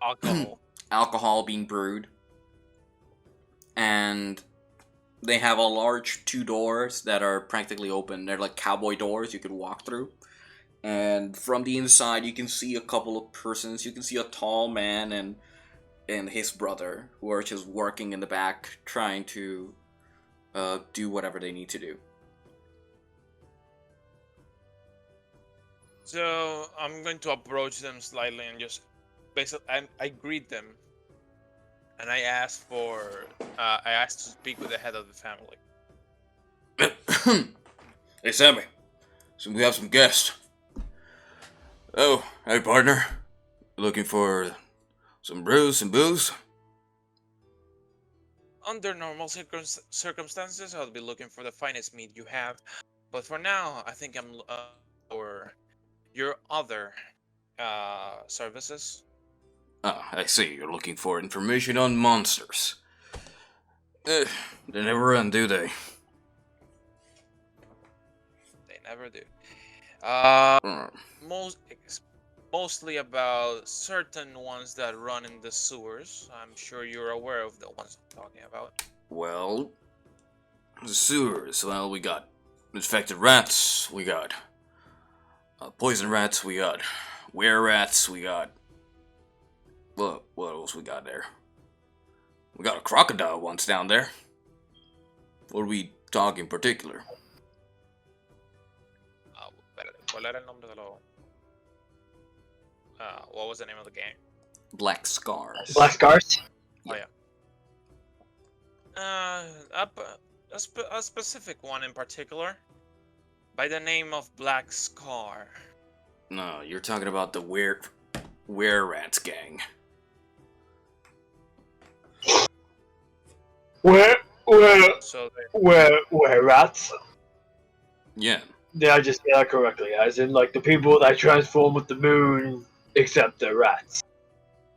Alcohol. alcohol being brewed. And they have a large 2 doors that are practically open. They're like cowboy doors you could walk through. And from the inside, you can see a couple of persons. You can see a tall man and his brother, who are just working in the back, trying to do whatever they need to do. So I'm going to approach them slightly and just basically, I greet them, and I ask to speak with the head of the family. Hey, Sammy. So we have some guests. Oh, hey, partner. Looking for some brews and booze? Under normal circumstances, I'll be looking for the finest meat you have. But for now, I think I'm for your other services. Ah, I see. You're looking for information on monsters. They never end, do they? They never do. Hmm. Mostly about certain ones that run in the sewers. I'm sure you're aware of the ones I'm talking about. Well, the sewers. Well, we got infected rats. We got poison rats. We got were rats. We got what else we got there? We got a crocodile once down there. What are we talking in particular? Espérate, ¿cuál era el nombre de lo? What was the name of the game? Black scars. Black Scars? Oh yeah. A specific one in particular, by the name of Black Scar. No, you're talking about the were rats gang. Where So rats? Yeah. Did I just say that correctly? As in, like, the people that transform with the moon, except the rats.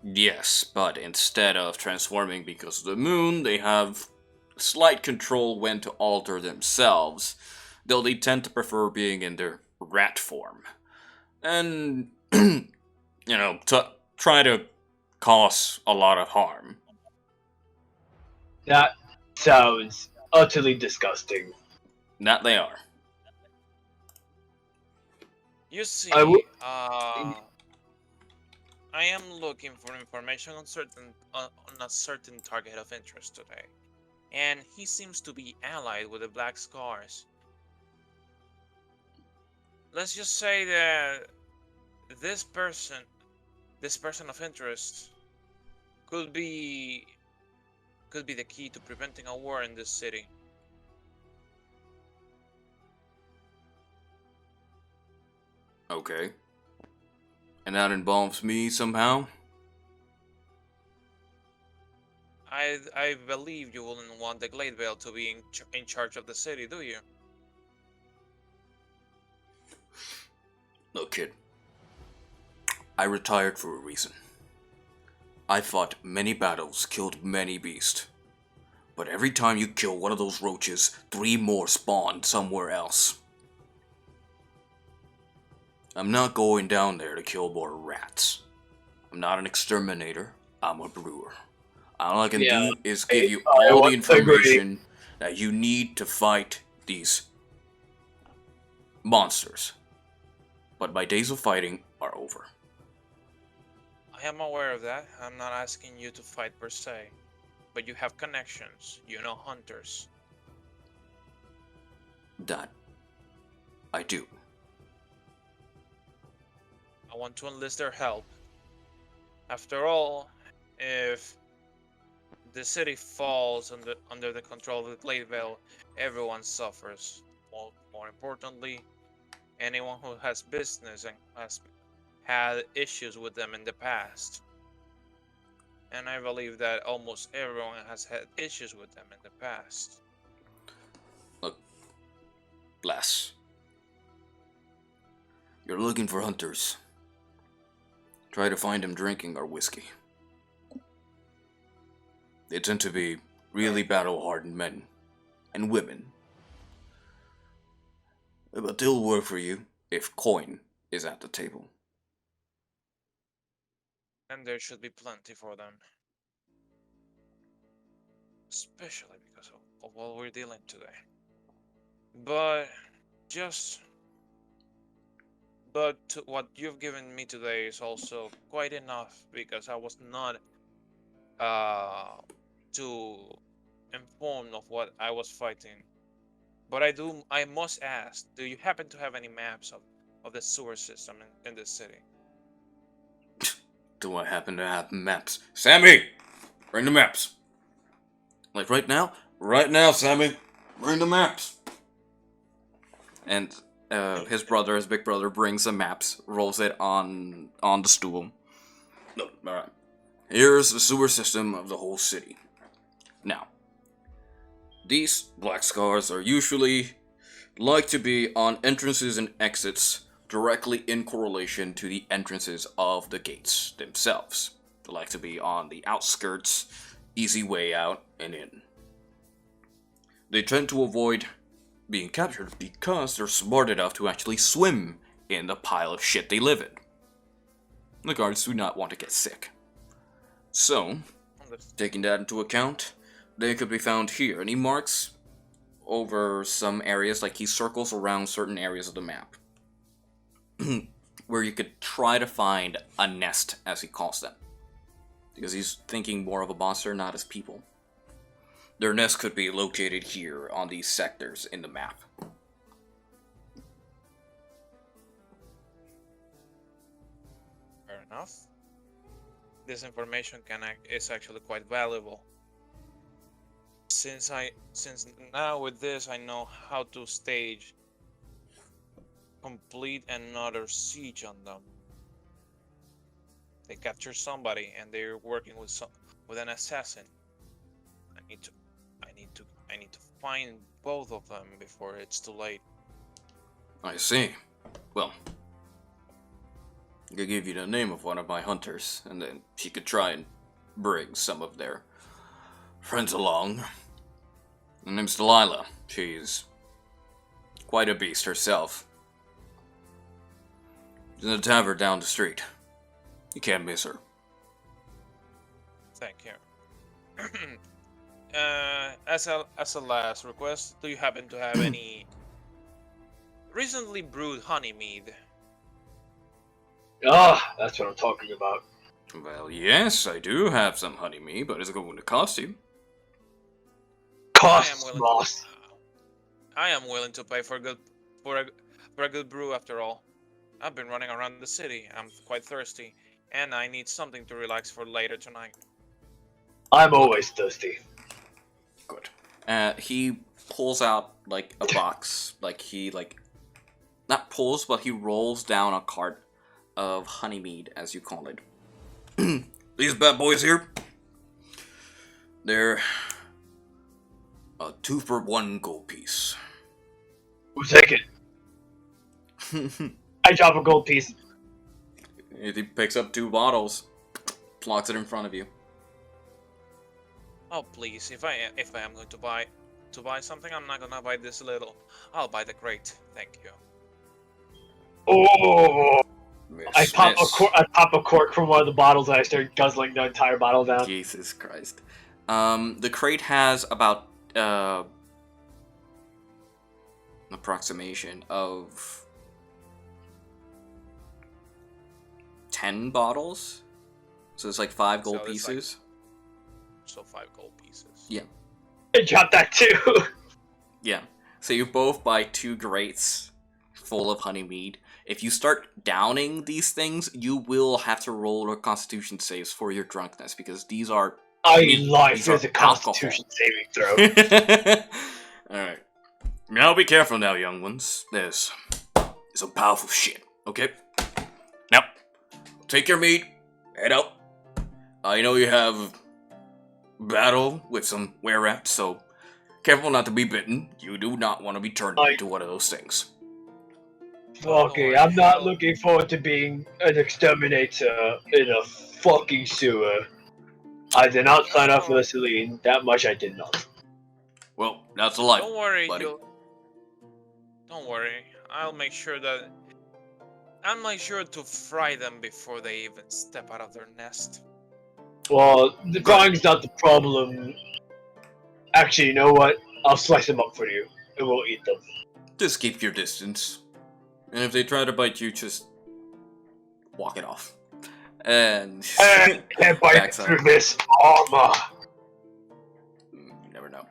Yes, but instead of transforming because of the moon, they have slight control when to alter themselves, though they tend to prefer being in their rat form. And, try to cause a lot of harm. That sounds utterly disgusting. That they are. you see, I w- I am looking for information on a certain target of interest today, and he seems to be allied with the Black Scars. Let's just say that this person of interest, could be the key to preventing a war in this city. Okay. And that involves me somehow? I believe you wouldn't want the Glade Vale to be in charge of the city, do you? Look, kid. I retired for a reason. I fought many battles, killed many beasts. But every time you kill one of those roaches, 3 more spawn somewhere else. I'm not going down there to kill more rats. I'm not an exterminator, I'm a brewer. All I can do is give you all the information that you need to fight these monsters. But my days of fighting are over. I am aware of that. I'm not asking you to fight per se, but you have connections. You know hunters. That I do. I want to enlist their help. After all, if the city falls under the control of the Glade Vale, everyone suffers. More importantly, anyone who has business and has had issues with them in the past. And I believe that almost everyone has had issues with them in the past. Look, Bless. You're looking for hunters. Try to find them drinking our whiskey. They tend to be really battle-hardened men and women. But they'll work for you if coin is at the table. And there should be plenty for them. Especially because of what we're dealing today. But what you've given me today is also quite enough, because I was not too informed of what I was fighting. But I must ask, do you happen to have any maps of the sewer system in this city? do I happen to have maps? Sammy! Bring the maps! Like right now? Right now, Sammy! Bring the maps! And his big brother, brings the maps, rolls it on the stool. No, alright. Here's the sewer system of the whole city. Now, these black scars are usually like to be on entrances and exits directly in correlation to the entrances of the gates themselves. They like to be on the outskirts, easy way out and in. They tend to avoid being captured because they're smart enough to actually swim in the pile of shit they live in. The guards do not want to get sick. So, taking that into account, they could be found here. And he marks over some areas, like he circles around certain areas of the map, where you could try to find a nest, as he calls them. Because he's thinking more of a monster, not as people. Their nest could be located here on these sectors in the map. Fair enough. This information is actually quite valuable. Since now with this I know how to stage complete another siege on them. They capture somebody and they're working with an assassin. I need to find both of them before it's too late. I see. Well, I could give you the name of one of my hunters, and then she could try and bring some of their friends along. Her name's Delilah. She's quite a beast herself. She's in a tavern down the street. You can't miss her. Thank you. As a last request, do you happen to have any recently brewed honey mead? Ah, that's what I'm talking about. Well, yes, I do have some honey mead, but it's going to cost you. Costs, boss. I am willing to pay for a good brew after all. I've been running around the city. I'm quite thirsty, and I need something to relax for later tonight. I'm always thirsty. Good. He pulls out, like, a box. Not pulls, but he rolls down a cart of honey mead, as you call it. These bad boys here, they're a 2-for-1 gold piece. We'll take it. I drop a gold piece. He picks up 2 bottles, plonks it in front of you. Oh please, if I am going to buy something, I'm not gonna buy this little. I'll buy the crate. Thank you. Oh! Miss, I pop a cork from one of the bottles and I start guzzling the entire bottle down. Jesus Christ. The crate has about approximation of 10 bottles. So it's like 5 gold pieces. So 5 gold pieces. Yeah. I dropped that too. Yeah. So you both buy 2 grates full of honey mead. If you start downing these things, you will have to roll a constitution saves for your drunkenness, because these are... There's a constitution saving throw. Alright. Now be careful now, young ones. There's some powerful shit, okay? Now, take your meat, head out. I know you have battle with some were-rats, so careful not to be bitten. You do not want to be turned into one of those things. Okay, I'm not looking forward to being an exterminator in a fucking sewer. I did not sign up for the Celine. That much I did not. Well, that's a life. Don't worry, buddy. Don't worry. I'll make sure to fry them before they even step out of their nest. Well, the frying's not the problem. Actually, you know what? I'll slice them up for you, and we'll eat them. Just keep your distance. And if they try to bite you, just walk it off. And can't bite through this armor. You never know.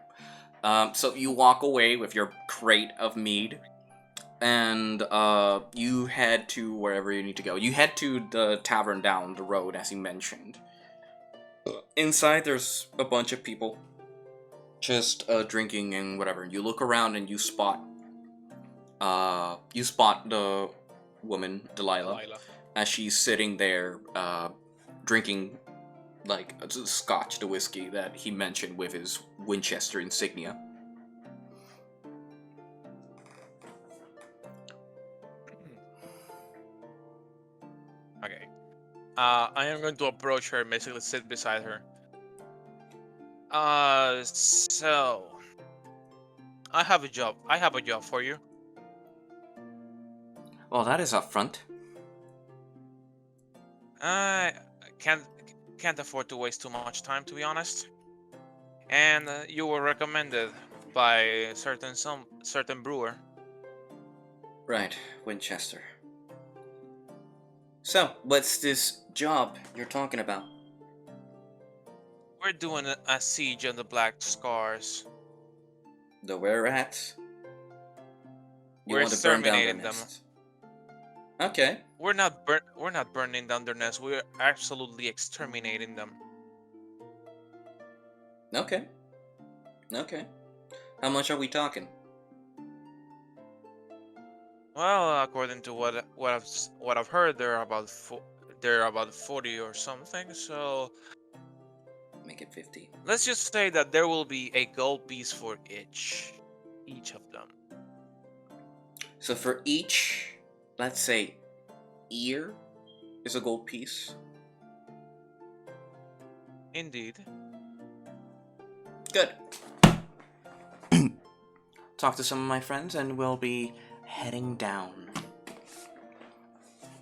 So you walk away with your crate of mead, and you head to wherever you need to go. You head to the tavern down the road, as you mentioned. Inside, there's a bunch of people just drinking and whatever. You look around and you spot the woman, Delilah, as she's sitting there drinking like scotch, the whiskey that he mentioned with his Winchester insignia. Okay. I am going to approach her and basically sit beside her. So I have a job. I have a job for you. Well, that is upfront. I can't afford to waste too much time, to be honest. And you were recommended by a certain brewer. Right, Winchester. So, what's this job you're talking about? We're doing a siege on the Black Scars. The were-rats? We're exterminating them. nest? Okay. We're not burning down their nest. We're absolutely exterminating them. Okay. How much are we talking? Well, according to what I've heard, they're about 40 or something. So Make it 50. let's just say that there will be a gold piece for each of them. So for each, let's say, ear is a gold piece. Indeed. Good. Talk to some of my friends and we'll be heading down.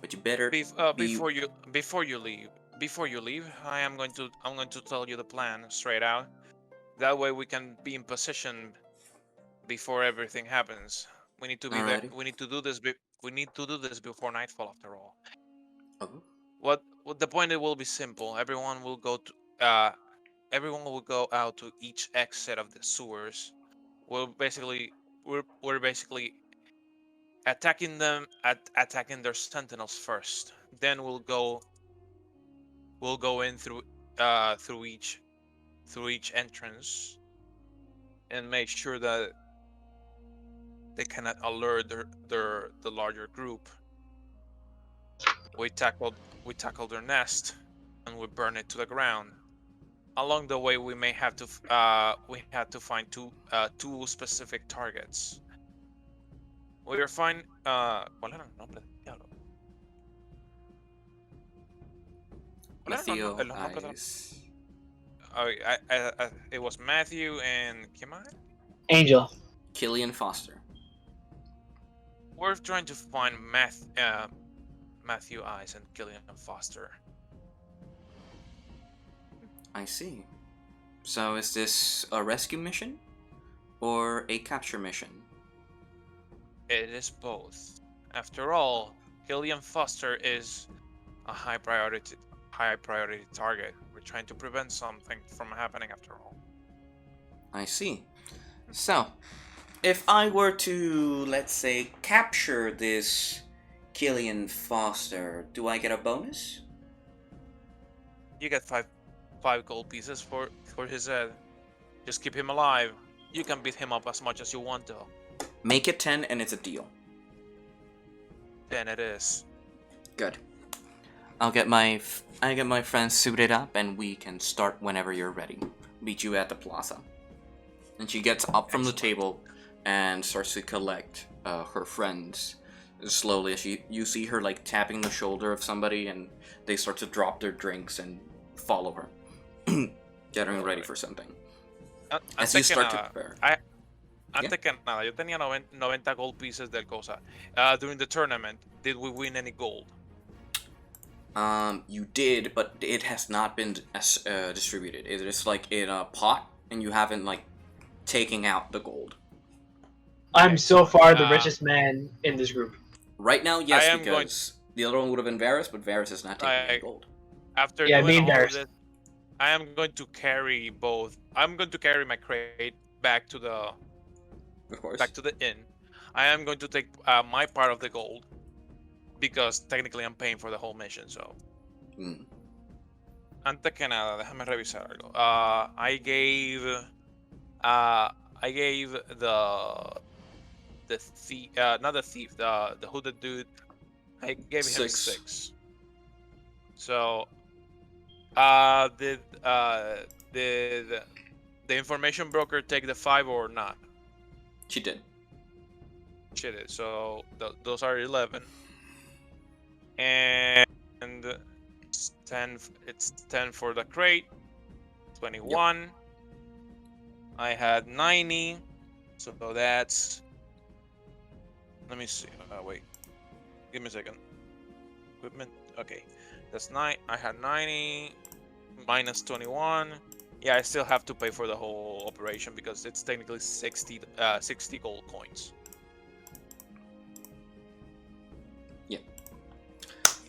But you better Before you leave, I'm going to tell you the plan straight out. That way we can be in position before everything happens. We need to be there. Alrighty. We need to do this. We need to do this before nightfall. After all, Oh. what the point? It will be simple. Everyone will go out to each exit of the sewers. We're basically attacking them attacking their sentinels first. Then we'll go in through each entrance and make sure that they cannot alert the larger group. We tackled their nest and we burn it to the ground. Along the way, we may have to find two specific targets. We are fine. ¿Cuál era el nombre del diablo? ¿Cuál era Matthew el nombre de la- Eyes. It was Matthew and ¿quién más? Angel. Killian Foster. We're trying to find Matthew Eyes and Gillian Foster. I see. So is this a rescue mission? Or a capture mission? It is both. After all, Gillian Foster is a high priority target. We're trying to prevent something from happening after all. I see. So, if I were to, let's say, capture this Killian Foster, do I get a bonus? You get five gold pieces for his head. Just keep him alive. You can beat him up as much as you want to. Make it 10 and it's a deal. Then it is. Good. I get my friends suited up and we can start whenever you're ready. Meet you at the plaza. And she gets up from the table and starts to collect her friends slowly. As you see her like tapping the shoulder of somebody, and they start to drop their drinks and follow her, getting ready for something. As you start to prepare. Antes que nada, yo tenía 90 gold pieces del cosa. During the tournament, did we win any gold? You did, but it has not been distributed. It is like in a pot, and you haven't like taking out the gold. I'm so far the richest man in this group. Right now, yes, because the other one would have been Varys, but Varys is not taking any gold. After doing all of this, I am going to carry both. I'm going to carry my crate back to the inn. I am going to take my part of the gold because technically I'm paying for the whole mission. So, antes que nada, déjame revisar algo. I gave the thief, not the thief, the hooded dude. I gave him 6. So, did the information broker take the 5 or not? She did. She did. So those are 11, and it's 10. It's 10 for the crate. 21. Yep. I had 90, so that's. Let me see. Wait. Give me a second. Equipment. Okay, that's 9. I had 90 minus 21. Yeah, I still have to pay for the whole operation because it's technically 60 gold coins. Yeah.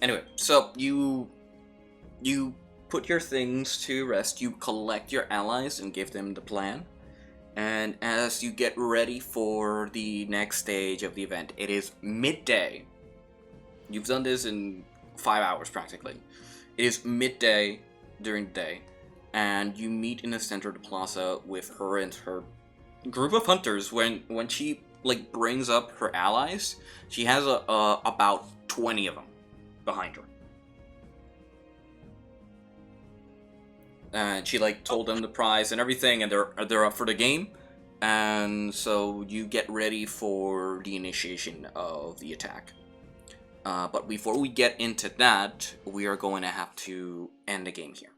Anyway, so you put your things to rest. You collect your allies and give them the plan. And as you get ready for the next stage of the event, it is midday. You've done this in 5 hours practically. It is midday during the day. And you meet in the center of the plaza with her and her group of hunters. When she like brings up her allies, she has about 20 of them behind her. And she like told them the prize and everything, and they're up for the game. And so you get ready for the initiation of the attack. But before we get into that, we are going to have to end the game here.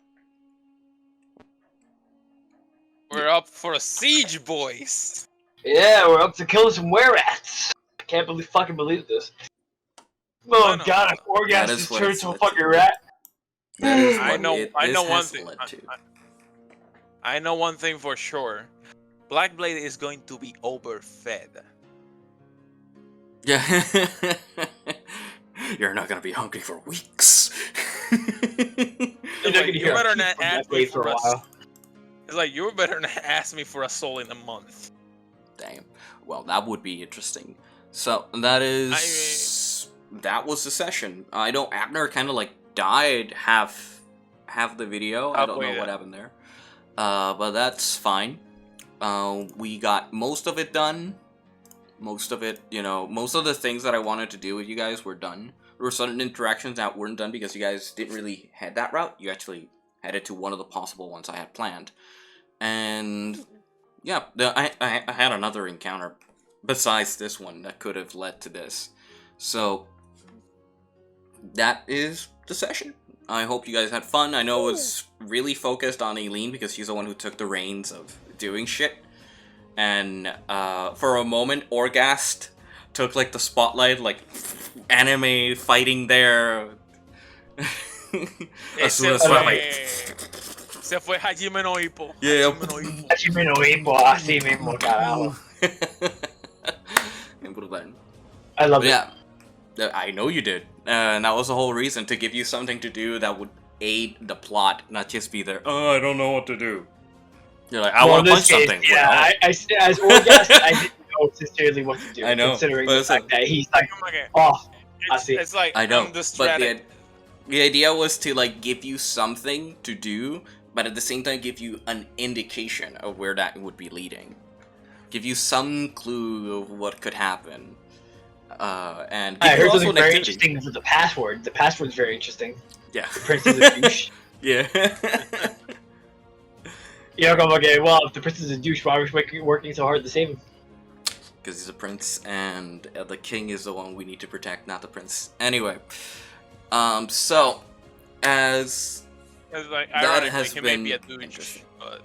We're up for a siege, boys. Yeah, we're up to killing some were-rats. I can't fucking believe this. Oh no, god, if Orgas just turned into a fucking rat. That is what I know one thing. Led to. I know one thing for sure. Blackblade is going to be overfed. Yeah. You're not gonna be hungry for weeks. You better not ask me for a while. It's like, you better not ask me for a soul in a month. Damn. Well, that would be interesting. So, that is... that was the session. I know Abner kind of, like, died half the video. I don't know what happened there. But that's fine. We got most of it done. Most of it, most of the things that I wanted to do with you guys were done. There were certain interactions that weren't done because you guys didn't really head that route. You actually headed to one of the possible ones I had planned. And yeah, I had another encounter besides this one that could have led to this. So that is the session. I hope you guys had fun. I know it was really focused on Aileen because she's the one who took the reins of doing shit. And for a moment, Orgast took like the spotlight, like anime fighting there. As soon as Se fue Hajime no Ippo. Yeah. Hajime no Ippo, así mismo, carajo. I love it. Yeah, I know you did. And that was the whole reason, to give you something to do that would aid the plot, not just be there, oh, I don't know what to do. You're like, I want to punch something. Yeah, well, as Orgast, I didn't know sincerely what to do. I know. Considering the fact that he's like, oh, I see. It's like, I know, but the idea was to like give you something to do, but at the same time give you an indication of where that would be leading. Give you some clue of what could happen. And I heard something very interesting with the password. The password's very interesting. Yeah. The prince is a douche. Yeah. Okay, well, if the prince is a douche, why are we working so hard to save him? Because he's a prince, and the king is the one we need to protect, not the prince. Anyway, so, as like, that has been he may be a douche, but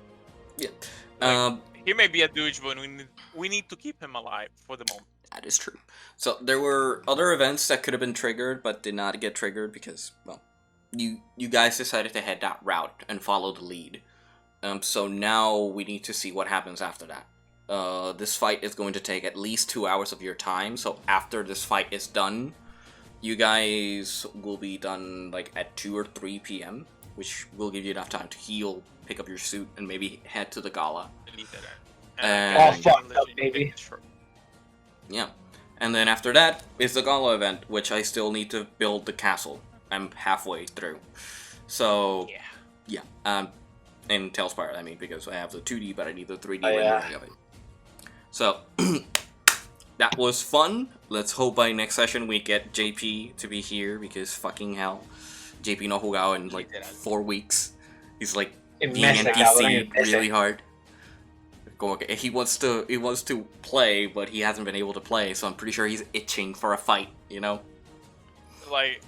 yeah, he may be a douche, but we need to keep him alive for the moment. That is true. So there were other events that could have been triggered, but did not get triggered because, well, you guys decided to head that route and follow the lead. So now we need to see what happens after that. This fight is going to take at least 2 hours of your time, so after this fight is done, you guys will be done like at 2 or 3 p.m., which will give you enough time to heal, pick up your suit, and maybe head to the gala. All fucked up, baby. Yeah. And then after that is the Gala event, which I still need to build the castle. I'm halfway through. So, yeah. In Talespire, I mean, because I have the 2D, but I need the 3D rendering of it. So, that was fun. Let's hope by next session we get JP to be here, because fucking hell. JP no jugado in like 4 weeks. He's like being NPC really hard. He wants to play, but he hasn't been able to play, so I'm pretty sure he's itching for a fight, you know? Like,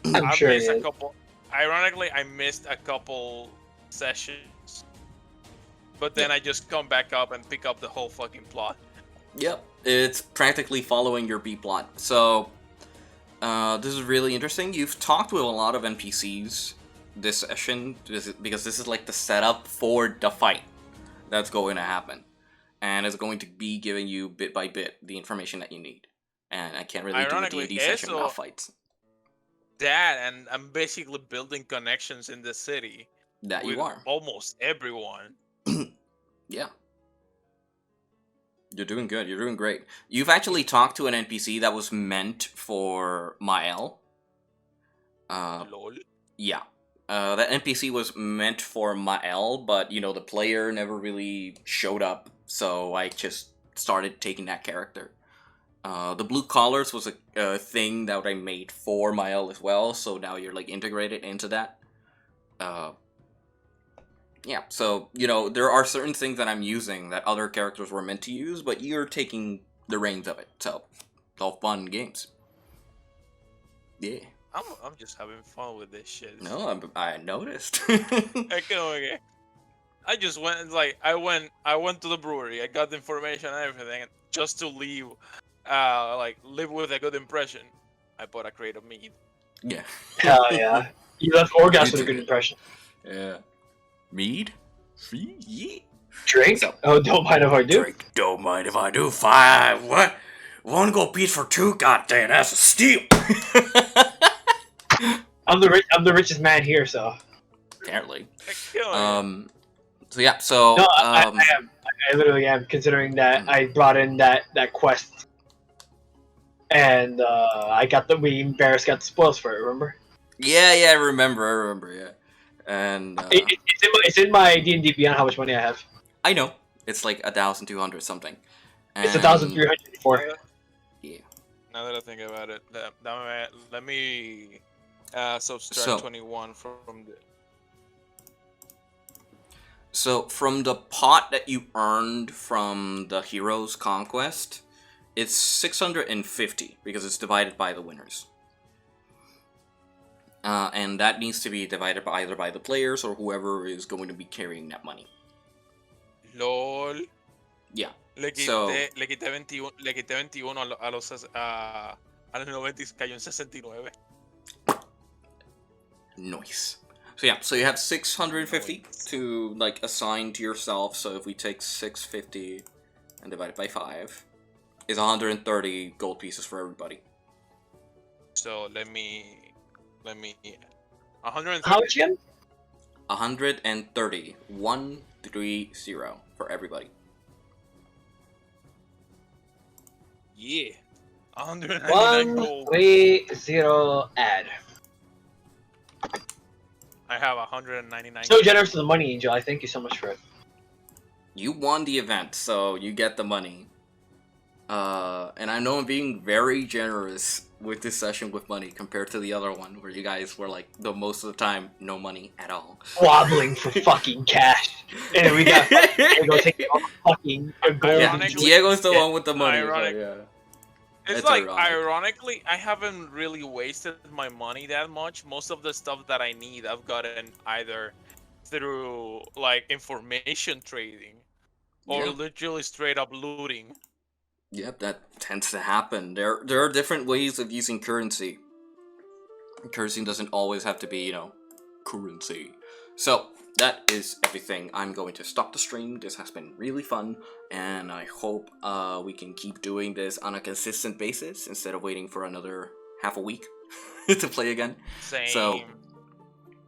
Ironically, I missed a couple sessions, but then I just come back up and pick up the whole fucking plot. Yep, it's practically following your B plot. So, this is really interesting. You've talked with a lot of NPCs this session, because this is like the setup for the fight that's going to happen. And it's going to be giving you bit by bit the information that you need. And I can't really do a D&D session without fights. That, and I'm basically building connections in the city. That you are. Almost everyone. Yeah. You're doing good. You're doing great. You've actually talked to an NPC that was meant for Mael. Lol. Yeah. That NPC was meant for Mael, but, you know, the player never really showed up, so I just started taking that character. The blue collars was a thing that I made for Mael as well, so now you're, like, integrated into that. Yeah, so, you know, there are certain things that I'm using that other characters were meant to use, but you're taking the reins of it, so it's all fun games. Yeah. I'm just having fun with this shit. No, I noticed. Okay. I just went, like, I went to the brewery, I got the information and everything, and just to leave, live with a good impression, I bought a crate of mead. Yeah. Hell yeah. You left Orgas with a good impression. Yeah. Mead? Yeah. Drink? So, oh, don't mind if I do. Drink. Don't mind if I do. 5. What? 1 gold piece for 2? Goddamn, that's a steal. I'm the richest man here, so. Apparently. So yeah. So. No, I am. I literally am, considering that I brought in that quest, and Barris got the spoils for it. Remember? Yeah, I remember. Yeah. And it's in my D&D Beyond how much money I have. I know. It's like 1,200 something. And it's 1,304. Yeah. Now that I think about it, let me subtract 21 from the. So from the pot that you earned from the Hero's Conquest, it's 650 because it's divided by the winners. And that needs to be divided by either by the players or whoever is going to be carrying that money. LOL. Yeah. Le quité 21 a los 90 y cayó en 69. Nice. So yeah, so you have 650 to like assign to yourself. So if we take 650 and divide it by 5, is 130 gold pieces for everybody. So let me 130. How much again? 130. 130 for everybody. Yeah. 199 gold. 130 add. I have 199. So generous to the money, Angel. I thank you so much for it. You won the event, so you get the money. And I know I'm being very generous with this session with money compared to the other one, where you guys were like, the most of the time, no money at all. Wobbling for fucking cash. And then we got Diego taking all the fucking gold. Yeah, Diego's the one with the money. So yeah. It's like, ironically, I haven't really wasted my money that much. Most of the stuff that I need, I've gotten either through, like, information trading or literally straight up looting. Yep, that tends to happen. There are different ways of using currency. Currency doesn't always have to be, you know, currency. So, that is everything. I'm going to stop the stream. This has been really fun, and I hope we can keep doing this on a consistent basis instead of waiting for another half a week to play again. Same. So,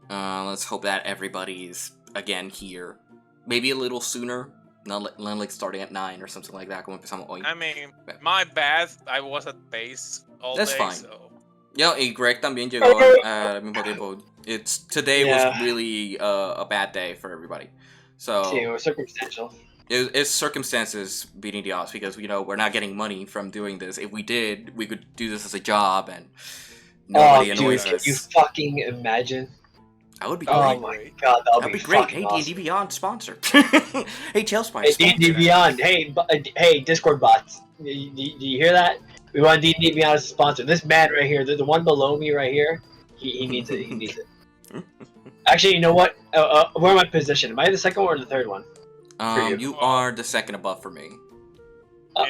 let's hope that everybody's again here. Maybe a little sooner Not like starting at 9 or something like that. Kung umpisa mo 8. I mean, my bad. I was at base all That's day, fine. so... Greg también llegó al mismo tiempo. Today was really a bad day for everybody. So See, it was circumstantial. it's circumstances beating the odds because we're not getting money from doing this. If we did, we could do this as a job and nobody annoys dude, us. Can you fucking imagine? That would be Oh great. my god, that'd be great. fucking Hey, awesome. D&D Beyond sponsor. Hey, Talespire. Hey, D&D Beyond. Hey, Discord bots. Do you hear that? We want D&D Beyond as a sponsor. This man right here, the one below me right here, he needs it. He needs it. Actually, you know what? Where am I positioned? Am I the second one or the third one? You are the second above for me.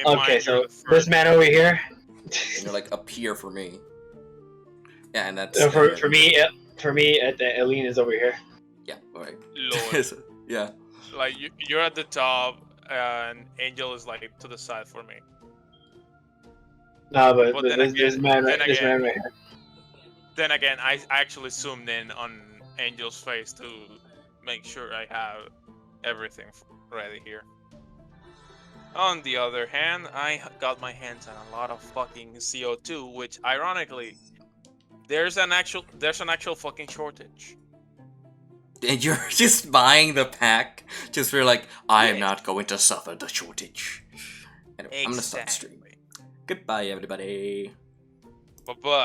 Okay, so this man over here. And you're like up here for me. Yeah, and that's for me, Eileen is over here. Yeah, alright. Lord. Yeah. Like, you're at the top, and Angel is, like, to the side for me. No, but then this man right here. Then again, I actually zoomed in on Angel's face to make sure I have everything ready here. On the other hand, I got my hands on a lot of fucking CO2, which ironically, there's an actual fucking shortage. And you're just buying the pack just for like, I am not going to suffer the shortage. Anyway, I'm gonna stop streaming. Goodbye, everybody. Bye-bye.